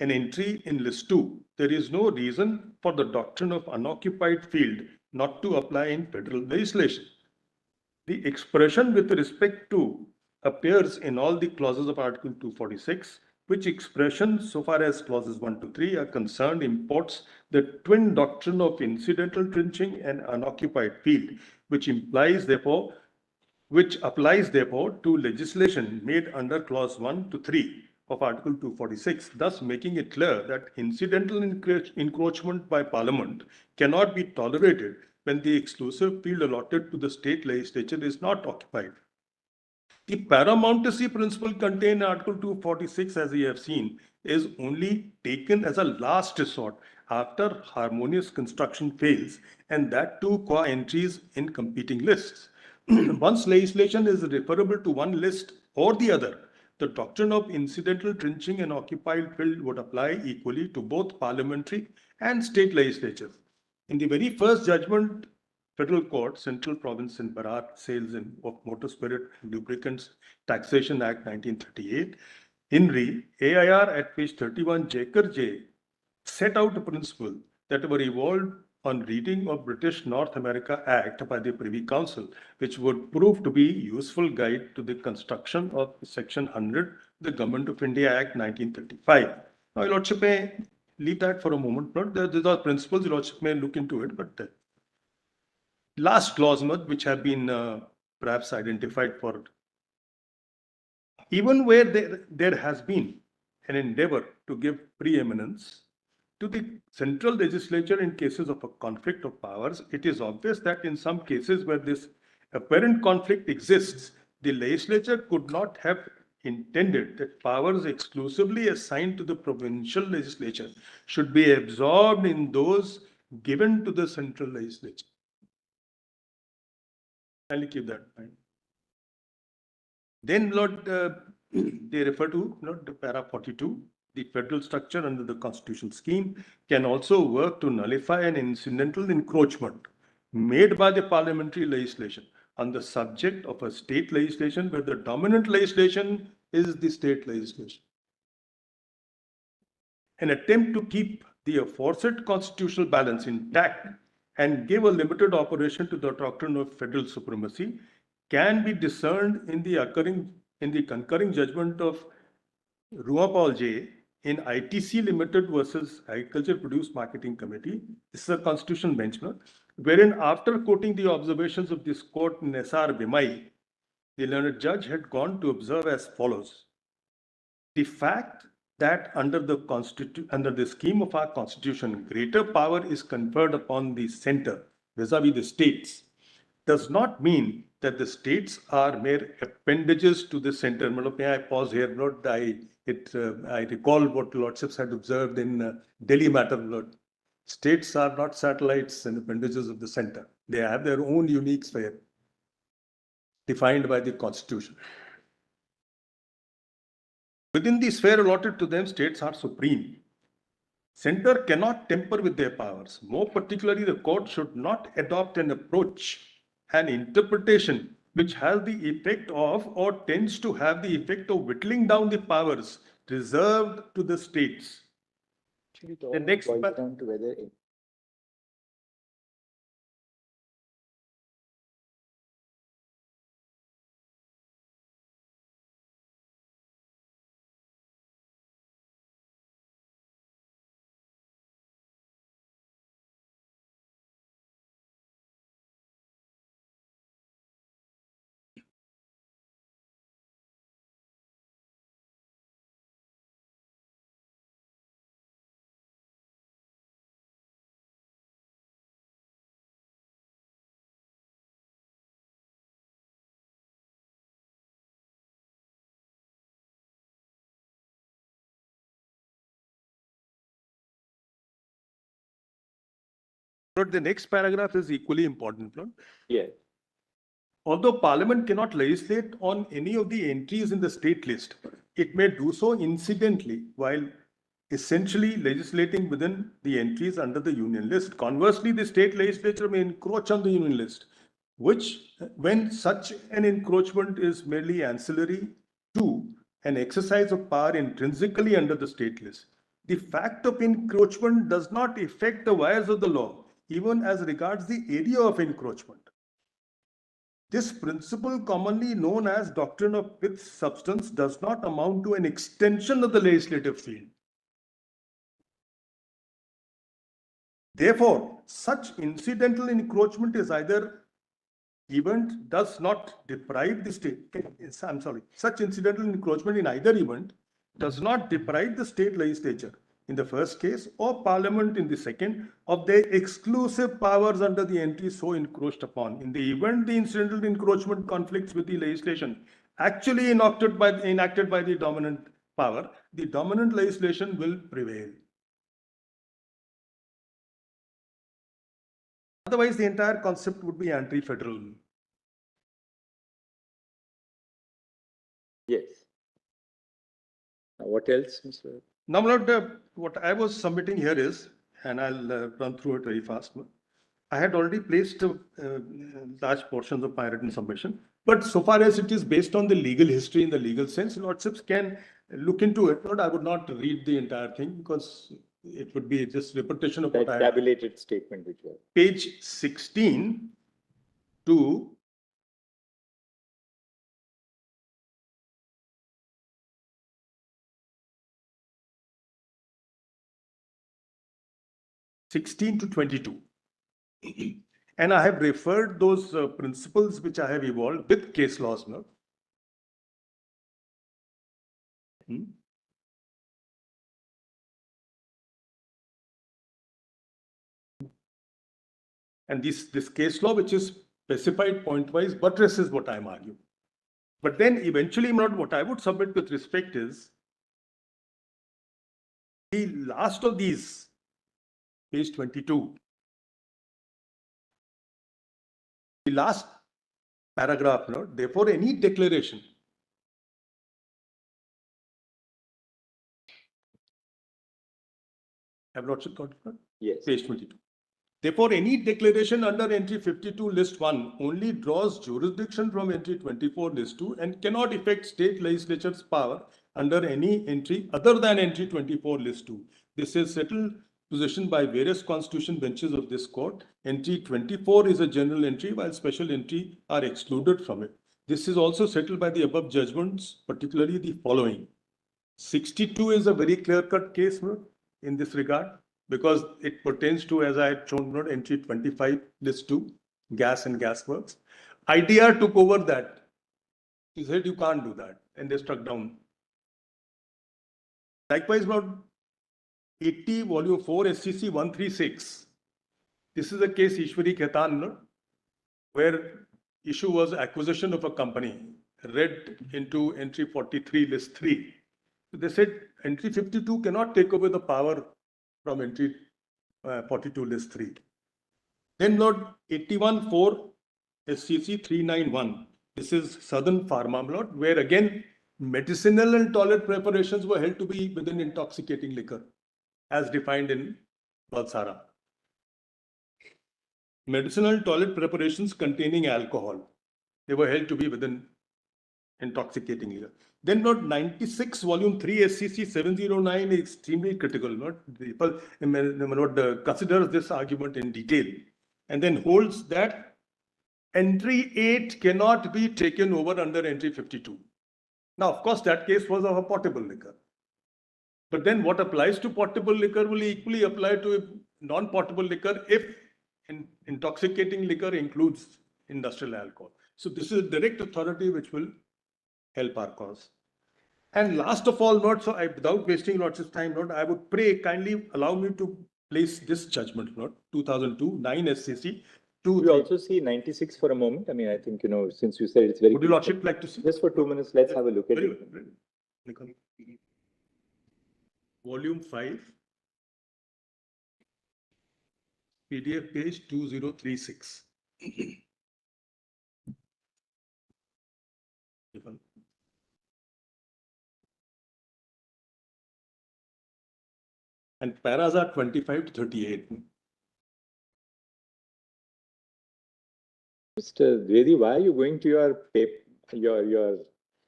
an entry in list 2, there is no reason for the doctrine of unoccupied field not to apply in federal legislation. The expression with respect to appears in all the clauses of Article 246, which expression, so far as clauses 1 to 3 are concerned, imports the twin doctrine of incidental trenching and unoccupied field, which applies therefore to legislation made under clause 1 to 3 of Article 246, thus making it clear that incidental encroachment by Parliament cannot be tolerated when the exclusive field allotted to the state legislature is not occupied. The paramountcy principle contained in Article 246, as we have seen, is only taken as a last resort after harmonious construction fails, and that too qua entries in competing lists. Once legislation is referable to one list or the other, the doctrine of incidental trenching and occupied field would apply equally to both parliamentary and state legislatures. In the very first judgment, Federal Court, Central Province in Bharat, Sales of Motor Spirit and Lubricants Taxation Act 1938, INRI, AIR at page 31, Jaker J, set out a principle that were evolved on reading of British North America Act by the Privy Council, which would prove to be useful guide to the construction of Section 100, the Government of India Act 1935. Now, Lordship may leave that for a moment. These are principles, Lordship may look into it, but last clause, which have been perhaps identified for, even where there has been an endeavor to give preeminence to the central legislature in cases of a conflict of powers, it is obvious that in some cases where this apparent conflict exists, the legislature could not have intended that powers exclusively assigned to the provincial legislature should be absorbed in those given to the central legislature. I'll keep that in mind. Then, Lord, they refer to the para 42. The federal structure under the constitutional scheme can also work to nullify an incidental encroachment made by the parliamentary legislation on the subject of a state legislation where the dominant legislation is the state legislation. An attempt to keep the aforesaid constitutional balance intact and give a limited operation to the doctrine of federal supremacy can be discerned in the concurring judgment of Ruapal J in ITC Limited versus Agriculture Produce Marketing Committee. This is a constitutional benchmark, wherein after quoting the observations of this court in SR Bimai, the learned judge had gone to observe as follows. The fact that under the scheme of our constitution, greater power is conferred upon the center vis-a-vis the states does not mean that the states are mere appendages to the center. May I pause here? I recall what Lordships had observed in Delhi matter. Lord. States are not satellites and appendages of the center. They have their own unique sphere defined by the constitution. Within the sphere allotted to them, states are supreme. Center cannot tamper with their powers. More particularly, the court should not adopt an approach, an interpretation which has the effect of or tends to have the effect of whittling down the powers reserved to the states. Actually, it all The next boils part- down to whether But the next paragraph is equally important. No? yes. Although Parliament cannot legislate on any of the entries in the state list, it may do so incidentally while essentially legislating within the entries under the union list. Conversely, the state legislature may encroach on the union list, which, when such an encroachment is merely ancillary to an exercise of power intrinsically under the state list, the fact of encroachment does not affect the wires of the law, even as regards the area of encroachment. This principle, commonly known as doctrine of fifth substance, does not amount to an extension of the legislative field. Therefore, such incidental encroachment is either event does not deprive the state, such incidental encroachment in either event does not deprive the state legislature in the first case or parliament in the second of their exclusive powers under the entry so encroached upon. In the event the incidental encroachment conflicts with the legislation actually enacted by the dominant power, the dominant legislation will prevail. Otherwise, the entire concept would be anti-federal. Yes. Now, what else, Mr. Now, my lord, what I was submitting here is, and I'll run through it very fast. I had already placed large portions of my written submission, but so far as it is based on the legal history in the legal sense, lordships can look into it. But I would not read the entire thing because it would be just repetition of That what I had. tabulated statement which was. Page 16 to 16 to 22. And I have referred those principles which I have evolved with case laws. No? And this case law, which is specified point-wise, buttresses what I'm arguing. But then eventually, what I would submit with respect is the last of these, page 22, the last paragraph, therefore any declaration have not got it? Yes. Page 22. Therefore, any declaration under entry 52 list 1 only draws jurisdiction from entry 24 list 2 and cannot affect state legislature's power under any entry other than entry 24 list 2. This is settled position by various constitution benches of this court. Entry 24 is a general entry while special entry are excluded from it. This is also settled by the above judgments, particularly the following. 62 is a very clear-cut case in this regard, because it pertains to, as I had shown, entry 25 list 2, gas and gas works. IDR took over that. He said you can't do that, and they struck down. Likewise, about 80 volume 4 SCC 136. This is a case Ishwari Khaitan, where issue was acquisition of a company read into entry 43 list 3. So they said entry 52 cannot take over the power from entry 42 list 3. Then Lord 81-4 SCC 391. This is Southern Pharma, Lord, where again medicinal and toilet preparations were held to be within intoxicating liquor as defined in Valsara. Medicinal toilet preparations containing alcohol. They were held to be within intoxicating liquor. Then note 96 volume 3 SCC 709 is extremely critical. Not people considers this argument in detail and then holds that entry 8 cannot be taken over under entry 52. Now, of course, that case was of a potable liquor. But then what applies to potable liquor will equally apply to non-potable liquor if intoxicating liquor includes industrial alcohol. So this is a direct authority which will help our cause. And last of all, without wasting lots of time, I would pray kindly allow me to place this judgment, 2002, 9 SCC. We also see 96 for a moment. I mean, I think, since you said it's very... Would you Lordship like to see? Just for 2 minutes, let's have a look at it. Volume 5, PDF page 2036. And paras are 25 to 38. Mr. Dwivedi, why are you going to your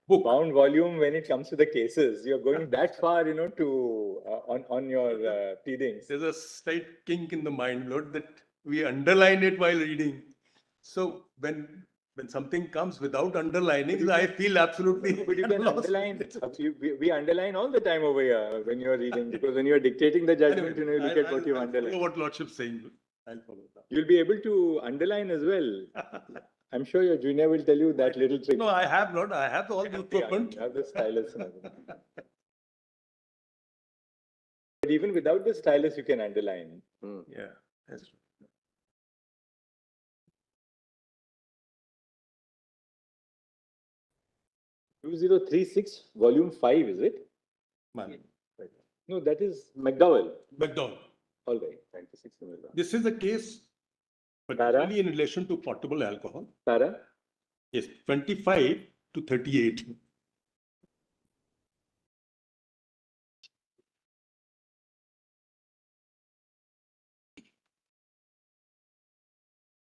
book bound volume when it comes to the cases? You're going that far, to on your pleadings. There's a slight kink in the mind, Lord, that we underline it while reading. So when something comes without underlining, I feel absolutely. But you can underline. We underline all the time over here when you're reading, because when you're dictating the judgment, you look at what you underline. I follow what Lordship's saying. I'll follow that. You'll be able to underline as well. I'm sure your junior will tell you that little trick. No, I have not. I have all the equipment. You have the stylus. But even without the stylus, you can underline. Yeah, that's true. (2036) volume 5, is it? Man. No, that is McDowell. McDowell. All right, 96. This is a case, particularly in relation to potable alcohol. Para? Yes, 25 to 38.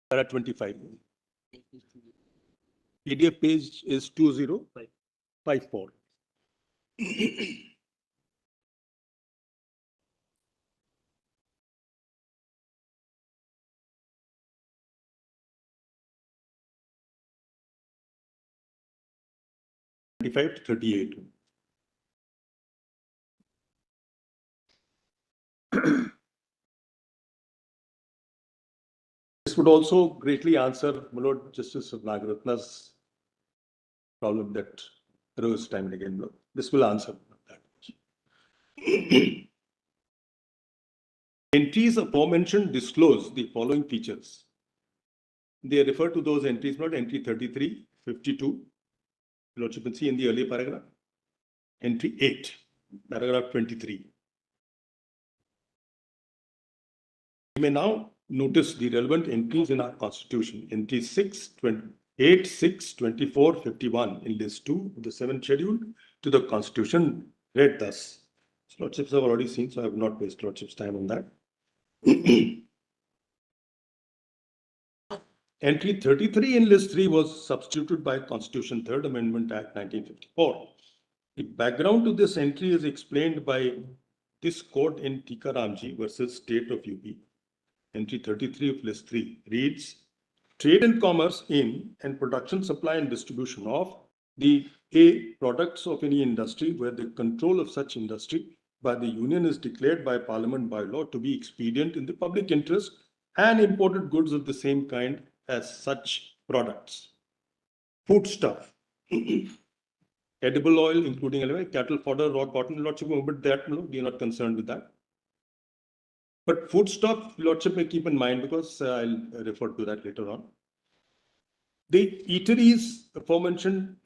Para 25. PDF page is 2054. To 38. This would also greatly answer Lord Justice Nagaratna's problem that arose time and again. This will answer that. Entries aforementioned disclose the following features. They refer to those entries, not entry 33, 52. Lordship can see in the earlier paragraph. Entry 8, paragraph 23. You may now notice the relevant entries in our constitution. Entry 6, 8, 6, 24, 51 in list 2 of the 7th schedule to the constitution read thus. So Lordships have already seen, so I have not wasted Lordship's time on that. Entry 33 in list 3 was substituted by Constitution 3rd Amendment Act 1954. The background to this entry is explained by this court in Tika Ramji versus State of UP. Entry 33 of list 3 reads, trade and commerce in and production, supply and distribution of the products of any industry where the control of such industry by the union is declared by parliament by law to be expedient in the public interest, and imported goods of the same kind as such products. Foodstuff, edible oil, including cattle fodder, raw cotton, Lordship, but that we are not concerned with that. But foodstuff, Lordship may keep in mind because I'll refer to that later on. The aforementioned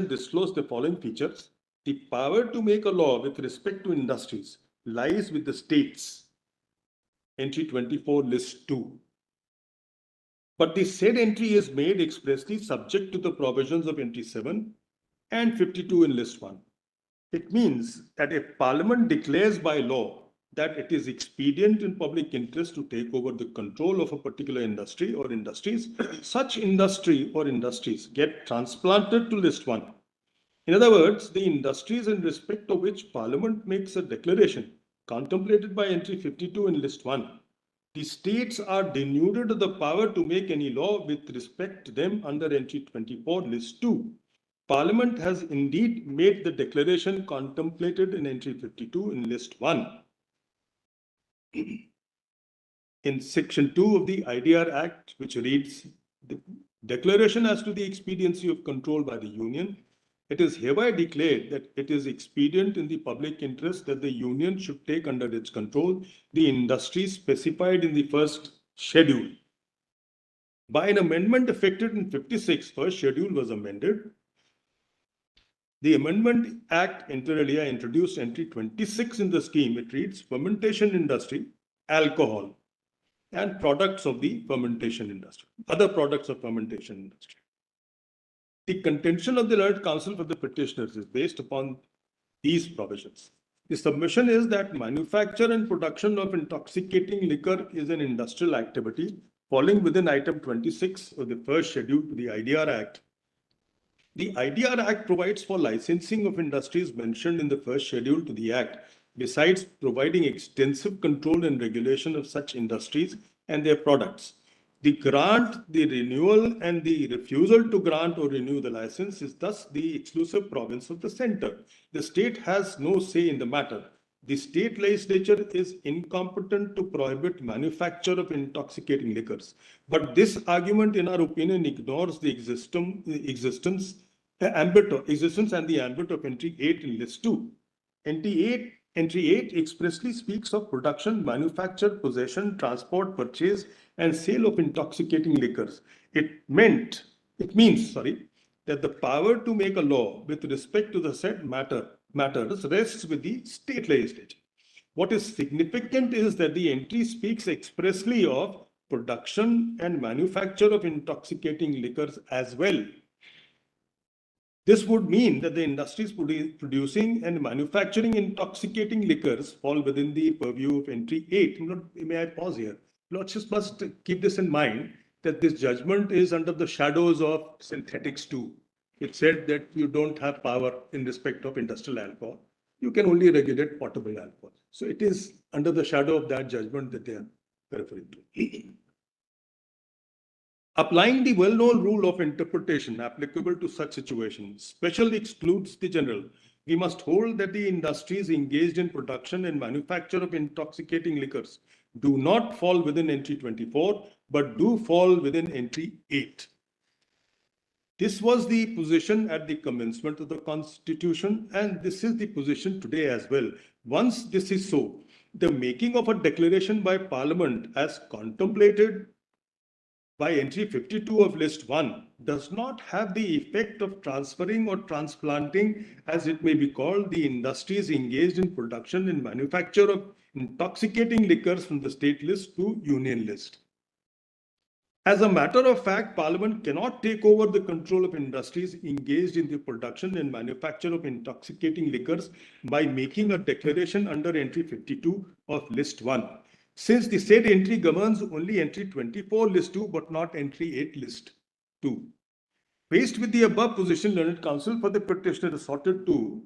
disclose the following features. The power to make a law with respect to industries lies with the states. Entry 24, list 2. But the said entry is made expressly subject to the provisions of entry 7 and 52 in list 1. It means that if Parliament declares by law that it is expedient in public interest to take over the control of a particular industry or industries, such industry or industries get transplanted to list 1. In other words, the industries in respect of which Parliament makes a declaration contemplated by entry 52 in list 1, the states are denuded of the power to make any law with respect to them under entry 24 list 2. Parliament has indeed made the declaration contemplated in entry 52 in list 1. In section 2 of the IDR Act, which reads, the declaration as to the expediency of control by the Union, it is hereby declared that it is expedient in the public interest that the Union should take under its control the industries specified in the first schedule. By an amendment effected in 56, first schedule was amended. The Amendment Act inter alia introduced entry 26 in the scheme. It reads fermentation industry, alcohol, and products of the fermentation industry, other products of fermentation industry. The contention of the learned counsel for the petitioners is based upon these provisions. The submission is that manufacture and production of intoxicating liquor is an industrial activity falling within item 26 of the first schedule to the IDR Act. The IDR Act provides for licensing of industries mentioned in the first schedule to the Act, besides providing extensive control and regulation of such industries and their products. The grant, the renewal, and the refusal to grant or renew the license is thus the exclusive province of the center. The state has no say in the matter. The state legislature is incompetent to prohibit manufacture of intoxicating liquors. But this argument, in our opinion, ignores the existence and the ambit of entry 8 in list 2. Entry 8 expressly speaks of production, manufacture, possession, transport, purchase, and sale of intoxicating liquors. It means that the power to make a law with respect to the said matters rests with the state legislature. What is significant is that the entry speaks expressly of production and manufacture of intoxicating liquors as well. This would mean that the industries producing and manufacturing intoxicating liquors fall within the purview of entry 8. May I pause here? Let's just must keep this in mind that this judgment is under the shadows of synthetics too. It said that you don't have power in respect of industrial alcohol. You can only regulate potable alcohol. So it is under the shadow of that judgment that they are referring to. Applying the well-known rule of interpretation applicable to such situations, special excludes the general. We must hold that the industries engaged in production and manufacture of intoxicating liquors do not fall within entry 24, but do fall within entry 8. This was the position at the commencement of the Constitution, and this is the position today as well. Once this is so, the making of a declaration by Parliament as contemplated by entry 52 of list 1 does not have the effect of transferring or transplanting, as it may be called, the industries engaged in production and manufacture of intoxicating liquors from the state list to union list. As a matter of fact, Parliament cannot take over the control of industries engaged in the production and manufacture of intoxicating liquors by making a declaration under entry 52 of list 1. Since the said entry governs only entry 24 list 2, but not entry 8 list 2. Faced with the above position, learned counsel for the petitioner resorted to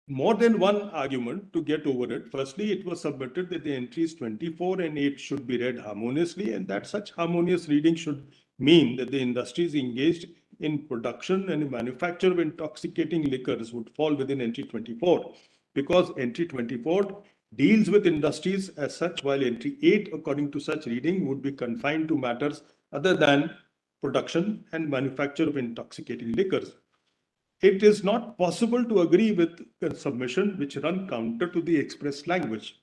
more than one argument to get over it. Firstly, it was submitted that the entries 24 and 8 should be read harmoniously, and that such harmonious reading should mean that the industries engaged in production and manufacture of intoxicating liquors would fall within entry 24, because entry 24 deals with industries as such, while entry 8, according to such reading, would be confined to matters other than production and manufacture of intoxicating liquors. It is not possible to agree with the submission which run counter to the express language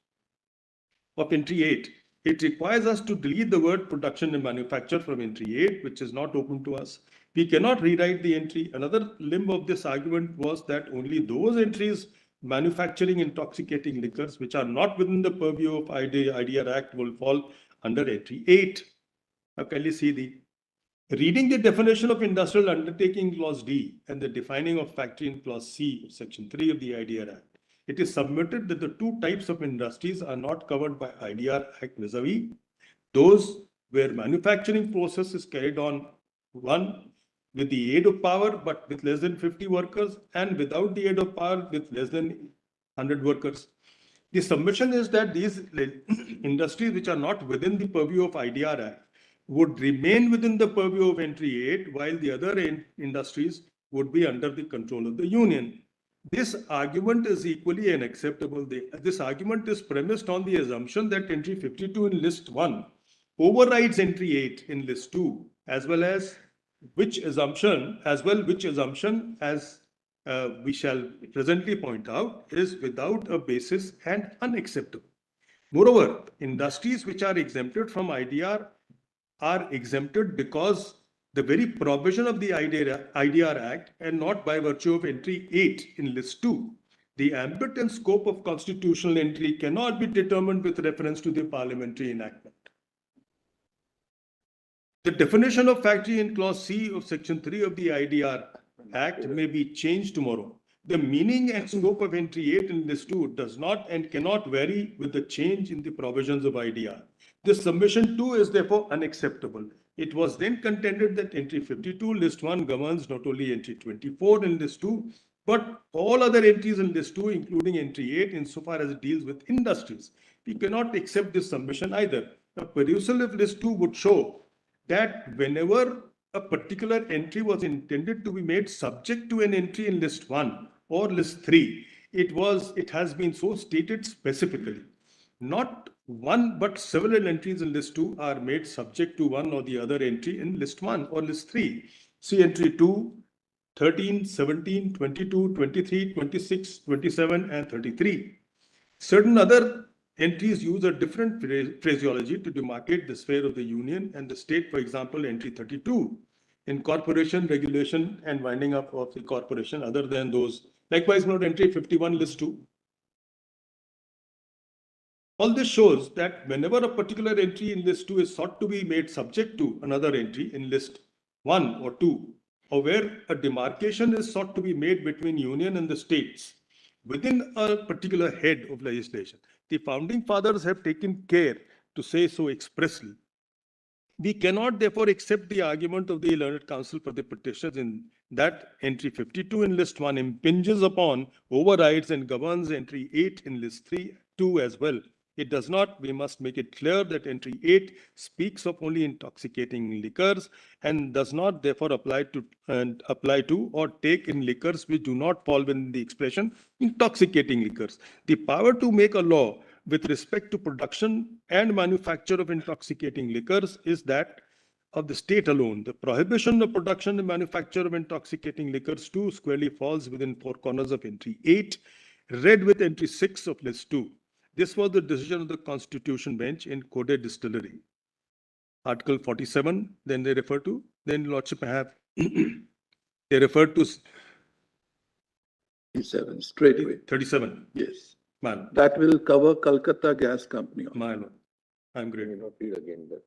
of entry 8. It requires us to delete the word production and manufacture from entry 8, which is not open to us. We cannot rewrite the entry. Another limb of this argument was that only those entries manufacturing intoxicating liquors which are not within the purview of IDR Act will fall under entry 8. Now can you see the reading the definition of industrial undertaking clause D and the defining of factory in clause C of section 3 of the IDR Act, it is submitted that the two types of industries are not covered by IDR Act vis-a-vis those where manufacturing process is carried on, one, with the aid of power, but with less than 50 workers, and without the aid of power with less than 100 workers. The submission is that these industries which are not within the purview of IDR Act would remain within the purview of entry 8, while the other industries would be under the control of the union. This argument is equally unacceptable. This argument is premised on the assumption that entry 52 in list 1 overrides entry 8 in list 2, as well which assumption as we shall presently point out is without a basis and unacceptable. Moreover, industries which are exempted from IDR are exempted because the very provision of the IDR Act and not by virtue of entry 8 in list 2. The ambit and scope of constitutional entry cannot be determined with reference to the parliamentary enactment. The definition of factory in clause C of section 3 of the IDR Act may be changed tomorrow. The meaning and scope of entry 8 in list 2 does not and cannot vary with the change in the provisions of IDR. This submission too is therefore unacceptable. It was then contended that entry 52 list 1 governs not only entry 24 in list 2, but all other entries in list 2, including entry 8, insofar as it deals with industries. We cannot accept this submission either. A perusal of list 2 would show that whenever a particular entry was intended to be made subject to an entry in list 1 or list 3, it has been so stated specifically. Not one but several entries in list 2 are made subject to one or the other entry in list 1 or list 3. See entry 2, 13, 17, 22, 23, 26, 27 and 33. Certain other entries use a different phraseology to demarcate the sphere of the union and the state. For example, entry 32, incorporation, regulation and winding up of the corporation, other than those. Likewise, note entry 51 list 2. All this shows that whenever a particular entry in list 2 is sought to be made subject to another entry in list 1 or 2, or where a demarcation is sought to be made between union and the states within a particular head of legislation, the founding fathers have taken care to say so expressly. We cannot therefore accept the argument of the learned counsel for the petitioners in that entry 52 in list 1 impinges upon, overrides and governs entry 8 in list 2 as well. It does not. We must make it clear that entry 8 speaks of only intoxicating liquors and does not therefore apply to or take in liquors which do not fall within the expression intoxicating liquors. The power to make a law with respect to production and manufacture of intoxicating liquors is that of the state alone. The prohibition of production and manufacture of intoxicating liquors too squarely falls within four corners of entry 8, read with entry 6 of list 2. This was the decision of the Constitution Bench in Code Distillery. Article 47, then they refer to, then Lordship have, they refer to 37, straight away. 37. Yes. Man. That will cover Calcutta Gas Company. My Lord. I'm great. Not read again, but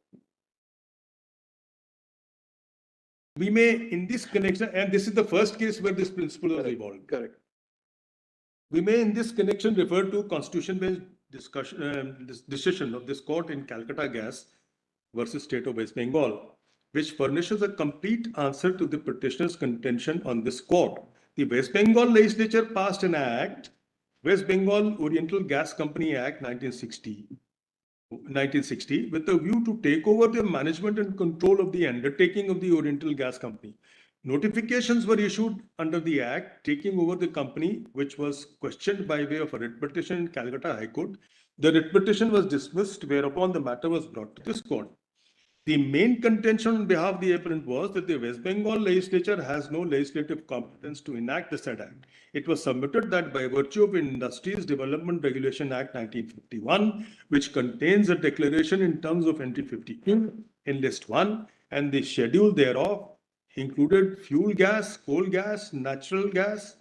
We may, in this connection, and this is the first case where this principle was evolved. Correct. We may, in this connection, refer to Constitution-based decision of this court in Calcutta Gas versus State of West Bengal, which furnishes a complete answer to the petitioner's contention on this court. The West Bengal legislature passed an act, West Bengal Oriental Gas Company Act 1960, with a view to take over the management and control of the undertaking of the Oriental Gas Company. Notifications were issued under the Act taking over the company, which was questioned by way of a writ petition in Calcutta High Court. The writ petition was dismissed, whereupon the matter was brought to this court. The main contention on behalf of the appellant was that the West Bengal legislature has no legislative competence to enact the said act. It was submitted that by virtue of Industries Development Regulation Act 1951, which contains a declaration in terms of entry 52 in list 1 and the schedule thereof, included fuel gas, coal gas, natural gas,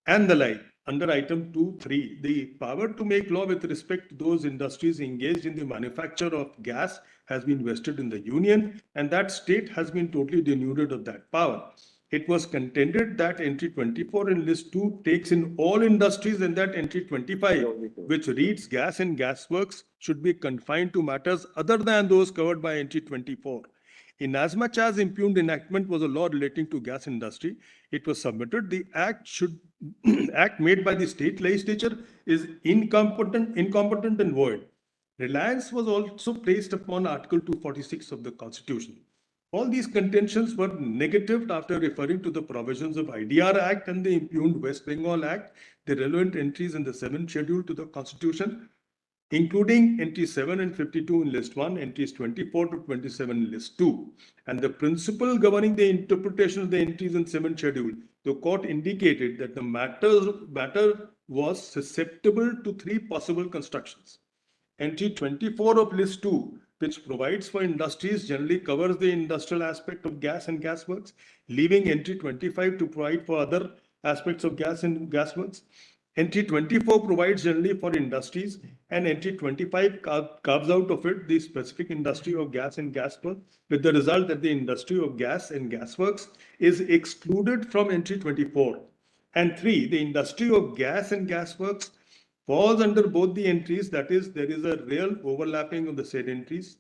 and the like. Under item 2.3, the power to make law with respect to those industries engaged in the manufacture of gas has been vested in the union, and that state has been totally denuded of that power. it was contended that entry 24 in list 2 takes in all industries and that entry 25, which reads gas and gas works, should be confined to matters other than those covered by entry 24. Inasmuch as impugned enactment was a law relating to gas industry, it was submitted the act should act made by the state legislature is incompetent and void. Reliance was also placed upon Article 246 of the Constitution. All these contentions were negatived after referring to the provisions of IDR Act and the impugned West Bengal Act, the relevant entries in the 7th schedule to the Constitution, including entries 7 and 52 in list 1, entries 24 to 27 in list 2. And the principle governing the interpretation of the entries in 7th schedule, the court indicated that the matter was susceptible to 3 possible constructions. Entry 24 of list 2, which provides for industries, generally covers the industrial aspect of gas and gas works, leaving entry 25 to provide for other aspects of gas and gas works. Entry 24 provides generally for industries, and entry 25 carves out of it the specific industry of gas and gas works, with the result that the industry of gas and gas works is excluded from entry 24. And 3, the industry of gas and gas works falls under both the entries, that is, there is a real overlapping of the said entries.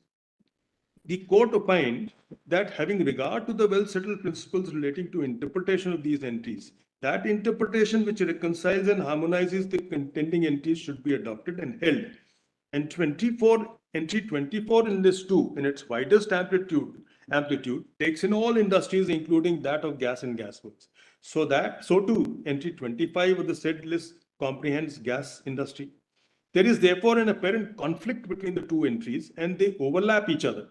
The court opined that having regard to the well-settled principles relating to interpretation of these entries, that interpretation which reconciles and harmonizes the contending entries should be adopted and held. And entry 24 in list 2, in its widest amplitude, takes in all industries, including that of gas and gas works. So too, entry 25 of the said list comprehends gas industry. There is therefore an apparent conflict between the 2 entries and they overlap each other.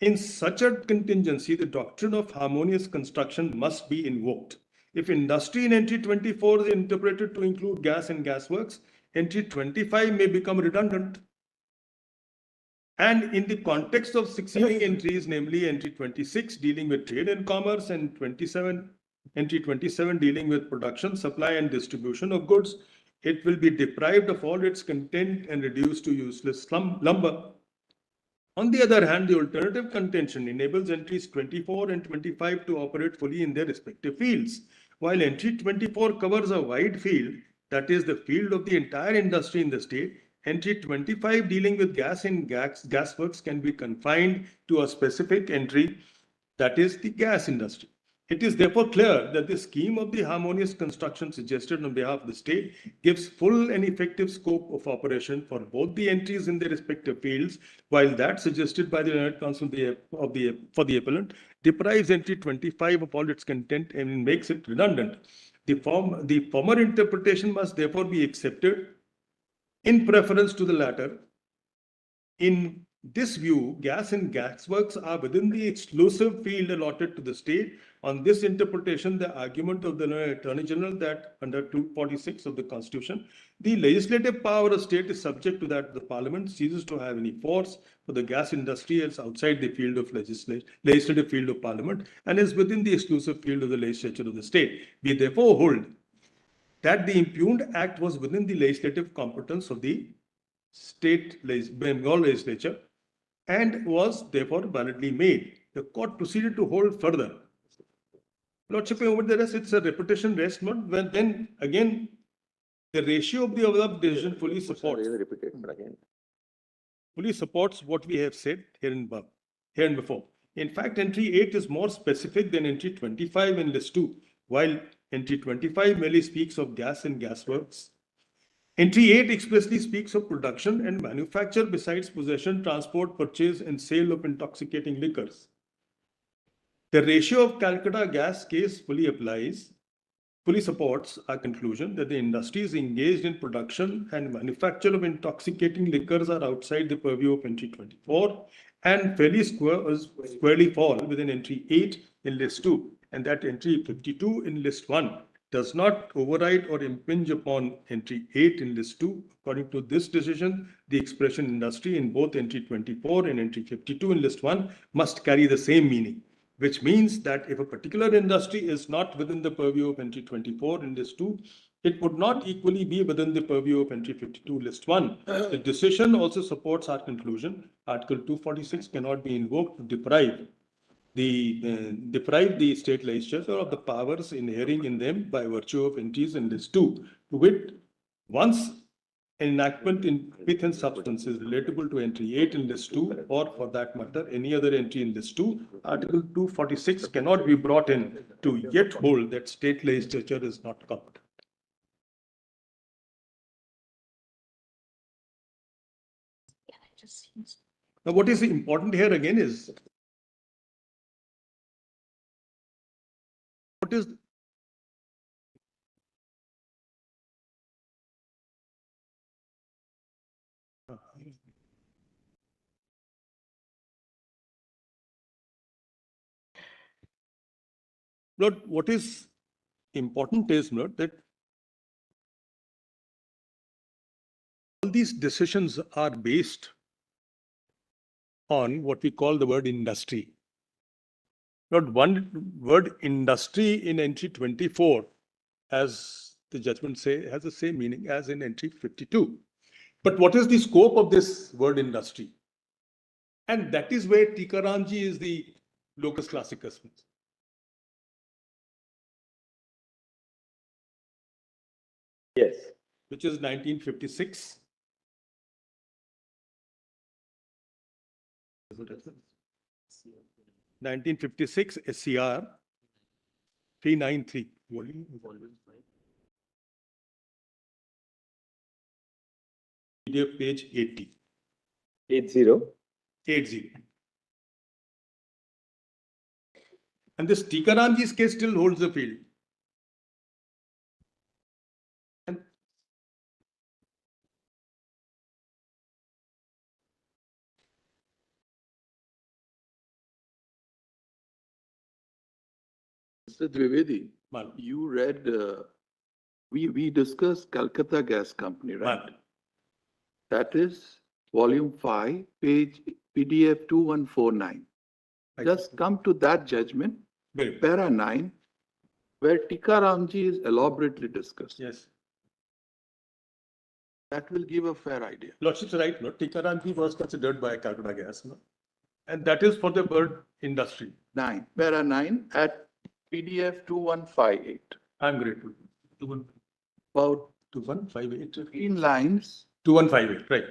In such a contingency, the doctrine of harmonious construction must be invoked. If industry in entry 24 is interpreted to include gas and gas works, entry 25 may become redundant. And in the context of succeeding entries, namely entry 26 dealing with trade and commerce and entry 27 dealing with production, supply and distribution of goods, it will be deprived of all its content and reduced to useless lumber. On the other hand, the alternative contention enables entries 24 and 25 to operate fully in their respective fields. While entry 24 covers a wide field, that is the field of the entire industry in the state, entry 25 dealing with gas and gas works can be confined to a specific entry, that is the gas industry. It is therefore clear that the scheme of the harmonious construction suggested on behalf of the state gives full and effective scope of operation for both the entries in their respective fields, while that suggested by the United Council for the appellant deprives entry 25 of all its content and makes it redundant. The former interpretation must therefore be accepted in preference to the latter. In this view, gas and gas works are within the exclusive field allotted to the state. On this interpretation, the argument of the Attorney General that under 246 of the Constitution, the legislative power of state is subject to that of the Parliament ceases to have any force for the gas industry as outside the field of legislative field of Parliament and is within the exclusive field of the legislature of the state. We therefore hold that the impugned act was within the legislative competence of the state Bengal legislature and was therefore validly made. The court proceeded to hold further. Lordship, over the rest, it's a repetition rest mode. When then again, the ratio of the above decision fully supports what we have said here and before. In fact, entry 8 is more specific than entry 25 in list 2, while entry 25 merely speaks of gas and gas works. Entry 8 expressly speaks of production and manufacture besides possession, transport, purchase, and sale of intoxicating liquors. The ratio of Calcutta gas case fully supports our conclusion that the industries engaged in production and manufacture of intoxicating liquors are outside the purview of entry 24 and fairly squarely fall within entry 8 in list 2, and that entry 52 in list 1 does not override or impinge upon entry 8 in list 2. According to this decision, the expression industry in both entry 24 and entry 52 in list 1 must carry the same meaning, which means that if a particular industry is not within the purview of entry 24 in list 2, it would not equally be within the purview of entry 52 list 1. The decision also supports our conclusion. Article 246 cannot be invoked to deprive deprive the state legislature of the powers inhering in them by virtue of entries in list 2, to wit, once an enactment in with and substance is relatable to entry 8 in list 2, or for that matter, any other entry in list 2, Article 246 cannot be brought in to yet hold that state legislature is not competent. Now, what is important here again is what is what is important is not that all these decisions are based on what we call the word industry. Not one word industry in entry 24, as the judgment say, has the same meaning as in entry 52. But what is the scope of this word industry? And that is where Tikaramji is the locus classicus. Yes. Which is 1956. 1956 SCR 393 volume 5. PDF page 80. 80. And this Tikaramji's case still holds the field. And Mr. Dwivedi, Man. you read, we discussed Calcutta Gas Company, right? Man. That is volume 5, page PDF 2149. Just come to that judgment, para 9, where Tikaramji is elaborately discussed. Yes. That will give a fair idea. Lordship's right, no? Tikaramji was considered by Calcutta Gas, no? And that is for the word industry. 9, para 9 at PDF 2158. I'm grateful. About 2158. 15 lines 2158, right.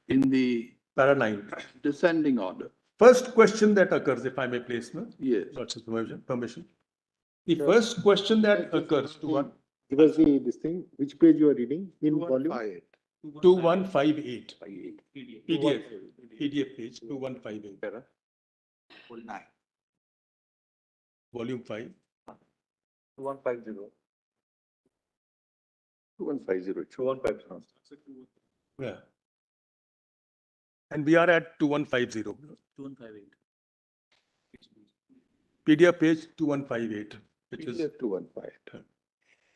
in the Para 9. descending order. First question that occurs, if I may place, no? Yes. Lordship's permission. The first question that occurs to one. Give us this thing, which page you are reading in volume? 2158. PDF page 2158. Para 9. Volume 5. 2150. 2150. 2150. Yeah. And we are at 2150. 2158. PDF page 2158, which is PDF 2158.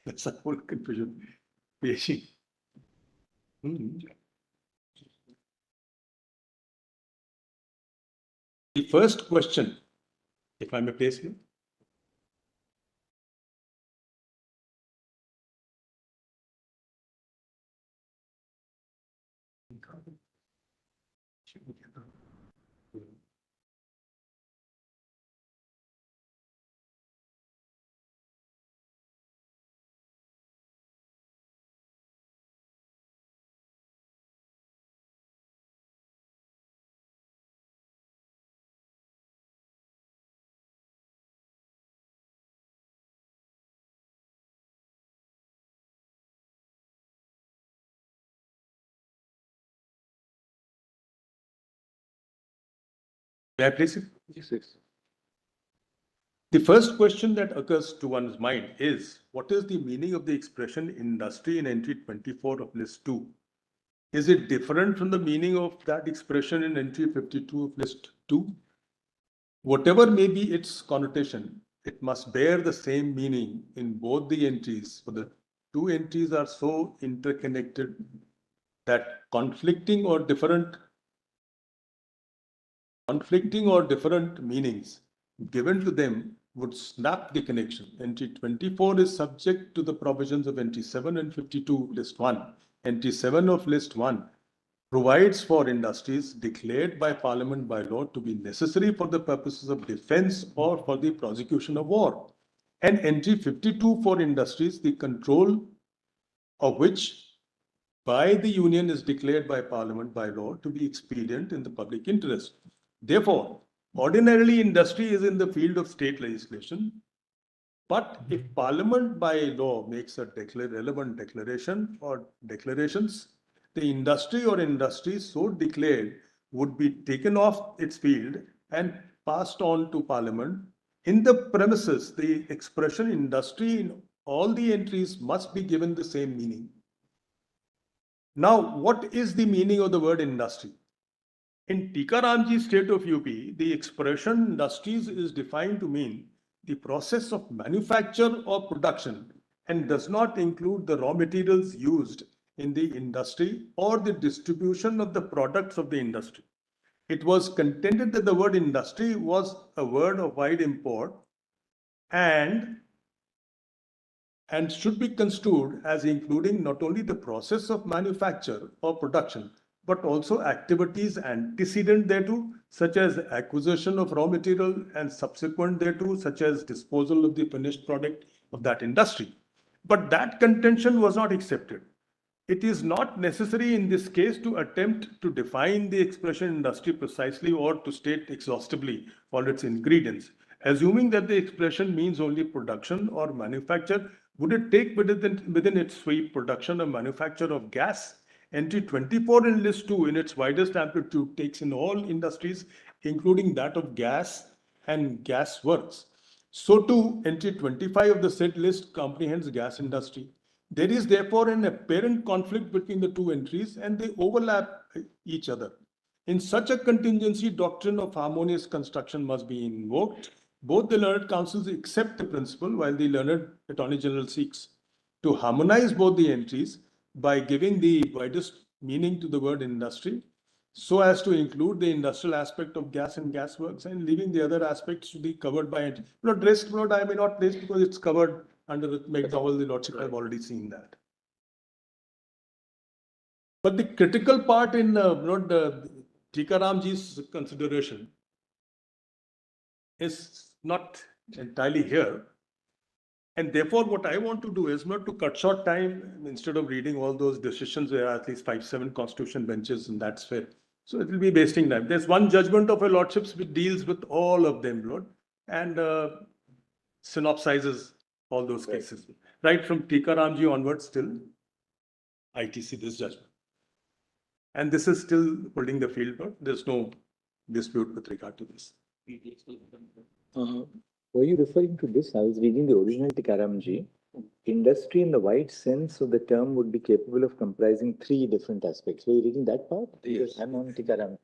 that's a whole confusion. Paging. The first question, if I may place here. May I place it? Yes. The first question that occurs to one's mind is, what is the meaning of the expression industry in entry 24 of list 2? Is it different from the meaning of that expression in entry 52 of list 2? Whatever may be its connotation, it must bear the same meaning in both the entries, for the two entries are so interconnected that conflicting or different meanings given to them would snap the connection. Entry 24 is subject to the provisions of entry 7 and 52 list 1. Entry 7 of list 1 provides for industries declared by Parliament by law to be necessary for the purposes of defense or for the prosecution of war. And entry 52 for industries, the control of which by the Union is declared by Parliament by law to be expedient in the public interest. Therefore, ordinarily industry is in the field of state legislation, but if Parliament by law makes a relevant declaration or declarations, the industry or industries so declared would be taken off its field and passed on to Parliament. In the premises, the expression industry in all the entries must be given the same meaning. Now, what is the meaning of the word industry? In Tikaramji's state of UP, the expression industries is defined to mean the process of manufacture or production and does not include the raw materials used in the industry or the distribution of the products of the industry. It was contended that the word industry was a word of wide import and should be construed as including not only the process of manufacture or production, but also activities antecedent thereto, such as acquisition of raw material and subsequent thereto, such as disposal of the finished product of that industry. But that contention was not accepted. It is not necessary in this case to attempt to define the expression industry precisely or to state exhaustively all its ingredients. Assuming that the expression means only production or manufacture, would it take within its sweep production or manufacture of gas? Entry 24 in list 2 in its widest amplitude takes in all industries, including that of gas and gas works. So too, entry 25 of the said list comprehends gas industry. There is therefore an apparent conflict between the two entries and they overlap each other. In such a contingency, doctrine of harmonious construction must be invoked. Both the learned councils accept the principle while the learned Attorney General seeks to harmonize both the entries by giving the widest meaning to the word industry so as to include the industrial aspect of gas and gas works and leaving the other aspects to be covered by it. Not rest, not I may not list because it's covered under the McDowell, the Lordship have already seen that. But the critical part in Tikaramji's consideration is not entirely here. And therefore, what I want to do is not to cut short time instead of reading all those decisions. There are at least 5-7 constitution benches, and that's fair. So it will be wasting time. There's one judgment of a lordships which deals with all of them, Lord, and synopsizes all those cases. Right from Tikaramji onwards till ITC, this judgment. And this is still holding the field, but there's no dispute with regard to this. Were you referring to this? I was reading the original Tikaramji. Industry in the wide sense of the term would be capable of comprising 3 different aspects. Were you reading that part? Yes. I'm on Tikaramji.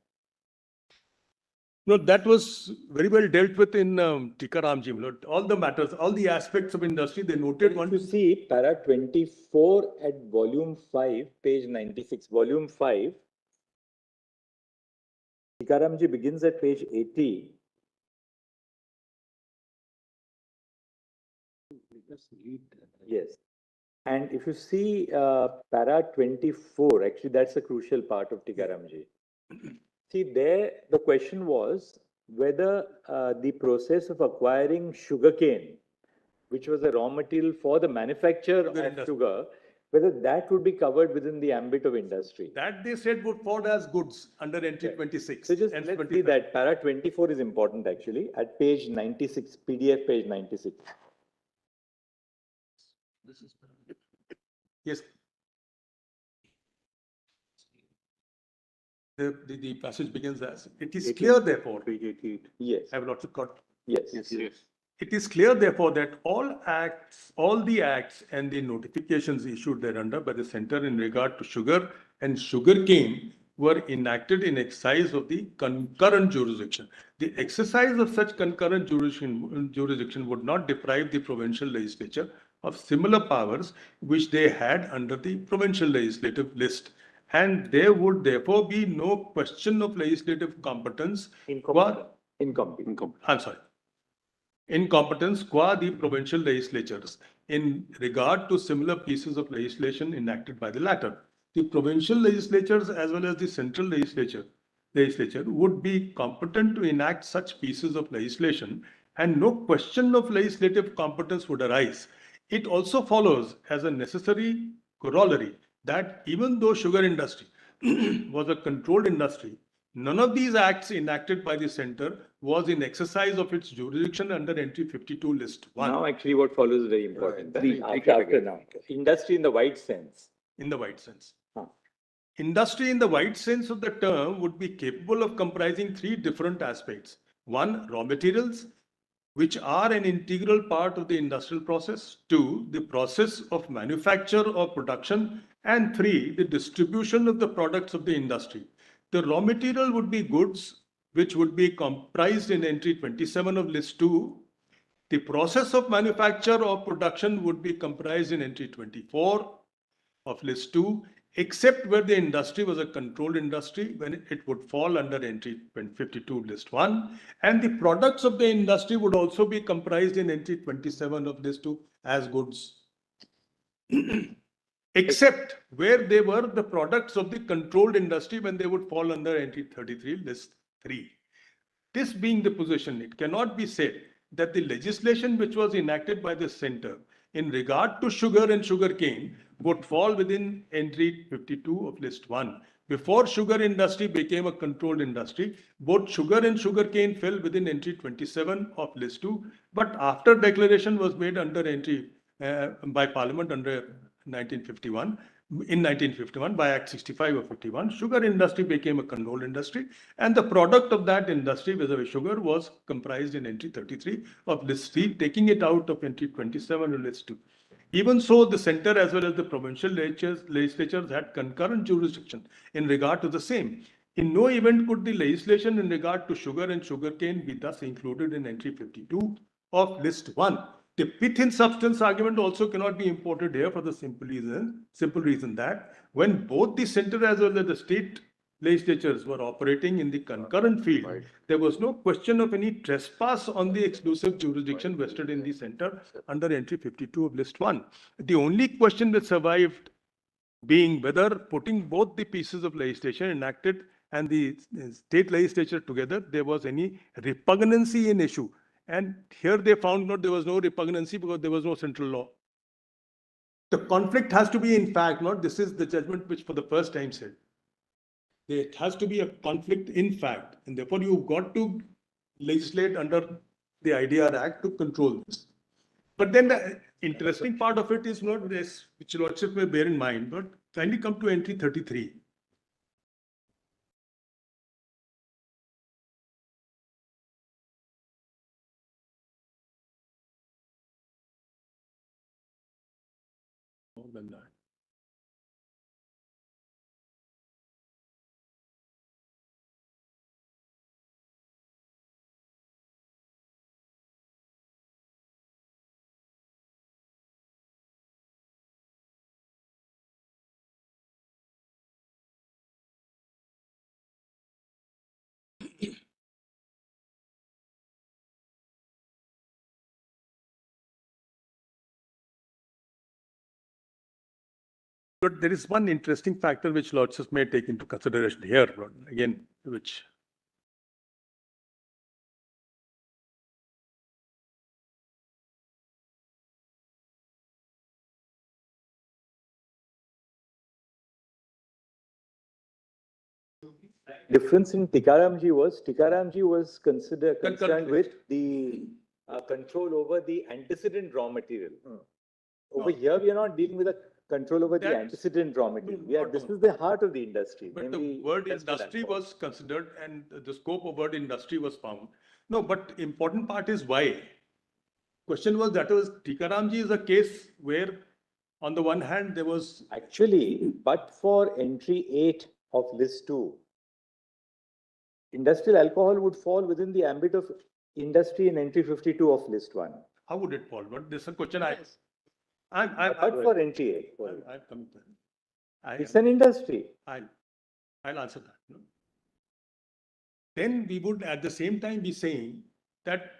No, that was very well dealt with in Tikaramji. All the matters, all the aspects of industry, they noted one. If you see para 24 at volume 5, page 96, volume 5, Tikaramji begins at page 80. Yes. And if you see para 24, actually that's a crucial part of Tikaramji. See there, the question was whether the process of acquiring sugarcane, which was a raw material for the manufacture of sugar, whether that would be covered within the ambit of industry. That they said would fall as goods under entry 26. So just let's see that para 24 is important actually at page 96, PDF page 96. Yes. The passage begins as, it is clear therefore, yes. I have not got. Yes. Yes. It is clear therefore that all the acts and the notifications issued thereunder by the center in regard to sugar and sugarcane were enacted in exercise of the concurrent jurisdiction. The exercise of such concurrent jurisdiction would not deprive the provincial legislature of similar powers which they had under the provincial legislative list. And there would therefore be no question of legislative competence. Incompetence qua the provincial legislatures in regard to similar pieces of legislation enacted by the latter. the provincial legislatures as well as the central legislature would be competent to enact such pieces of legislation, and no question of legislative competence would arise. It also follows as a necessary corollary that even though sugar industry was a controlled industry, none of these acts enacted by the center was in exercise of its jurisdiction under entry 52 list 1. Now actually what follows is very important. Right. After now. Industry in the wide sense. In the wide sense. Huh. Industry in the wide sense of the term would be capable of comprising three different aspects. One, raw materials, which are an integral part of the industrial process. Two, the process of manufacture or production. And three, the distribution of the products of the industry. The raw material would be goods, which would be comprised in entry 27 of list 2. The process of manufacture or production would be comprised in entry 24 of list 2, except where the industry was a controlled industry, when it would fall under entry 52 list 1, and the products of the industry would also be comprised in entry 27 of list 2 as goods. Except where they were the products of the controlled industry, when they would fall under entry 33 list 3. This being the position, it cannot be said that the legislation which was enacted by the center in regard to sugar and sugarcane would fall within entry 52 of list 1. Before sugar industry became a controlled industry, both sugar and sugarcane fell within entry 27 of list 2. But after declaration was made under entry by Parliament under 1951, in 1951 by Act 65 of 51, sugar industry became a controlled industry, and the product of that industry, vis-a-vis sugar, was comprised in entry 33 of list 3, taking it out of entry 27 of list 2. Even so, the center as well as the provincial legislatures had concurrent jurisdiction in regard to the same. In no event could the legislation in regard to sugar and sugarcane be thus included in entry 52 of list 1. The pith in substance argument also cannot be imported here for the simple reason that when both the center as well as the state legislatures were operating in the concurrent field, there was no question of any trespass on the exclusive jurisdiction vested in the center under entry 52 of list 1. The only question that survived being whether putting both the pieces of legislation enacted and the state legislature together, there was any repugnancy in issue. And here they found there was no repugnancy because there was no central law. The conflict has to be in fact, not this is the judgment which for the first time said. There has to be a conflict in fact, and therefore you've got to legislate under the IDR Act to control this. But then the interesting part of it is not this, which Lordship may bear in mind, but kindly come to entry 33. More than that. But there is one interesting factor which Lordship may take into consideration here, again, which Difference in Tikaramji was concerned with the control over the antecedent raw material. Over here, we are not dealing with a control over the antecedent raw material. This is the heart of the industry. But the word industry was considered and the scope of word industry was found. No, but important part is why. Question was that was Tikaramji is a case where on the one hand there was actually, but for entry 8 of list 2, industrial alcohol would fall within the ambit of industry in entry 52 of list 1. How would it fall? But this is a question but for entry 8. I'm coming to that. It's an industry. I'll answer that. No? Then we would at the same time be saying that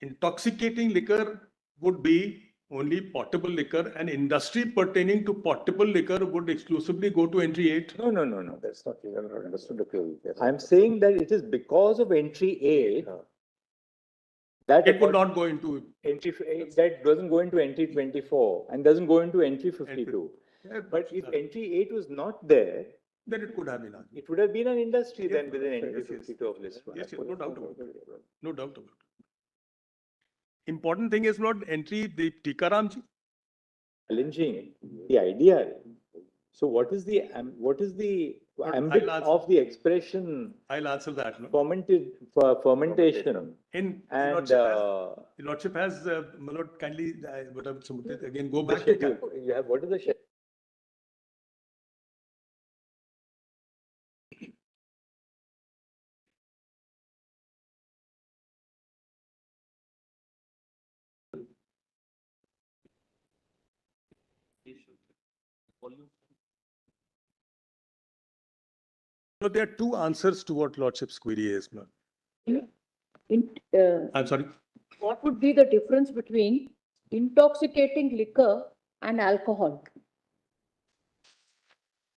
intoxicating liquor would be only potable liquor and industry pertaining to potable liquor would exclusively go to entry 8. No. That's not clear. I understood the clearly. I'm saying that it is because of entry 8 that It would not go into entry that doesn't go into entry 24 and doesn't go into entry 52. Yeah, But if entry 8 was not there, then it could have been. it would have been an industry Yes, then within entry yes, 52 of list 1. Yes, no doubt about it. No doubt about it. Important thing is not entry, the Tikaramji. Challenging the idea. So what is the ambit of the expression I'll answer that. No? fermentation? In And Lordship has Malod kindly again go the back schedule. to You have what is the schedule? So there are two answers to what Lordship's query is. No? I'm sorry. What would be the difference between intoxicating liquor and alcohol?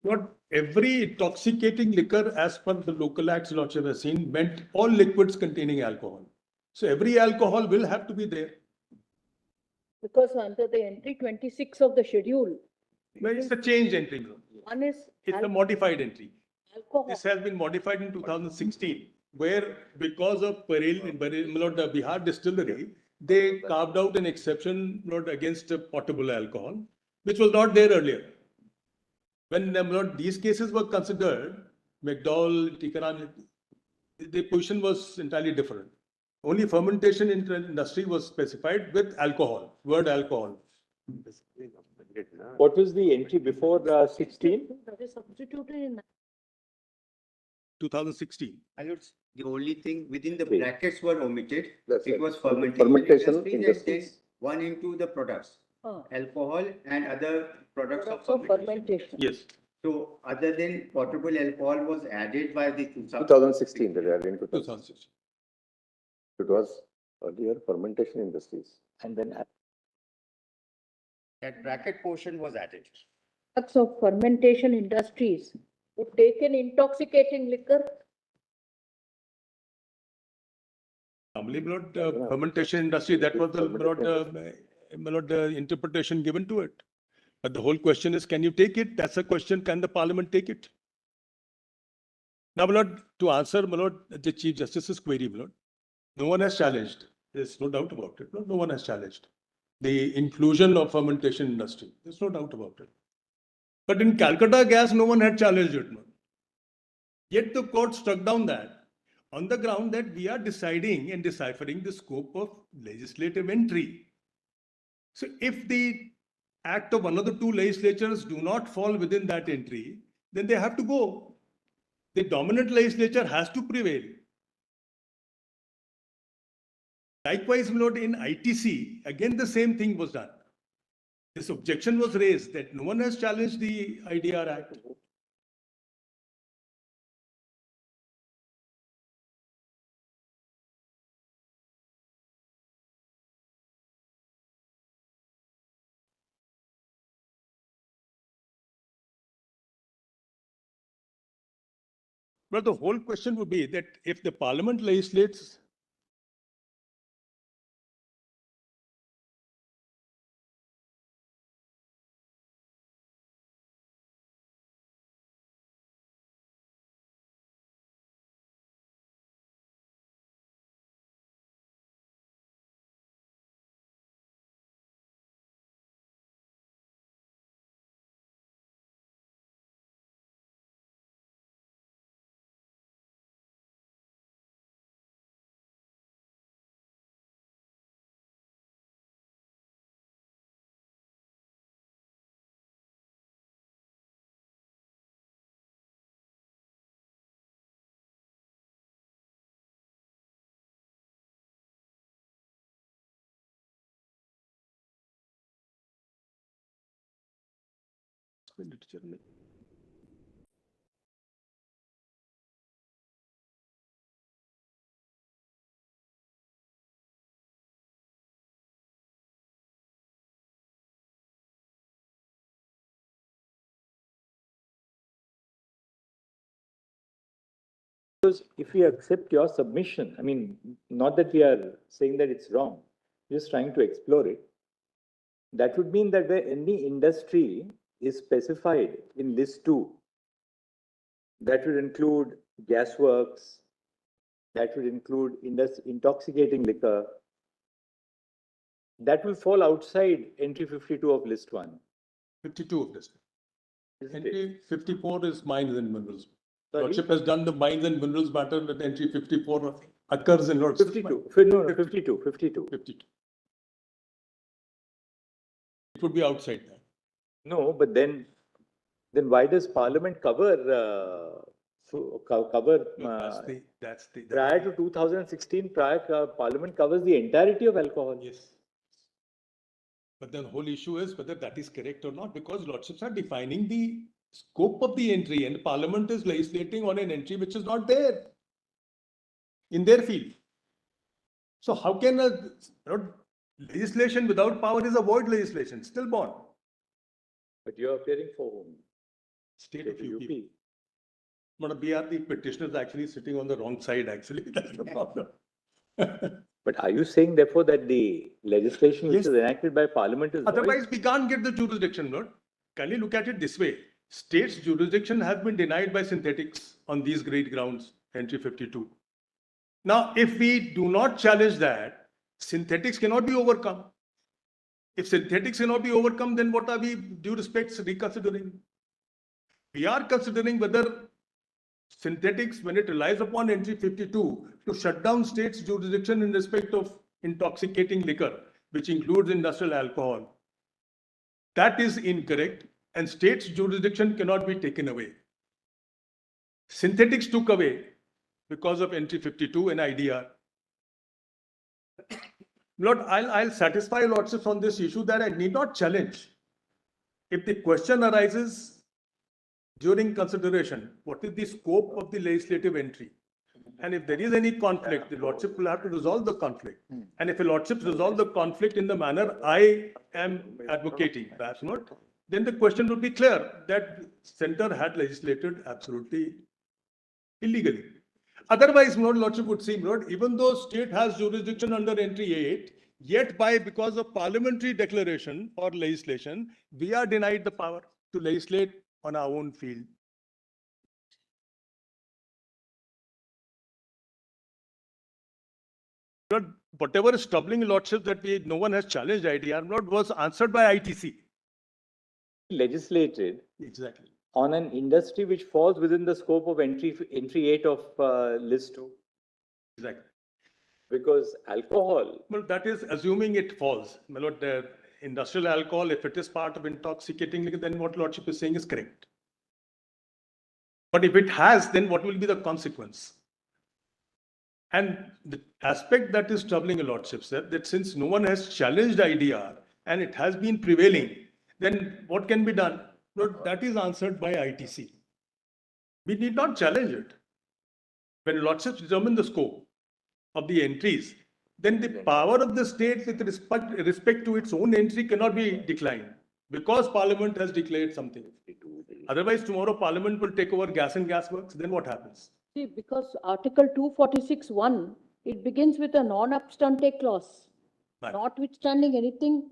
Not every intoxicating liquor, as per the local acts Lordship has seen, meant all liquids containing alcohol. So every alcohol will have to be there. Because under the entry 26 of the schedule, But it's a changed entry. one is It's a modified entry. alcohol. This has been modified in 2016, where because of the Bihar distillery, they carved out an exception not against potable alcohol, which was not there earlier. When these cases were considered, McDowell, Tikaram, the position was entirely different. Only fermentation industry was specified with alcohol, word alcohol. What was the entry before 16? That is substituted in 2016. The only thing within the brackets were omitted. That's It it. was fermentation Fermentation industries and then industries. one into the products, alcohol and other products of products of fermentation. fermentation. Yes. So other than potable alcohol was added by the 2016, they added in 2016. 2016. It was earlier fermentation industries. And then that bracket portion was added. Products of fermentation industries would take an intoxicating liquor. Normally, fermentation industry, that was the interpretation given to it. But the whole question is, can you take it? That's a question, can the parliament take it? Now, to answer the Chief Justice's query, no one has challenged. There's no doubt about it. No one has challenged the inclusion of fermentation industry. There's no doubt about it. But in Calcutta gas, no one had challenged it. Yet the court struck down that on the ground that we are deciding and deciphering the scope of legislative entry. So if the act of one of the two legislatures do not fall within that entry, then they have to go. The dominant legislature has to prevail. Likewise, in ITC, again the same thing was done. This objection was raised that no one has challenged the IDR Act. But the whole question would be that if the parliament legislates expenditure. Because if we accept your submission, I mean, not that we are saying that it's wrong, just trying to explore it. That would mean that where any industry is specified in list 2, that would include gas works, that would include intoxicating liquor, that will fall outside entry 52 of list 1. 52 of this. Isn't it? Entry 54 is mines and minerals. Sorry? Lordship has done the mines and minerals matter that entry 54 occurs in Lordship. 52. No, 52. 52. 52. It would be outside that. No, but then why does Parliament cover prior to 2016? Parliament covers the entirety of alcohol. Yes. But the whole issue is whether that is correct or not, because Lordships are defining the scope of the entry and Parliament is legislating on an entry which is not there in their field. So how can legislation without power is a void legislation, still born? But you're appearing for whom? State of UP. But we are the petitioners actually sitting on the wrong side, actually. That's the problem. But are you saying, therefore, that the legislation which is enacted by Parliament is otherwise void? we can't get the jurisdiction, Lord. Can you look at it this way? State's jurisdiction has been denied by synthetics on these great grounds, entry 52. Now, if we do not challenge that, synthetics cannot be overcome. If synthetics cannot be overcome, then what are we, due respect, reconsidering? We are considering whether synthetics, when it relies upon entry 52 to shut down state's jurisdiction in respect of intoxicating liquor, which includes industrial alcohol, that is incorrect and state's jurisdiction cannot be taken away. Synthetics took away because of entry 52 and IDR. Lord, I'll satisfy Lordships on this issue that I need not challenge. If the question arises during consideration, what is the scope of the legislative entry? And if there is any conflict, the Lordship will have to resolve the conflict. And if the Lordships resolve the conflict in the manner I am advocating, perhaps not, then the question would be clear that Centre had legislated absolutely illegally. Otherwise, Lordship would seem, Lord, even though state has jurisdiction under entry 8, yet because of parliamentary declaration or legislation, we are denied the power to legislate on our own field. Lord, whatever is troubling Lordship that no one has challenged IDR, Lord, was answered by ITC. Legislated. Exactly. On an industry which falls within the scope of entry 8 of list 2. Exactly. Because alcohol. Well, that is assuming it falls. My Lord, the industrial alcohol, if it is part of intoxicating liquor, then what Lordship is saying is correct. But if it has, then what will be the consequence? And the aspect that is troubling a Lordship, sir, that since no one has challenged IDR and it has been prevailing, then what can be done? But that is answered by ITC. We need not challenge it. When Lordships determine the scope of the entries, then the power of the state with respect to its own entry cannot be declined because Parliament has declared something. Otherwise, tomorrow Parliament will take over gas and gas works. Then what happens? See, because Article 246(1), it begins with a non-obstante clause, Right. notwithstanding anything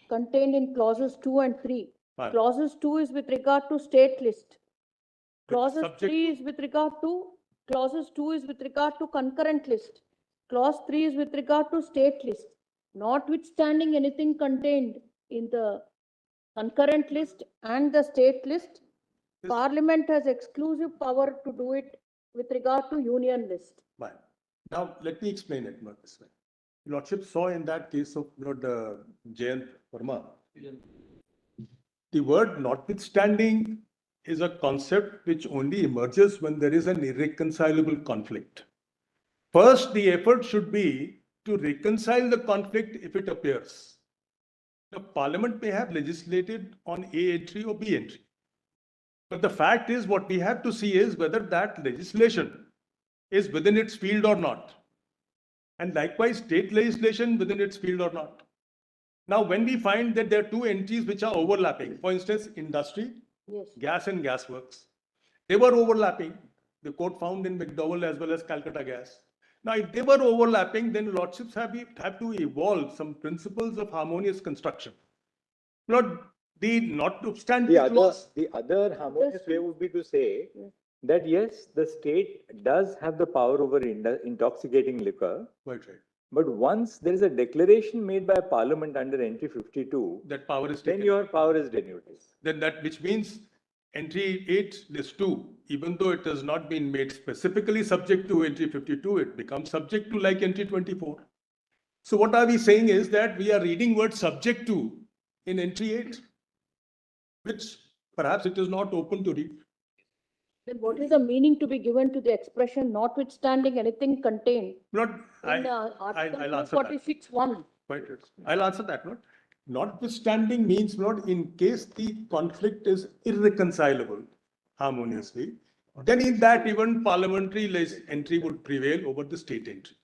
contained in clauses 2 and 3. Right. Clauses 2 is with regard to state list. Clauses subject 3 is with regard to, clauses 2 is with regard to concurrent list. Clause 3 is with regard to state list. Notwithstanding anything contained in the concurrent list and the state list, Parliament has exclusive power to do it with regard to union list. Right. Now, let me explain it this way. Lordship saw in that case of Lord Jayant Verma, the word notwithstanding is a concept which only emerges when there is an irreconcilable conflict. First, the effort should be to reconcile the conflict if it appears. The Parliament may have legislated on A entry or B entry. But the fact is, what we have to see is whether that legislation is within its field or not. And likewise, state legislation within its field or not. Now, when we find that there are two entries which are overlapping, for instance, industry, Yes. gas and gas works, they were overlapping the court found in McDowell as well as Calcutta Gas. Now, if they were overlapping, then lordships have to evolve some principles of harmonious construction. Notwithstanding The other harmonious way would be to say that yes, the state does have the power over intoxicating liquor. Right. But once there is a declaration made by Parliament under entry 52, that power is then taken. your power is denuded. Then which means entry 8 list 2, even though it has not been made specifically subject to entry 52, it becomes subject to like entry 24. So what are we saying is that we are reading word subject to in entry 8, which perhaps it is not open to read. Then what is the meaning to be given to the expression notwithstanding anything contained in Article 246(1)? I'll answer that. Notwithstanding means in case the conflict is irreconcilable harmoniously, then in that even parliamentary entry would prevail over the state entry.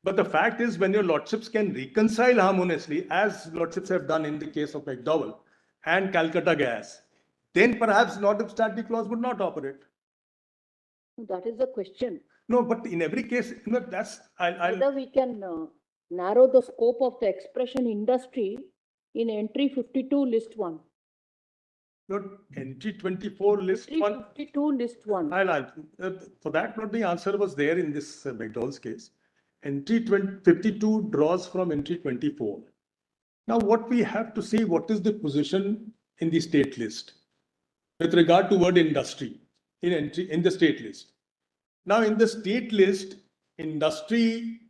But the fact is, when your lordships can reconcile harmoniously, as lordships have done in the case of McDowell and Calcutta Gas, then perhaps notwithstanding clause would not operate. That is the question. No, but in every case, whether we can narrow the scope of the expression industry in entry 52 list 1. Not entry 24 list entry 1. 52 list 1. For that, the answer was there in this McDowell's case. Entry 52 draws from entry 24. Now, what we have to see, what is the position in the state list with regard to word industry in the state list. Now, in the state list, industry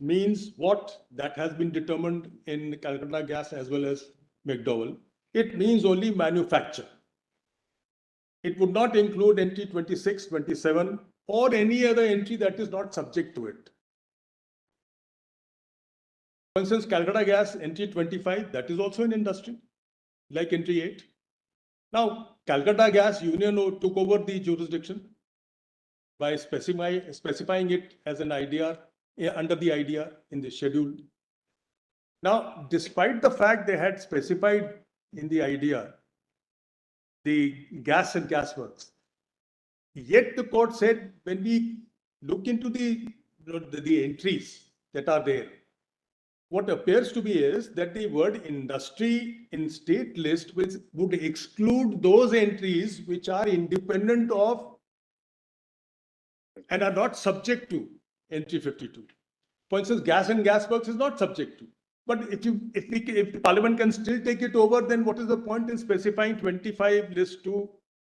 means what that has been determined in Calcutta Gas as well as McDowell. It means only manufacture. It would not include entry 26, 27, or any other entry that is not subject to it. For instance, Calcutta Gas entry 25, that is also an industry, like entry 8. Now, Calcutta Gas Union took over the jurisdiction by specifying it as an IDR, under the IDR in the schedule. Now, despite the fact they had specified in the IDR the gas and gas works, yet the court said when we look into the entries that are there, what appears to be is that the word industry in state list would exclude those entries which are independent of and are not subject to entry 52. For instance, gas and gas works is not subject to. But if the Parliament can still take it over, then what is the point in specifying 25 list 2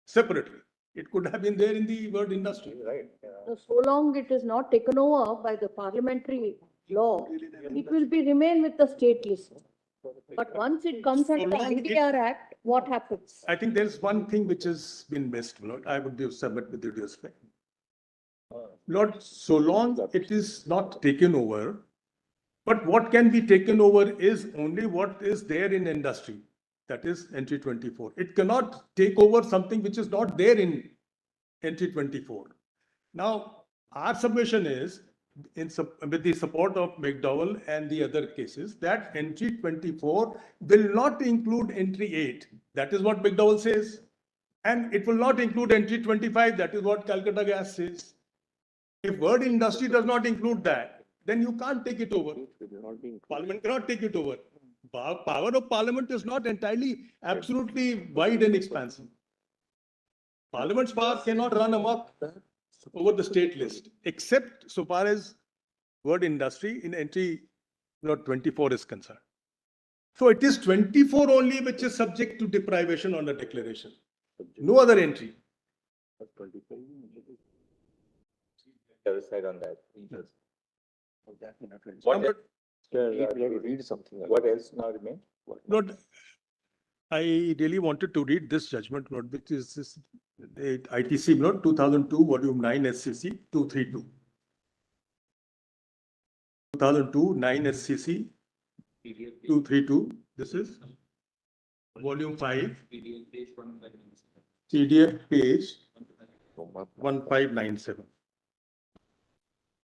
separately? It could have been there in the word industry. Right. So long it is not taken over by the parliamentary law, it will remain with the state list. But once it comes under the IDR Act, what happens? I think there's one thing which has been missed. I would submit with due respect. Not so long it is not taken over, but what can be taken over is only what is there in industry. That is entry 24. It cannot take over something which is not there in entry 24. Now, our submission is, with the support of McDowell and the other cases, that entry 24 will not include entry 8. That is what McDowell says. And it will not include entry 25. That is what Calcutta Gas says. If word industry does not include that, then you can't take it over. Parliament cannot take it over. Power of Parliament is not entirely, absolutely wide and expansive. Parliament's power cannot run amok over the state list, except so far as word industry in entry 24 is concerned. So it is 24 only which is subject to deprivation on the declaration. No other entry. Other side on that. Read something. What else now remains? I really wanted to read this judgment note, which is this ITC note 2002, volume 9, SCC 232. 2002, 9 SCC 232. This is volume 5, PDF page 1597.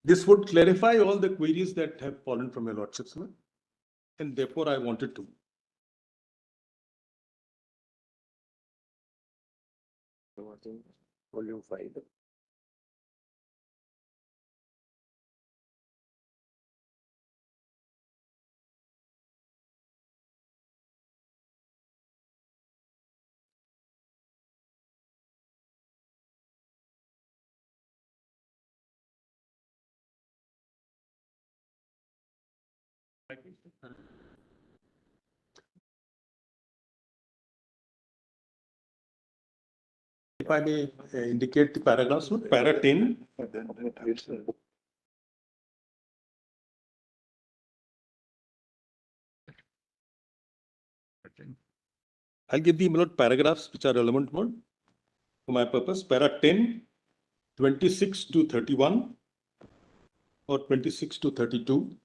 This would clarify all the queries that have fallen from your lordships, and therefore I wanted to. Volume 5. If I may indicate the paragraphs, para 10. I'll give the paragraphs which are relevant for my purpose. Para 10, 26 to 31 or 26 to 32,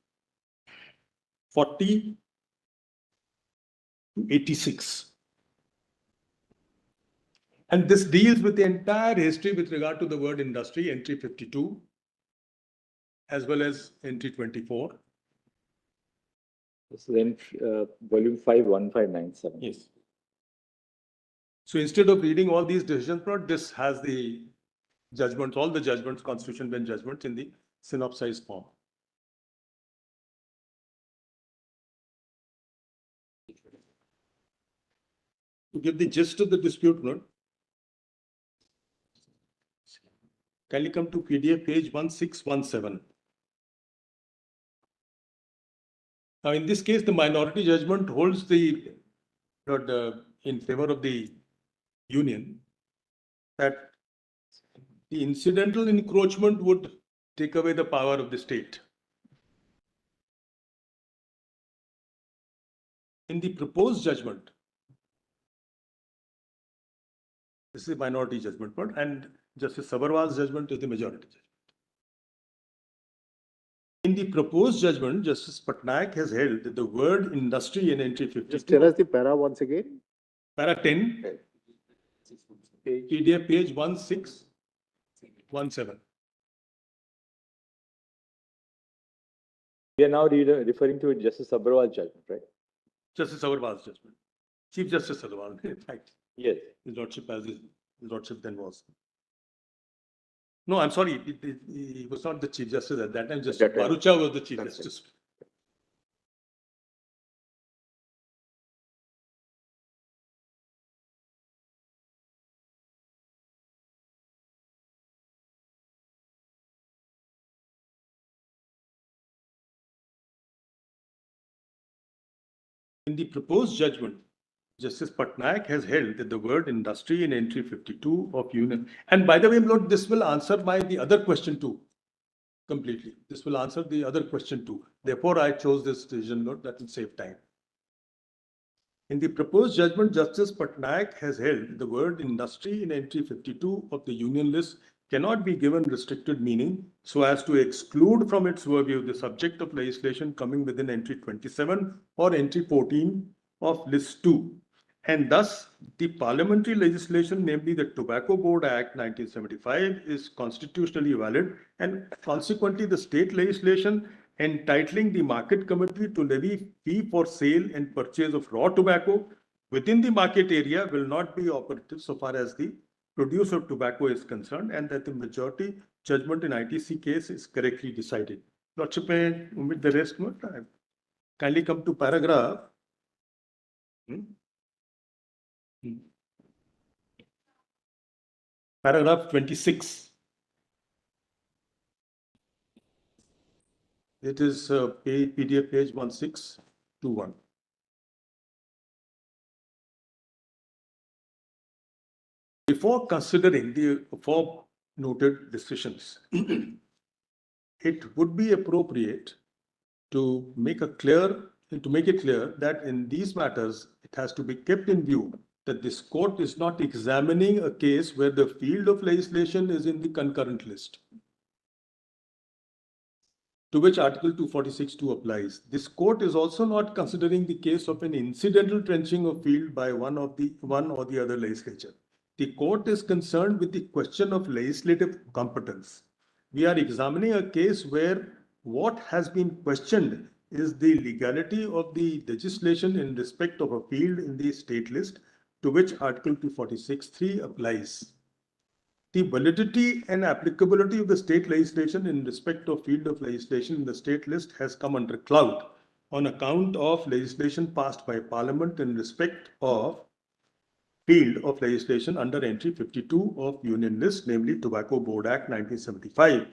40 to 86. And this deals with the entire history with regard to the word industry, entry 52, as well as entry 24. This is volume 5, 1597. Yes. So instead of reading all these decisions, this has the judgments, all the judgments, constitution bench judgments in the synopsized form. To give the gist of the dispute note, kindly come to PDF page 1617. Now, in this case, the minority judgment holds the in favor of the union that the incidental encroachment would take away the power of the state. In the proposed judgment, this is the minority judgment part, and Justice Sabarwal's judgment is the majority judgment. In the proposed judgment, Justice Patnaik has held that the word industry in entry 52. Just tell us the para once again. Para 10, PDF page 1617. We are now referring to Justice Sabharwal's judgment, right? Justice Sabarwal's judgment. Chief Justice Sabarwal, in fact. Yes. His lordship, as his lordship then was. No, I'm sorry, he was not the Chief Justice at that time. Justice Barucha was the Chief Justice. In the proposed judgment, Justice Patnaik has held that the word industry in entry 52 of union, and by the way, Lord, this will answer the other question too, completely. This will answer the other question too. Therefore, I chose this decision, Lord, that will save time. In the proposed judgment, Justice Patnaik has held the word industry in entry 52 of the union list cannot be given restricted meaning so as to exclude from its purview the subject of legislation coming within entry 27 or entry 14 of list 2. And thus, the parliamentary legislation, namely the Tobacco Board Act 1975, is constitutionally valid, and consequently the state legislation entitling the market committee to levy fee for sale and purchase of raw tobacco within the market area will not be operative so far as the produce of tobacco is concerned, and that the majority judgment in ITC case is correctly decided. Lordship, with the rest, kindly come to paragraph. Paragraph 26. It is PDF page 1621. Before considering the above noted decisions, it would be appropriate to make it clear that in these matters, it has to be kept in view that this court is not examining a case where the field of legislation is in the concurrent list, to which Article 246(2) applies. This court is also not considering the case of an incidental trenching of field by one or the other legislature. The court is concerned with the question of legislative competence. We are examining a case where what has been questioned is the legality of the legislation in respect of a field in the state list, to which Article 246(3) applies. The validity and applicability of the state legislation in respect of field of legislation in the state list has come under cloud on account of legislation passed by Parliament in respect of field of legislation under entry 52 of Union List, namely Tobacco Board Act 1975.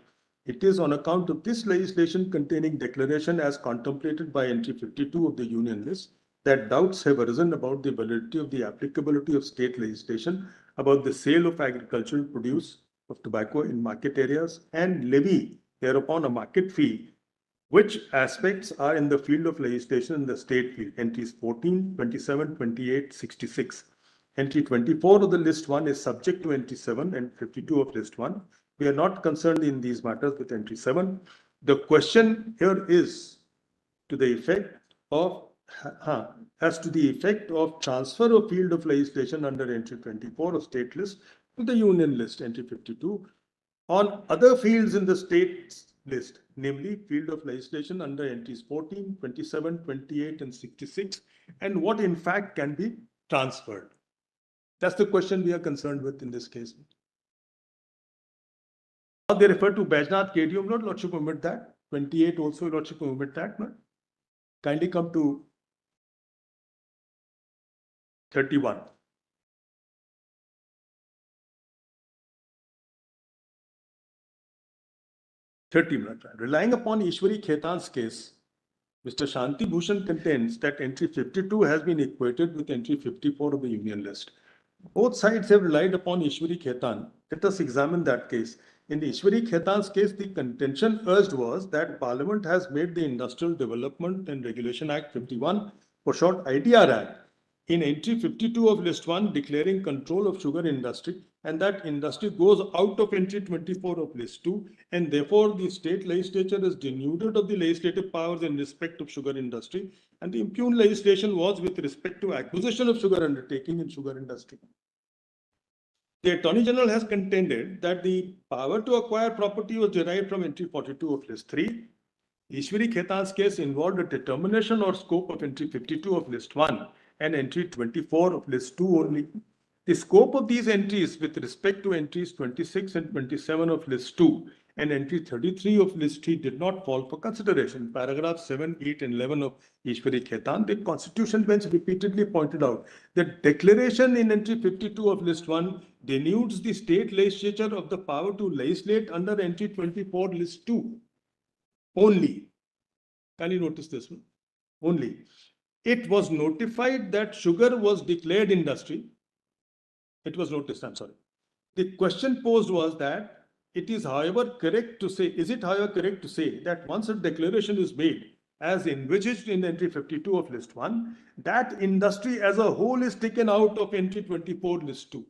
It is on account of this legislation containing declaration as contemplated by entry 52 of the Union list that doubts have arisen about the validity of the applicability of state legislation about the sale of agricultural produce of tobacco in market areas and levy hereupon a market fee, which aspects are in the field of legislation in the state field, entries 14, 27, 28, 66. Entry 24 of the list 1 is subject to entry 7 and 52 of list 1. We are not concerned in these matters with entry 7. The question here is to the effect of as to the effect of transfer of field of legislation under entry 24 of state list to the union list, entry 52, on other fields in the state list, namely field of legislation under entries 14, 27, 28, and 66, and what in fact can be transferred. That's the question we are concerned with in this case. Now they refer to Bajnath KDM, not Lordship omit that. 28 also, Lordship omit that. Not. Kindly come to 31. Relying upon Ishwari Khetan's case, Mr. Shanti Bhushan contends that entry 52 has been equated with entry 54 of the union list. Both sides have relied upon Ishwari Khetan. Let us examine that case. In the Ishwari Khetan's case, the contention urged was that Parliament has made the Industrial Development and Regulation Act 51, for short IDR Act, in entry 52 of list 1 declaring control of sugar industry, and that industry goes out of entry 24 of list 2, and therefore the state legislature is denuded of the legislative powers in respect of sugar industry, and the impugned legislation was with respect to acquisition of sugar undertaking in sugar industry. The Attorney General has contended that the power to acquire property was derived from entry 42 of list 3. Ishwari Khetan's case involved a determination or scope of entry 52 of list 1 and entry 24 of list 2 only. The scope of these entries with respect to entries 26 and 27 of list 2 and entry 33 of list 3 did not fall for consideration. Paragraph 7, 8 and 11 of Ishwari Khetan, the Constitution Bench repeatedly pointed out that declaration in entry 52 of list 1 denudes the state legislature of the power to legislate under entry 24 list 2 only. Can you notice this one? Only. It was notified that sugar was declared industry. It was noticed, I'm sorry. The question posed was that it is however correct to say, is it however correct to say that once a declaration is made as envisaged in entry 52 of list 1, that industry as a whole is taken out of entry 24 list 2?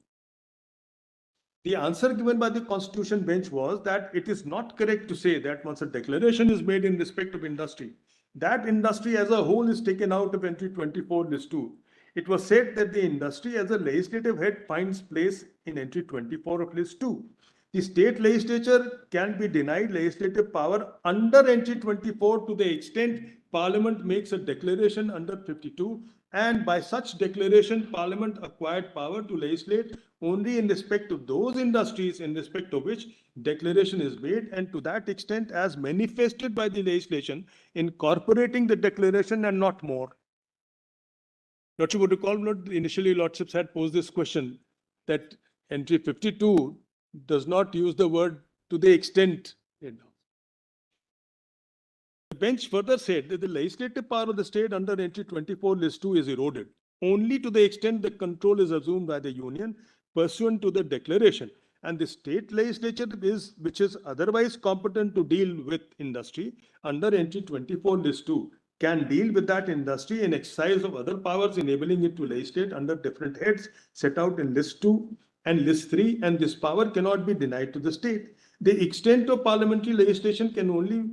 The answer given by the Constitution Bench was that it is not correct to say that once a declaration is made in respect of industry, that industry as a whole is taken out of entry 24 list 2. It was said that the industry as a legislative head finds place in entry 24 of list 2. The state legislature can be denied legislative power under entry 24 to the extent Parliament makes a declaration under 52, and by such declaration Parliament acquired power to legislate only in respect of those industries in respect of which declaration is made, and to that extent as manifested by the legislation incorporating the declaration and not more. Lordship would recall, initially Lordships had posed this question that entry 52 does not use the word to the extent. The bench further said that the legislative power of the state under entry 24 list 2 is eroded only to the extent the control is assumed by the union pursuant to the declaration, and the state legislature which is otherwise competent to deal with industry under entry 24 list 2 can deal with that industry in exercise of other powers enabling it to legislate under different heads set out in list 2 and list 3, and this power cannot be denied to the state. The extent of parliamentary legislation can only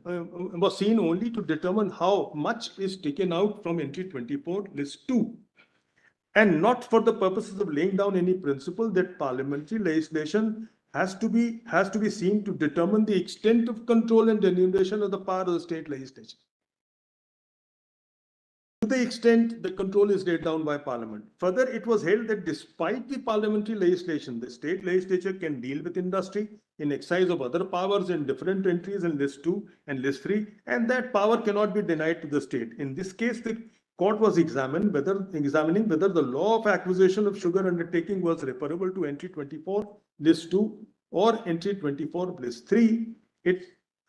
was seen only to determine how much is taken out from entry 24 list 2, and not for the purposes of laying down any principle that parliamentary legislation has to be seen to determine the extent of control and delineation of the power of the state legislature. To the extent the control is laid down by Parliament. Further, it was held that despite the parliamentary legislation, the state legislature can deal with industry in exercise of other powers in different entries in list 2 and list 3, and that power cannot be denied to the state. In this case, the court was examining whether the law of acquisition of sugar undertaking was referable to entry 24 list 2 or entry 24 list 3,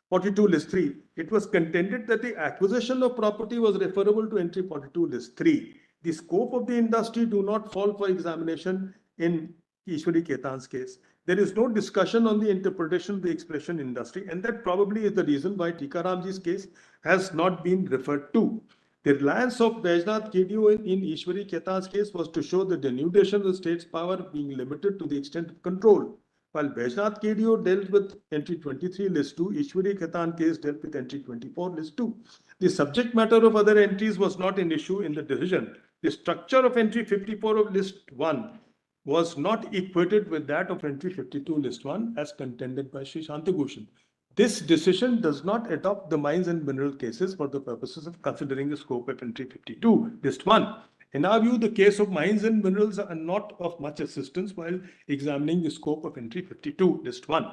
42 list 3, it was contended that the acquisition of property was referable to entry 42 list 3. The scope of the industry do not fall for examination in Ishwari Ketan's case. There is no discussion on the interpretation of the expression industry, and that probably is the reason why Tikaramji's case has not been referred to. The reliance of Baijnath KDO in Ishwari Ketan's case was to show the denudation of the state's power being limited to the extent of control. While Baijnath KDO dealt with entry 23 list 2, Ishwari Ketan case dealt with entry 24 list 2. The subject matter of other entries was not an issue in the decision. The structure of entry 54 of list 1 was not equated with that of entry 52 list 1 as contended by Sri Shantibhushan. This decision does not adopt the mines and mineral cases for the purposes of considering the scope of entry 52 list 1. In our view, the case of mines and minerals are not of much assistance while examining the scope of entry 52 list 1.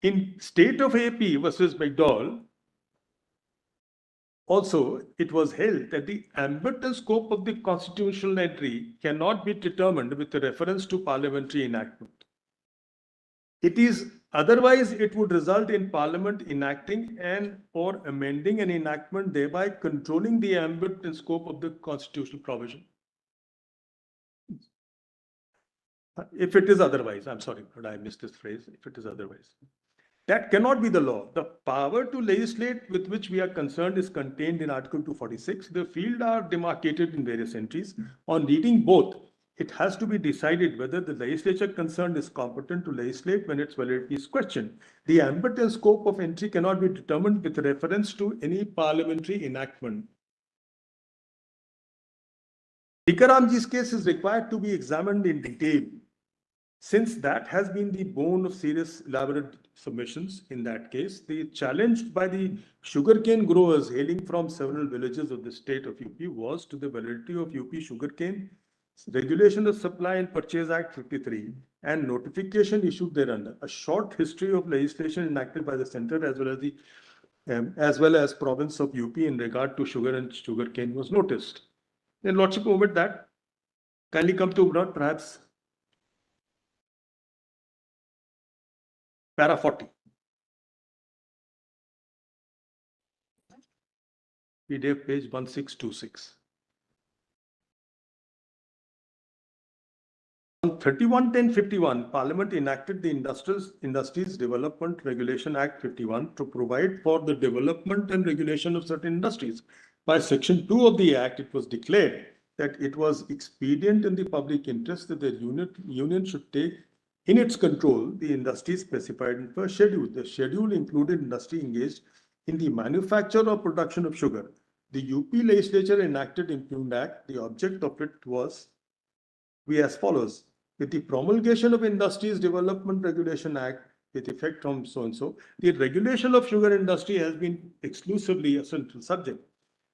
In State of AP versus McDowell, also, it was held that the ambit and scope of the constitutional entry cannot be determined with reference to parliamentary enactment. It is otherwise, it would result in Parliament enacting and or amending an enactment, thereby controlling the ambit and scope of the constitutional provision. If it is otherwise, I'm sorry, but I missed this phrase, if it is otherwise. That cannot be the law. The power to legislate with which we are concerned is contained in Article 246. The field are demarcated in various entries. On reading both, it has to be decided whether the legislature concerned is competent to legislate when its validity is questioned. The ambit and scope of entry cannot be determined with reference to any parliamentary enactment. Tikaramji's case is required to be examined in detail, since that has been the bone of serious elaborate submissions in that case. The challenge by the sugarcane growers hailing from several villages of the state of UP was to the validity of UP Sugarcane Regulation of Supply and Purchase Act 53 and notification issued thereunder. A short history of legislation enacted by the center as well as province of UP in regard to sugar and sugarcane was noticed. Then Lordship omit that. Kindly come to perhaps para 40. PDF page 1626. On 31-10-51, Parliament enacted the Industries Development Regulation Act 51 to provide for the development and regulation of certain industries. By Section 2 of the Act, it was declared that it was expedient in the public interest that the union should take in its control the industries specified in first schedule. The schedule included industry engaged in the manufacture or production of sugar. The UP legislature enacted Impugned Act. The object of it was as follows. With the promulgation of Industries Development Regulation Act with effect from so-and-so, the regulation of sugar industry has been exclusively a central subject.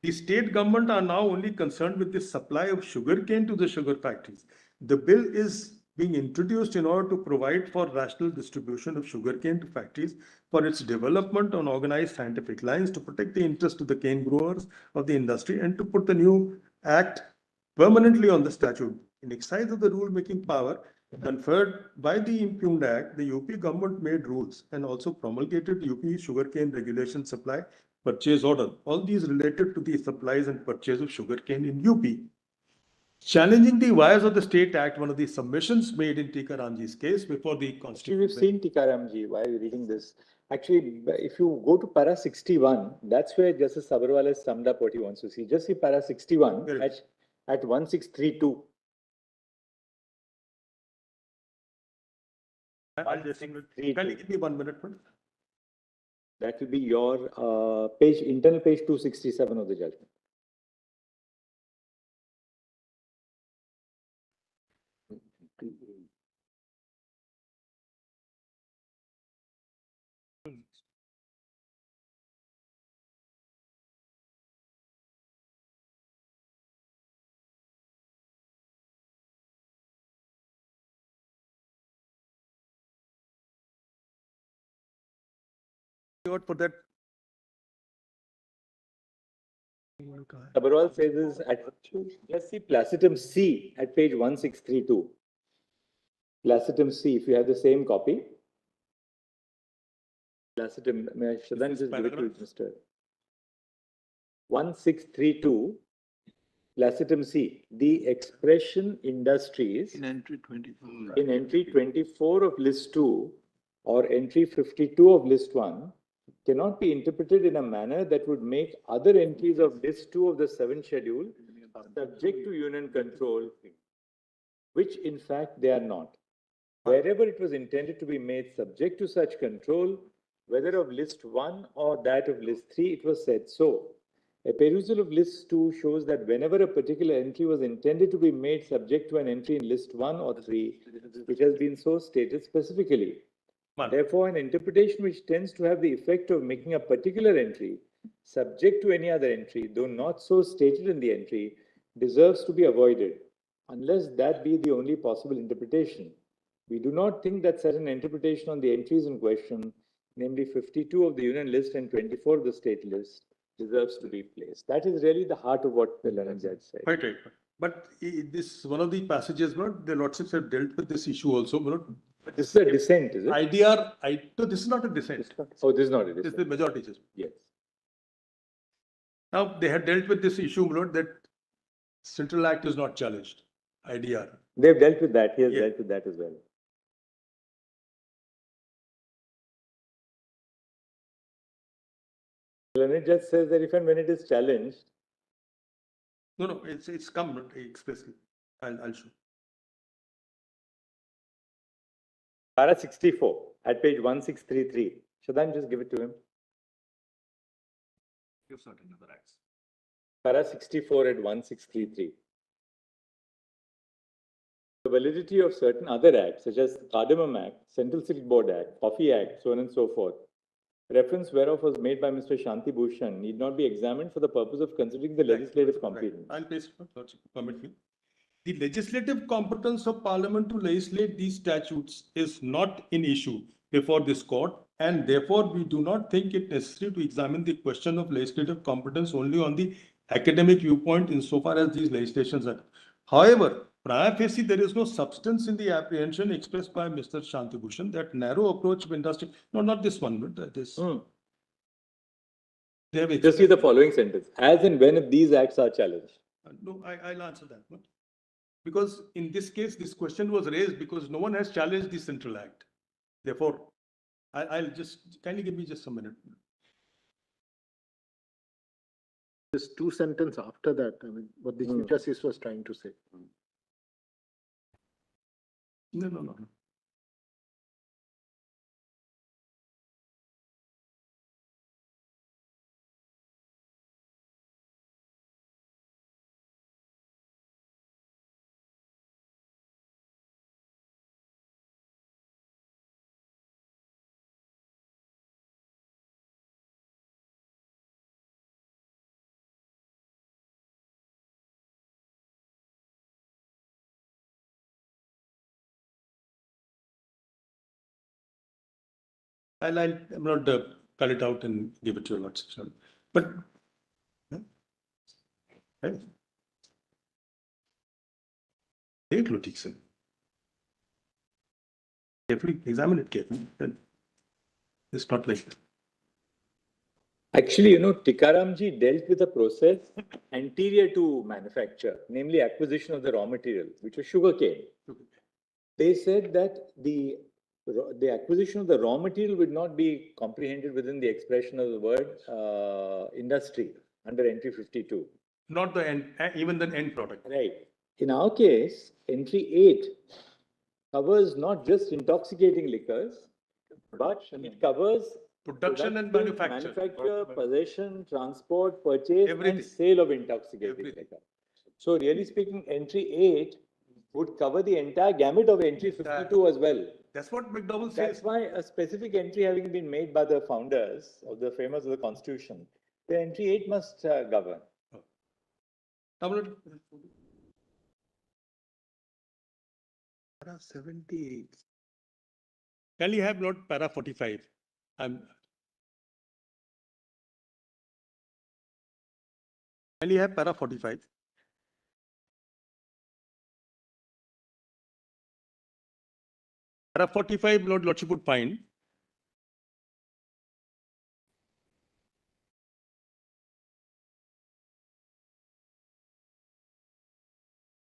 The state government are now only concerned with the supply of sugarcane to the sugar factories. The bill is being introduced in order to provide for rational distribution of sugarcane to factories for its development on organized scientific lines, to protect the interest of the cane growers of the industry, and to put the new act permanently on the statute. In exercise of the rule-making power conferred by the Impugned Act, the UP government made rules and also promulgated UP Sugarcane Regulation Supply Purchase Order. All these related to the supplies and purchase of sugarcane in UP. Challenging the wires of the State Act, one of the submissions made in Tikaramji's case before the Constitution. We've seen Tikaramji. Why are you reading this? Actually, if you go to para 61, that's where Justice Sabharwal has summed up what he wants to see. Just see para 61 at 1632. I'll just give me 1 minute, please. That will be your internal page 267 of the judgment. For that. Sabharwal says this at, let's see Placitum C at page 1632. Placetum C, if you have the same copy. Placetum, may I should then just give it to Mr. 1632, Placetum C, the expression industries In entry 24. in entry 24 of list 2 or entry 52 of list 1 cannot be interpreted in a manner that would make other entries of list 2 of the 7th schedule subject to union control, which in fact they are not. Wherever it was intended to be made subject to such control, whether of list 1 or that of list 3, it was said so. A perusal of list 2 shows that whenever a particular entry was intended to be made subject to an entry in list 1 or 3, it has been so stated specifically. Therefore, an interpretation which tends to have the effect of making a particular entry subject to any other entry, though not so stated in the entry, deserves to be avoided, unless that be the only possible interpretation. We do not think that such an interpretation on the entries in question, namely 52 of the union list and 24 of the state list, deserves to be placed. That is really the heart of what the learned judge said. Quite right. But this one of the passages, the lordships have dealt with this issue also. This is a dissent, is it? No, this is not a dissent. Oh, this is not a This is dissent. the majority judgment. Yes. Now, they had dealt with this issue, that Central Act is not challenged, IDR. They've dealt with that. He has Yeah. dealt with that as well. Learned judge says that if and when it is challenged, No, it's come expressly. I'll show. para 64 at page 1633. Should I just give it to him? Give certain other acts. Para 64 at 1633. The validity of certain other acts, such as Cardamom Act, Central Silk Board Act, Coffee Act, so on and so forth, reference whereof was made by Mr. Shanti Bhushan, need not be examined for the purpose of considering the legislative competence. I'll paste it. Permit me. The legislative competence of Parliament to legislate these statutes is not in issue before this court, and therefore we do not think it necessary to examine the question of legislative competence only on the academic viewpoint insofar as these legislations are. However, prima facie, there is no substance in the apprehension expressed by Mr. Shanti Bhushan that narrow approach of industry, no, not this one, but this. They have Just see the following sentence. As and when these acts are challenged. No, I'll answer that one. Because in this case, this question was raised because no one has challenged the Central Act. Therefore, I'll just, kindly give me just a minute. This two sentence after that, I mean, what the Chief Justice was trying to say. No. I'm not cut it out and give it to you lots. But hey, take look, carefully examine it carefully. Then it's not like Actually, Tikaramji dealt with a process anterior to manufacture, namely acquisition of the raw material, which was sugarcane. They said that the acquisition of the raw material would not be comprehended within the expression of the word industry under entry 52. not the end, even the end product. Right. In our case, entry 8 covers not just intoxicating liquors, but it covers Production and manufacture. Possession, transport, purchase, Everything. and sale of intoxicating liquor. So really speaking, entry 8 would cover the entire gamut of entry 52 as well. That's what McDowell says. That's why a specific entry having been made by the founders of the framers of the Constitution, the entry 8 must govern. Para 78. Can you have not para 45? Can you have para 45? Para 45, Lordship would find.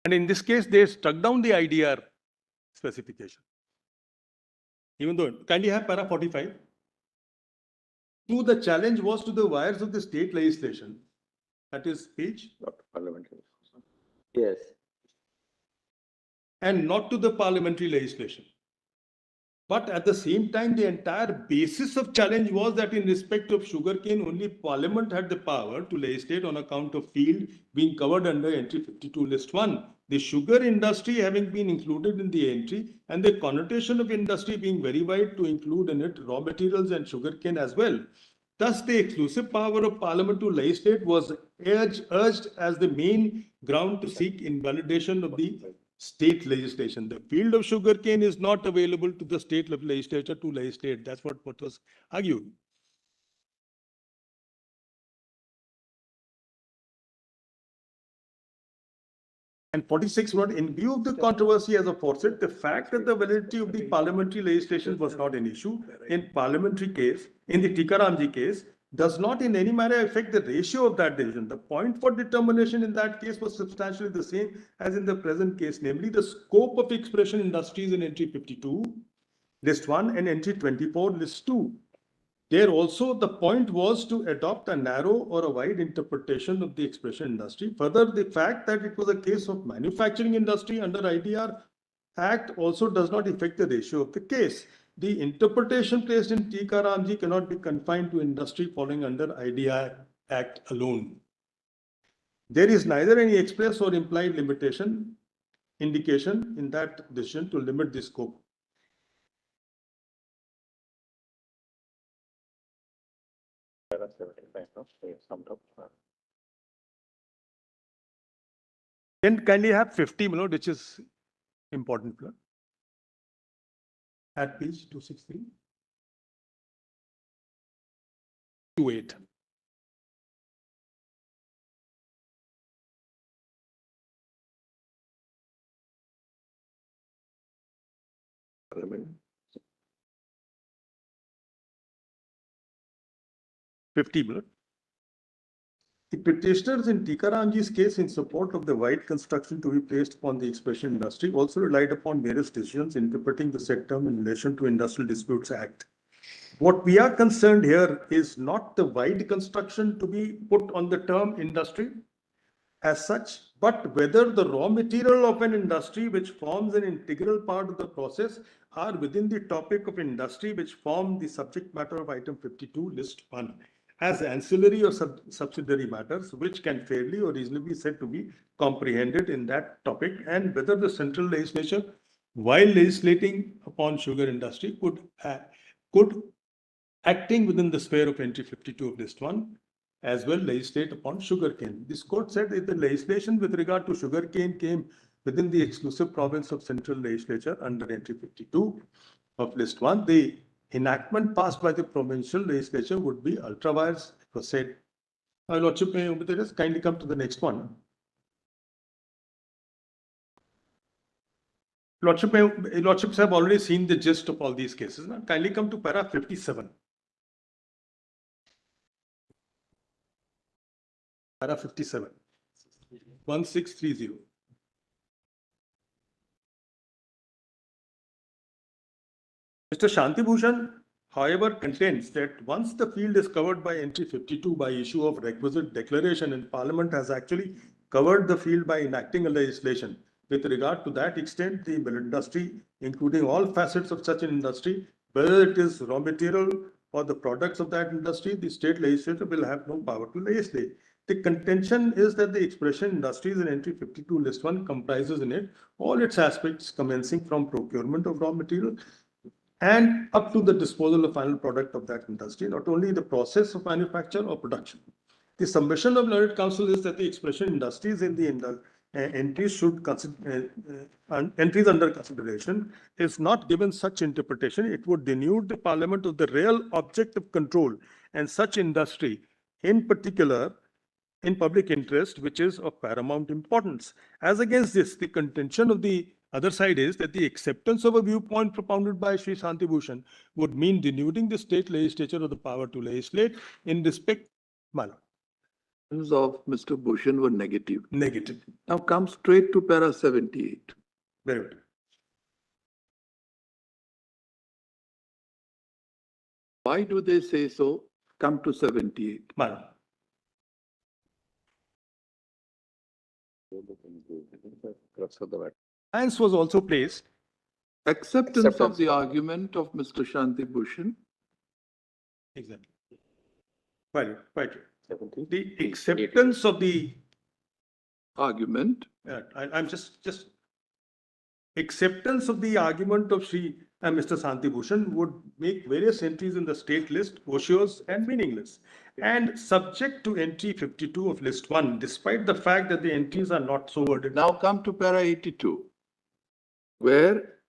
And in this case, they struck down the IDR specification. Even though, kindly have para 45. Two, the challenge was to the wires of the state legislation. That is page. Not parliamentary. Yes. And not to the parliamentary legislation. But at the same time, the entire basis of challenge was that in respect of sugarcane, only Parliament had the power to legislate on account of field being covered under entry 52 list 1. The sugar industry having been included in the entry and the connotation of industry being very wide to include in it raw materials and sugarcane as well. Thus, the exclusive power of Parliament to legislate was urged as the main ground to seek invalidation of the state legislation. The field of sugarcane is not available to the state legislature to legislate. That's what was argued. And 46, in view of the controversy as aforesaid, the fact that the validity of the parliamentary legislation was not an issue in parliamentary case, in the Tikaramji case, does not in any manner affect the ratio of that decision. The point for determination in that case was substantially the same as in the present case, namely the scope of expression industries in entry 52, list 1 and entry 24, list 2. There also the point was to adopt a narrow or a wide interpretation of the expression industry. Further, the fact that it was a case of manufacturing industry under IDR Act also does not affect the ratio of the case. The interpretation placed in Tikaramji cannot be confined to industry falling under IDR Act alone. There is neither any express or implied indication in that decision to limit the scope. Then kindly have 50, which is important. At page 263. 28. Parliament. 50. The petitioners in Tikaramji's case in support of the wide construction to be placed upon the expression industry also relied upon various decisions interpreting the said term in relation to Industrial Disputes Act. What we are concerned here is not the wide construction to be put on the term industry as such, but whether the raw material of an industry which forms an integral part of the process are within the topic of industry which form the subject matter of item 52 list 1 as ancillary or subsidiary matters which can fairly or reasonably be said to be comprehended in that topic, and whether the central legislature while legislating upon sugar industry could acting within the sphere of entry 52 of list 1 as well legislate upon sugarcane. This court said if the legislation with regard to sugarcane came within the exclusive province of central legislature under entry 52 of list 1, the enactment passed by the provincial legislature would be ultra vires, it was said. Lordship, may kindly come to the next one. Lordships have already seen the gist of all these cases. Now, kindly come to para 57. Para 57. 1630. Mr. Shanti Bhushan, however, contends that once the field is covered by entry 52 by issue of requisite declaration, and Parliament has actually covered the field by enacting a legislation with regard to that extent, the mill industry, including all facets of such an industry, whether it is raw material or the products of that industry, the state legislature will have no power to legislate. The contention is that the expression industries in entry 52 list 1 comprises in it all its aspects commencing from procurement of raw material and up to the disposal of final product of that industry, not only the process of manufacture or production. The submission of Learned Counsel is that the expression industries in the entries entries under consideration is not given such interpretation. It would denude the Parliament of the real object of control and such industry, in particular, in public interest, which is of paramount importance. As against this, the contention of the Other side is that the acceptance of a viewpoint propounded by Sri Shanti Bhushan would mean denuding the state legislature of the power to legislate in respect. Of Mr. Bhushan were negative. Negative. Now come straight to para 78. Very good. Why do they say so? Come to 78. Madam. Science was also placed. Acceptance of the argument of Mr. Shanti Bhushan. Exactly. Quite right. The acceptance of the argument. I'm just acceptance of the argument of Mr. Shanti Bhushan would make various entries in the state list ocious and meaningless, and subject to entry 52 of list 1, despite the fact that the entries are not so worded. Now come to para 82, where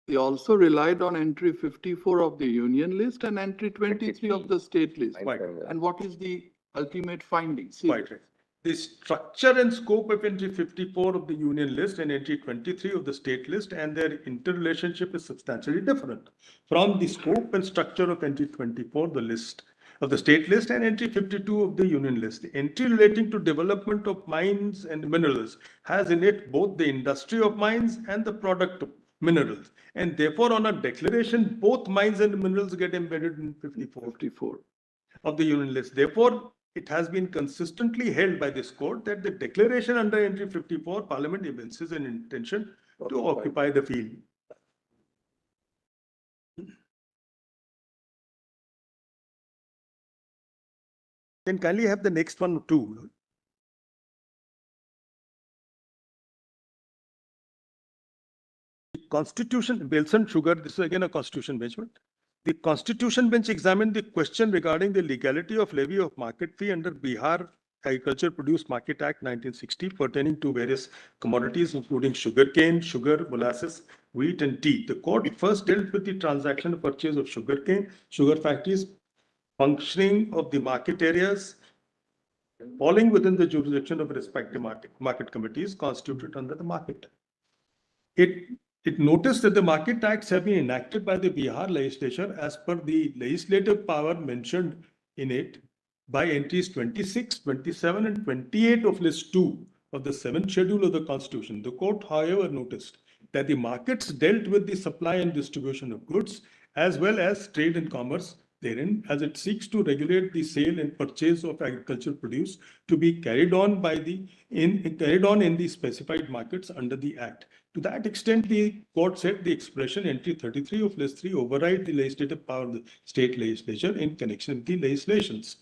they also relied on entry 54 of the union list and entry 23 of the state list. Right. And what is the ultimate finding? Quite right. The structure and scope of entry 54 of the union list and entry 23 of the state list and their interrelationship is substantially different from the scope and structure of entry 24, the list of the state list, and entry 52 of the union list. The entry relating to development of mines and minerals has in it both the industry of mines and the product of minerals. And therefore, on a declaration, both mines and minerals get embedded in 54 of the union list. Therefore, it has been consistently held by this court that the declaration under entry 54, Parliament evinces an intention to occupy the field. Then kindly have the next one too. Constitution, Wilson Sugar, this is again a constitution bench. The constitution bench examined the question regarding the legality of levy of market fee under Bihar Agriculture Produce Market Act 1960 pertaining to various commodities including sugarcane, sugar, molasses, wheat and tea. The court first dealt with the transaction of purchase of sugarcane, sugar factories, functioning of the market areas falling within the jurisdiction of respective market committees constituted under the market. It noticed that the market acts have been enacted by the Bihar legislature as per the legislative power mentioned in it by entries 26, 27 and 28 of list 2 of the 7th schedule of the constitution. The court, however, noticed that the markets dealt with the supply and distribution of goods as well as trade and commerce therein, as it seeks to regulate the sale and purchase of agricultural produce to be carried on in the specified markets under the Act. To that extent, the court said the expression entry 33 of list 3 override the legislative power of the state legislature in connection with the legislations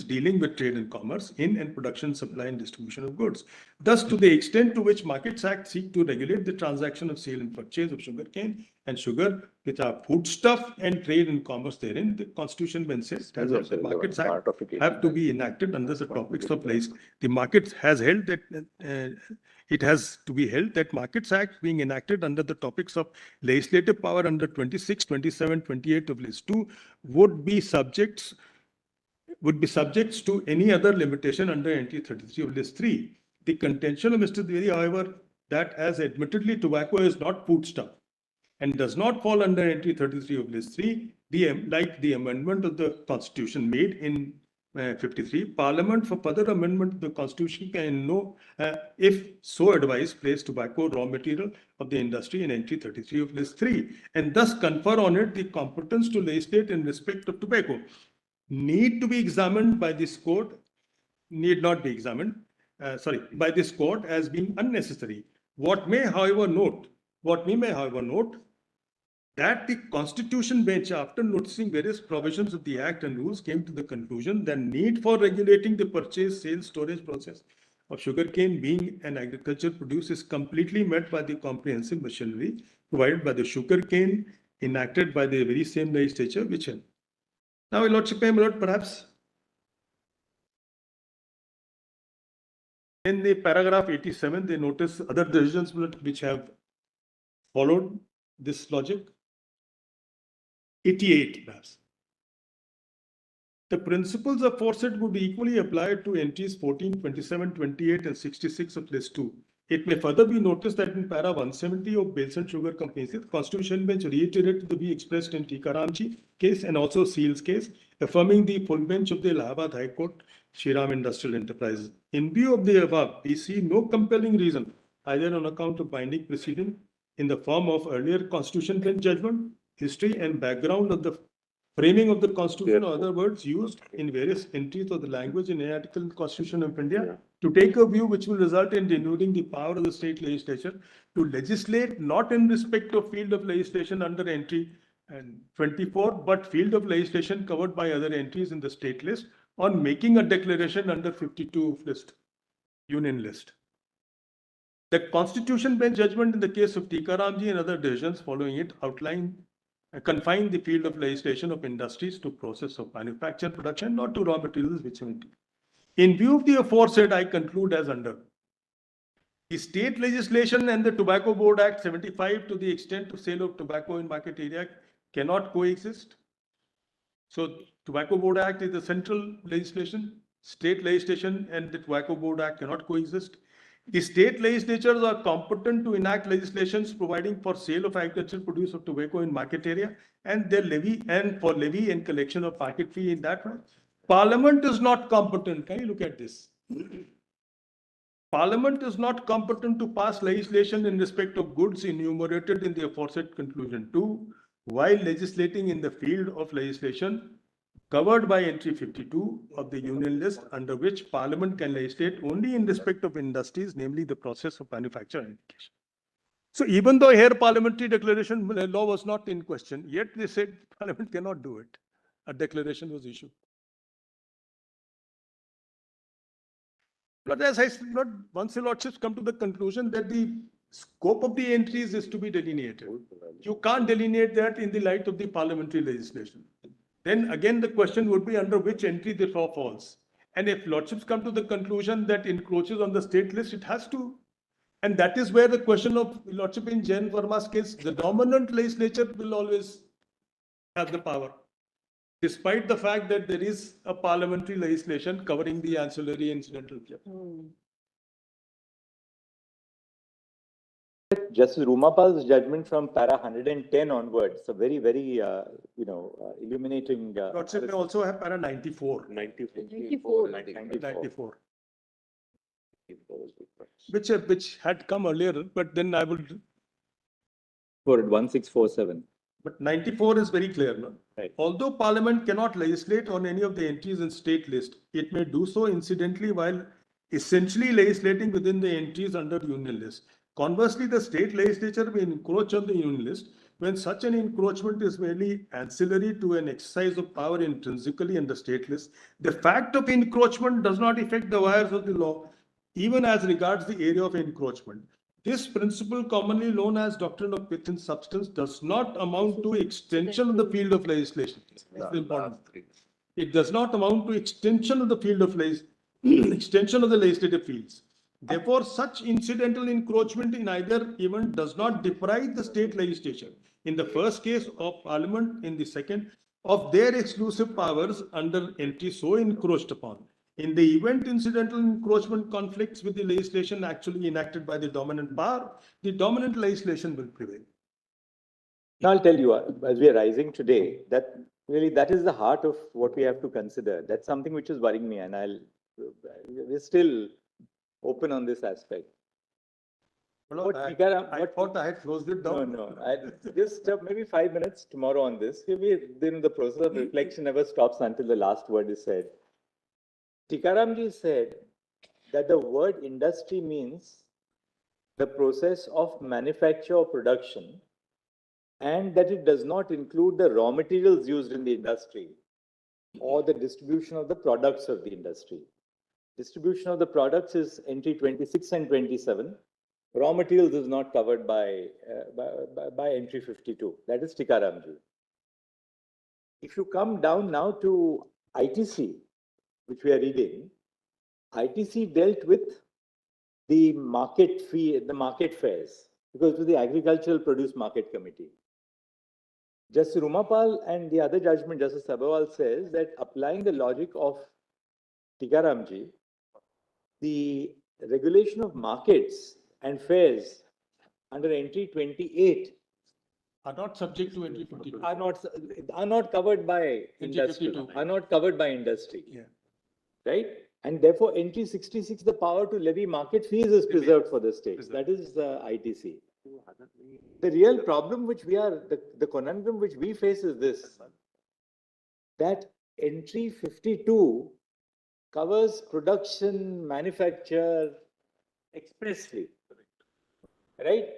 dealing with trade and commerce in and production, supply and distribution of goods. Thus, to the extent to which Markets Act seek to regulate the transaction of sale and purchase of sugarcane and sugar, which are foodstuff and trade and commerce therein, the Constitution then says that the Markets Act have to be enacted under the topics of place. The market has held that it has to be held that Markets Act being enacted under the topics of legislative power under 26, 27, 28 of list 2 would be subjects to any other limitation under entry 33 of list 3. The contention of Mr. Dwivedi, however, that as admittedly tobacco is not foodstuff and does not fall under entry 33 of list 3, like the amendment of the Constitution made in 53, Parliament for further amendment of the Constitution can if so advised, place tobacco raw material of the industry in entry 33 of list 3 and thus confer on it the competence to legislate in respect of tobacco. Need to be examined by this court, need not be examined, by this court as being unnecessary. What we may, however, note that the Constitution bench, after noticing various provisions of the Act and rules, came to the conclusion that need for regulating the purchase, sale, storage process of sugarcane being an agricultural produce is completely met by the comprehensive machinery provided by the sugarcane enacted by the very same legislature which had. Now, Your Lordship, perhaps in the paragraph 87, they notice other decisions which have followed this logic. 88, perhaps. The principles aforesaid would equally apply to entries 14, 27, 28, and 66 of list 2 It may further be noticed that in para 170 of Bales and Sugar Company, the Constitution Bench reiterated the view expressed in Tikaramji case and also Seal's case, affirming the full bench of the Allahabad High Court, Shriram Industrial Enterprises. In view of the above, we see no compelling reason, either on account of binding precedent in the form of earlier Constitution Bench judgment, history and background of the framing of the Constitution, or other words used in various entries of the language in an article in the Constitution of India, to take a view which will result in denuding the power of the state legislature to legislate not in respect of field of legislation under entry and 24, but field of legislation covered by other entries in the state list on making a declaration under 52 list, union list. The Constitution Bench judgment in the case of Tikaramji and other decisions following it confine the field of legislation of industries to process of manufacture production, not to raw materials which may. In view of the aforesaid, I conclude as under. The state legislation and the Tobacco Board Act 75 to the extent of sale of tobacco in market area cannot coexist. So Tobacco Board Act is the central legislation, state legislation and the Tobacco Board Act cannot coexist. The state legislatures are competent to enact legislations providing for sale of agricultural produce of tobacco in market area and their levy and for levy and collection of market fee in that way. Parliament is not competent. Can you look at this? Parliament is not competent to pass legislation in respect of goods enumerated in the aforesaid conclusion 2, while legislating in the field of legislation covered by entry 52 of the union list, under which Parliament can legislate only in respect of industries, namely the process of manufacture and education. So even though here parliamentary declaration law was not in question, yet they said Parliament cannot do it. A declaration was issued. But as I said, once the lordships come to the conclusion that the scope of the entries is to be delineated, you can't delineate that in the light of the parliamentary legislation. Then again, the question would be under which entry the law falls. And if lordships come to the conclusion that encroaches on the state list, it has to. And that is where the question of lordship in Jain Verma's case, the dominant legislature will always have the power, despite the fact that there is a parliamentary legislation covering the ancillary incidental. Justice Rumapal's judgment from para 110 onwards, a very, very, illuminating. Lordship may also have para 94. 94. Which had come earlier, but then I would. For 1647. But 94 is very clear. No? Right. Although Parliament cannot legislate on any of the entries in state list, it may do so incidentally while essentially legislating within the entries under union list. Conversely, the state legislature may encroach on the union list when such an encroachment is merely ancillary to an exercise of power intrinsically in the state list. The fact of encroachment does not affect the wires of the law, even as regards the area of encroachment. This principle, commonly known as doctrine of pith and substance, does not amount to extension of the field of legislation. It's important. It does not amount to extension of the field of extension of the legislative fields. Therefore, such incidental encroachment in either event does not deprive the state legislature, in the first case of Parliament, in the second, of their exclusive powers under entry so encroached upon. In the event incidental encroachment conflicts with the legislation actually enacted by the dominant power, the dominant legislation will prevail. Now I'll tell you, as we are rising today, that really that is the heart of what we have to consider. That's something which is worrying me, and we're still open on this aspect. Well, I thought I had closed it down. No. Just maybe 5 minutes tomorrow on this. Then the process of reflection never stops until the last word is said. Tikaramji said that the word industry means the process of manufacture or production, and that it does not include the raw materials used in the industry or the distribution of the products of the industry. Distribution of the products is entry 26 and 27. Raw materials is not covered by entry 52. That is Tikaramji. If you come down now to ITC, which we are reading, ITC dealt with the market fee, the market fares, because it was the Agricultural Produce Market Committee. Justice Rumapal and the other judgment, Justice Sabharwal, says that applying the logic of Tikaramji, the regulation of markets and fairs under entry 28 Are not subject to entry 52. are not covered by industry, 52. are not covered by industry. Yeah. Right? And therefore, entry 66, the power to levy market fees is preserved for the states. That is ITC. The real problem which the conundrum which we face is this, that entry 52 covers production, manufacture expressly, right?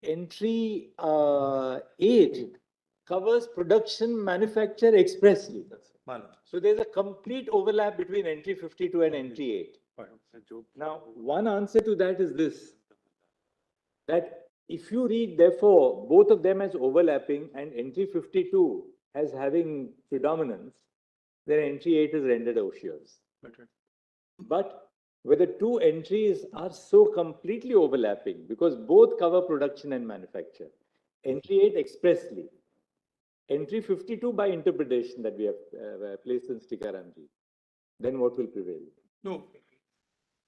Entry 8 covers production, manufacture expressly. So there's a complete overlap between entry 52 and entry 8. Now, one answer to that is this, that if you read, therefore, both of them as overlapping and entry 52 as having predominance, then entry 8 is rendered odious. But where the two entries are so completely overlapping, because both cover production and manufacture, entry 8 expressly, entry 52 by interpretation that we have placed in Stikaramji, then what will prevail? No.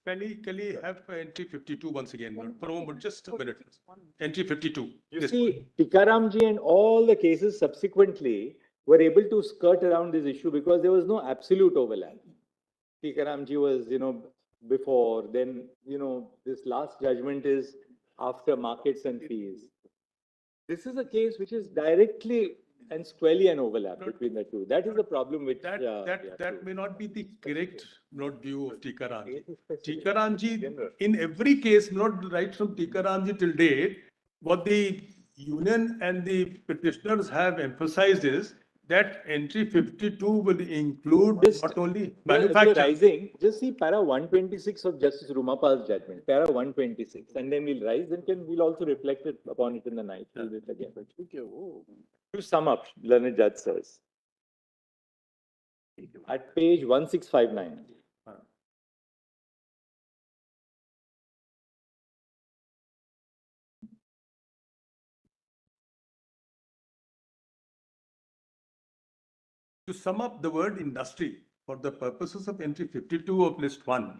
Can we have entry 52 once again? For a moment, just a minute. Entry 52. You see, Tikaramji and all the cases subsequently were able to skirt around this issue because there was no absolute overlap. Tikaramji was, before, then, this last judgment is after markets and fees. This is a case which is directly and squarely an overlap between the two. That is the problem which... That may not be the correct view of Tikaramji. Tikaramji, in every case, not right from Tikaramji till date, what the union and the petitioners have emphasized is that entry 52 will include not only manufacturing. Just see para 126 of Justice Rumapal's judgment, para 126, and then we'll rise, then we'll also reflect upon it in the night. We'll do it again. To sum up, learned judge says, at page 1659, To sum up, the word industry for the purposes of entry 52 of list 1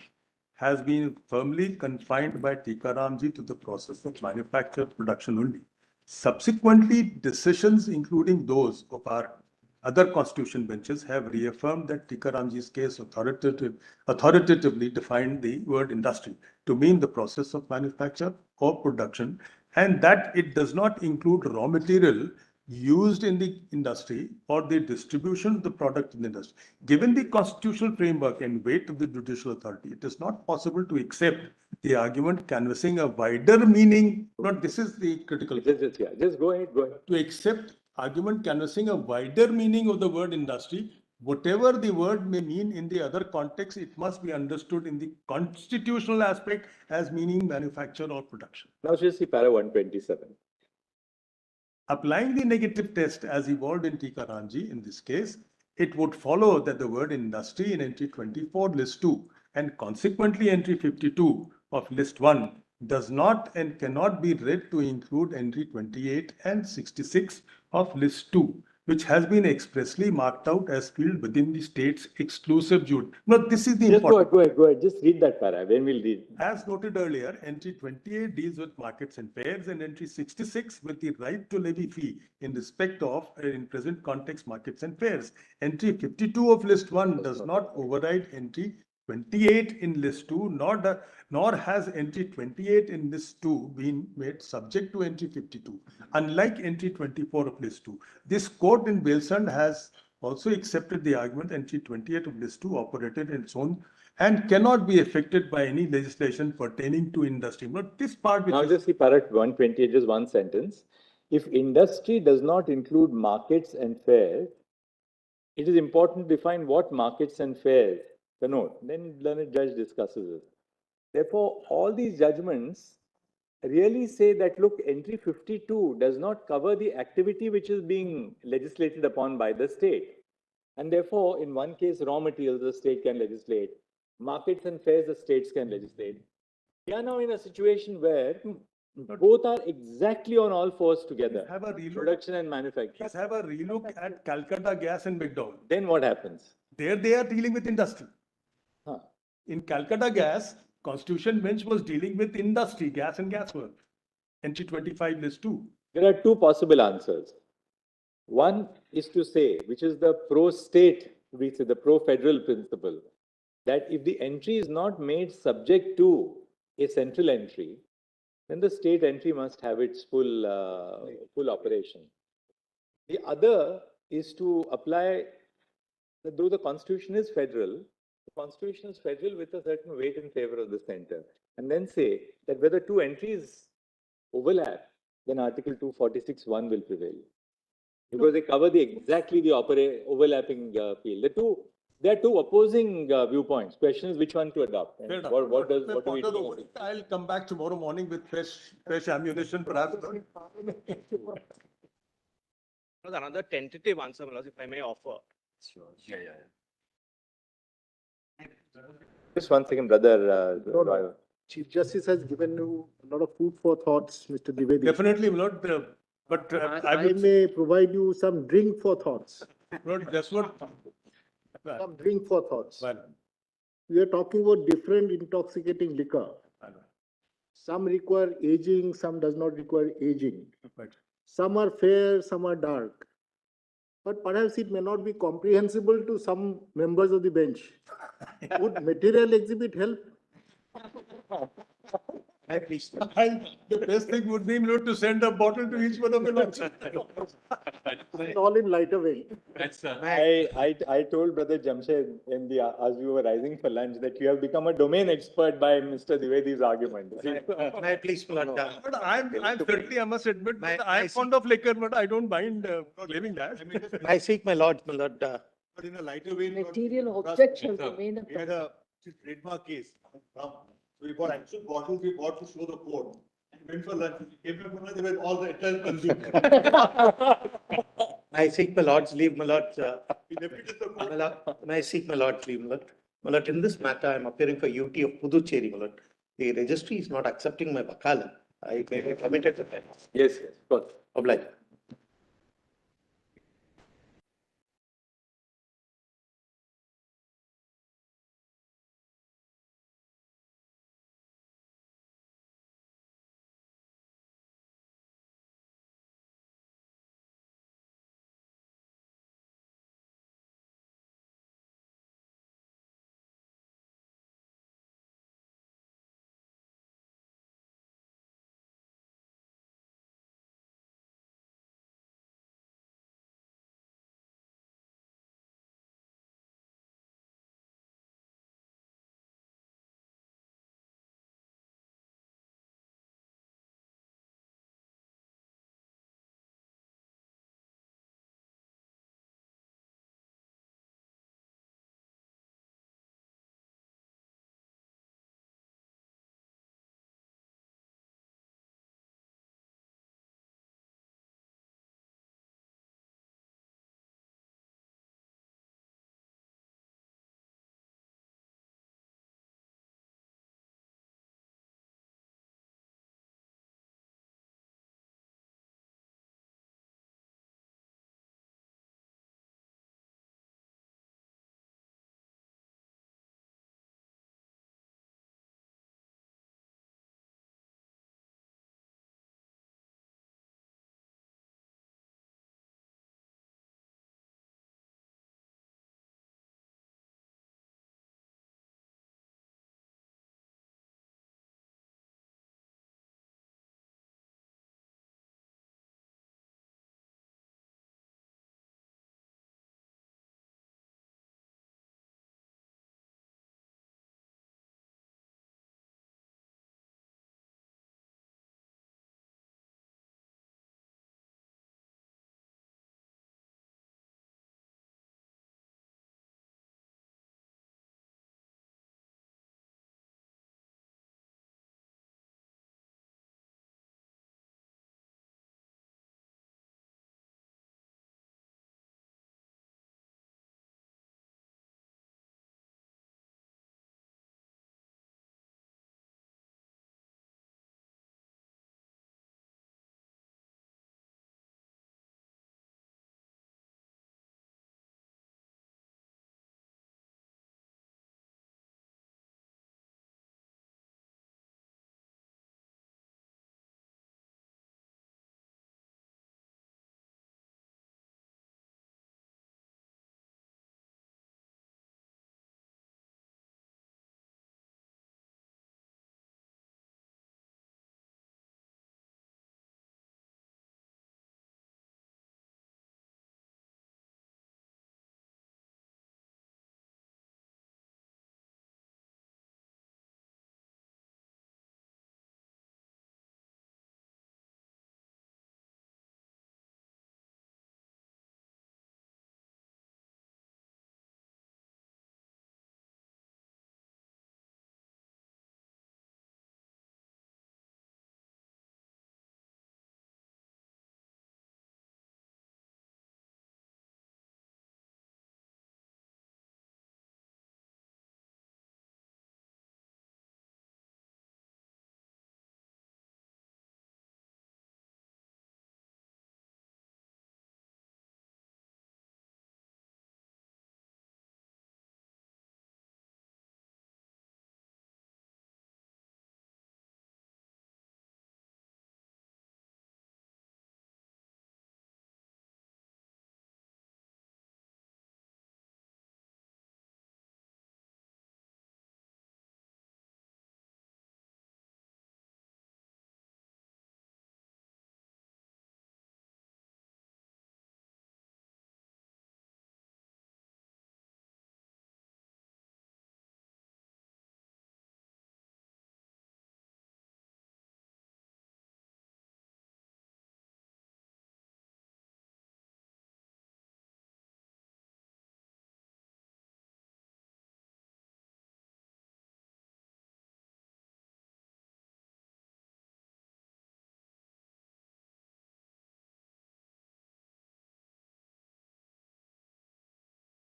has been firmly confined by Tikaramji to the process of manufacture production only. Subsequently, decisions including those of our other constitution benches have reaffirmed that Tikaramji's case authoritatively defined the word industry to mean the process of manufacture or production, and that it does not include raw material used in the industry or the distribution of the product in the industry. Given the constitutional framework and weight of the judicial authority, it is not possible to accept the argument canvassing a wider meaning. Not this is the critical. Just go ahead. To accept argument canvassing a wider meaning of the word industry, whatever the word may mean in the other context, it must be understood in the constitutional aspect as meaning manufacture or production. Now just see para 127. Applying the negative test as evolved in Tikaramji in this case, it would follow that the word industry in entry 24 list 2 and consequently entry 52 of list 1 does not and cannot be read to include entry 28 and 66 of list 2, which has been expressly marked out as field within the state's exclusive jurisdiction. No, this is the important. Go ahead. Just read that para, then we'll read. As noted earlier, entry 28 deals with markets and fairs, and entry 66 with the right to levy fee in respect of, in present context, markets and fairs. Entry 52 of list 1 does not override entry 28 in list 2, nor has entry 28 in list 2 been made subject to entry 52. Unlike entry 24 of list 2, this court in Belson has also accepted the argument entry 28 of list 2 operated in its own and cannot be affected by any legislation pertaining to industry. But this part which now just see para 128, just one sentence. If industry does not include markets and fairs, it is important to define what markets and fairs connote. Then learned judge discusses it. Therefore, all these judgments really say that, look, entry 52 does not cover the activity which is being legislated upon by the state. And therefore, in one case, raw materials, the state can legislate. Markets and fairs, the states can legislate. We are now in a situation where both are exactly on all fours together. Have a relook. Production and manufacturing. Let's have a relook at Calcutta Gas and McDowell. Then what happens? There they are dealing with industry. Huh. In Calcutta Gas, Constitution bench was dealing with industry, gas and gas work. Entry 25 list 2. There are two possible answers. One is to say, which is the pro-state, we say the pro-federal principle, that if the entry is not made subject to a central entry, then the state entry must have its full operation. The other is to apply, though the Constitution is federal, the Constitution is federal with a certain weight in favor of the center, and then say that whether two entries overlap, then Article 246(1) will prevail. Because they cover exactly the overlapping field. There are two opposing viewpoints. Question is which one to adopt. And what do we do? I'll come back tomorrow morning with fresh ammunition, perhaps. Another tentative answer, if I may offer. Sure. Yeah. Just one second, brother. Chief Justice has given you a lot of food for thoughts, Mr. Dwivedi. Definitely, Lord. But I may provide you some drink for thoughts. Lord, that's what. Some drink for thoughts. Well, We are talking about different intoxicating liquor. Some require aging, some does not require aging. Right. Some are fair, some are dark. But perhaps it may not be comprehensible to some members of the bench. Would material exhibit help? The best thing would be, Lord, to send a bottle to each one of the lords. All in lighter weight. I told Brother Jamshed as we were rising for lunch that you have become a domain expert by Mr. Dwivedi's argument. May I please, Lord, But I'm certainly, I must admit, I'm fond of liquor, but I don't mind claiming that. I seek my Lord, But in a lighter vein. Material object shall remain. We had a trademark case. We bought actual bottles, we bought to show the code. We went for lunch, we came back for lunch, they were all the entire consumed. I seek my Lord's leave, my Lord. We repeated the code. May I seek my Lord's leave, my Lord? My Lord, in this matter, I am appearing for UT of Puducherry, my Lord. The registry is not accepting my wakala. I may be permitted to that. Yes, of course. Obliged.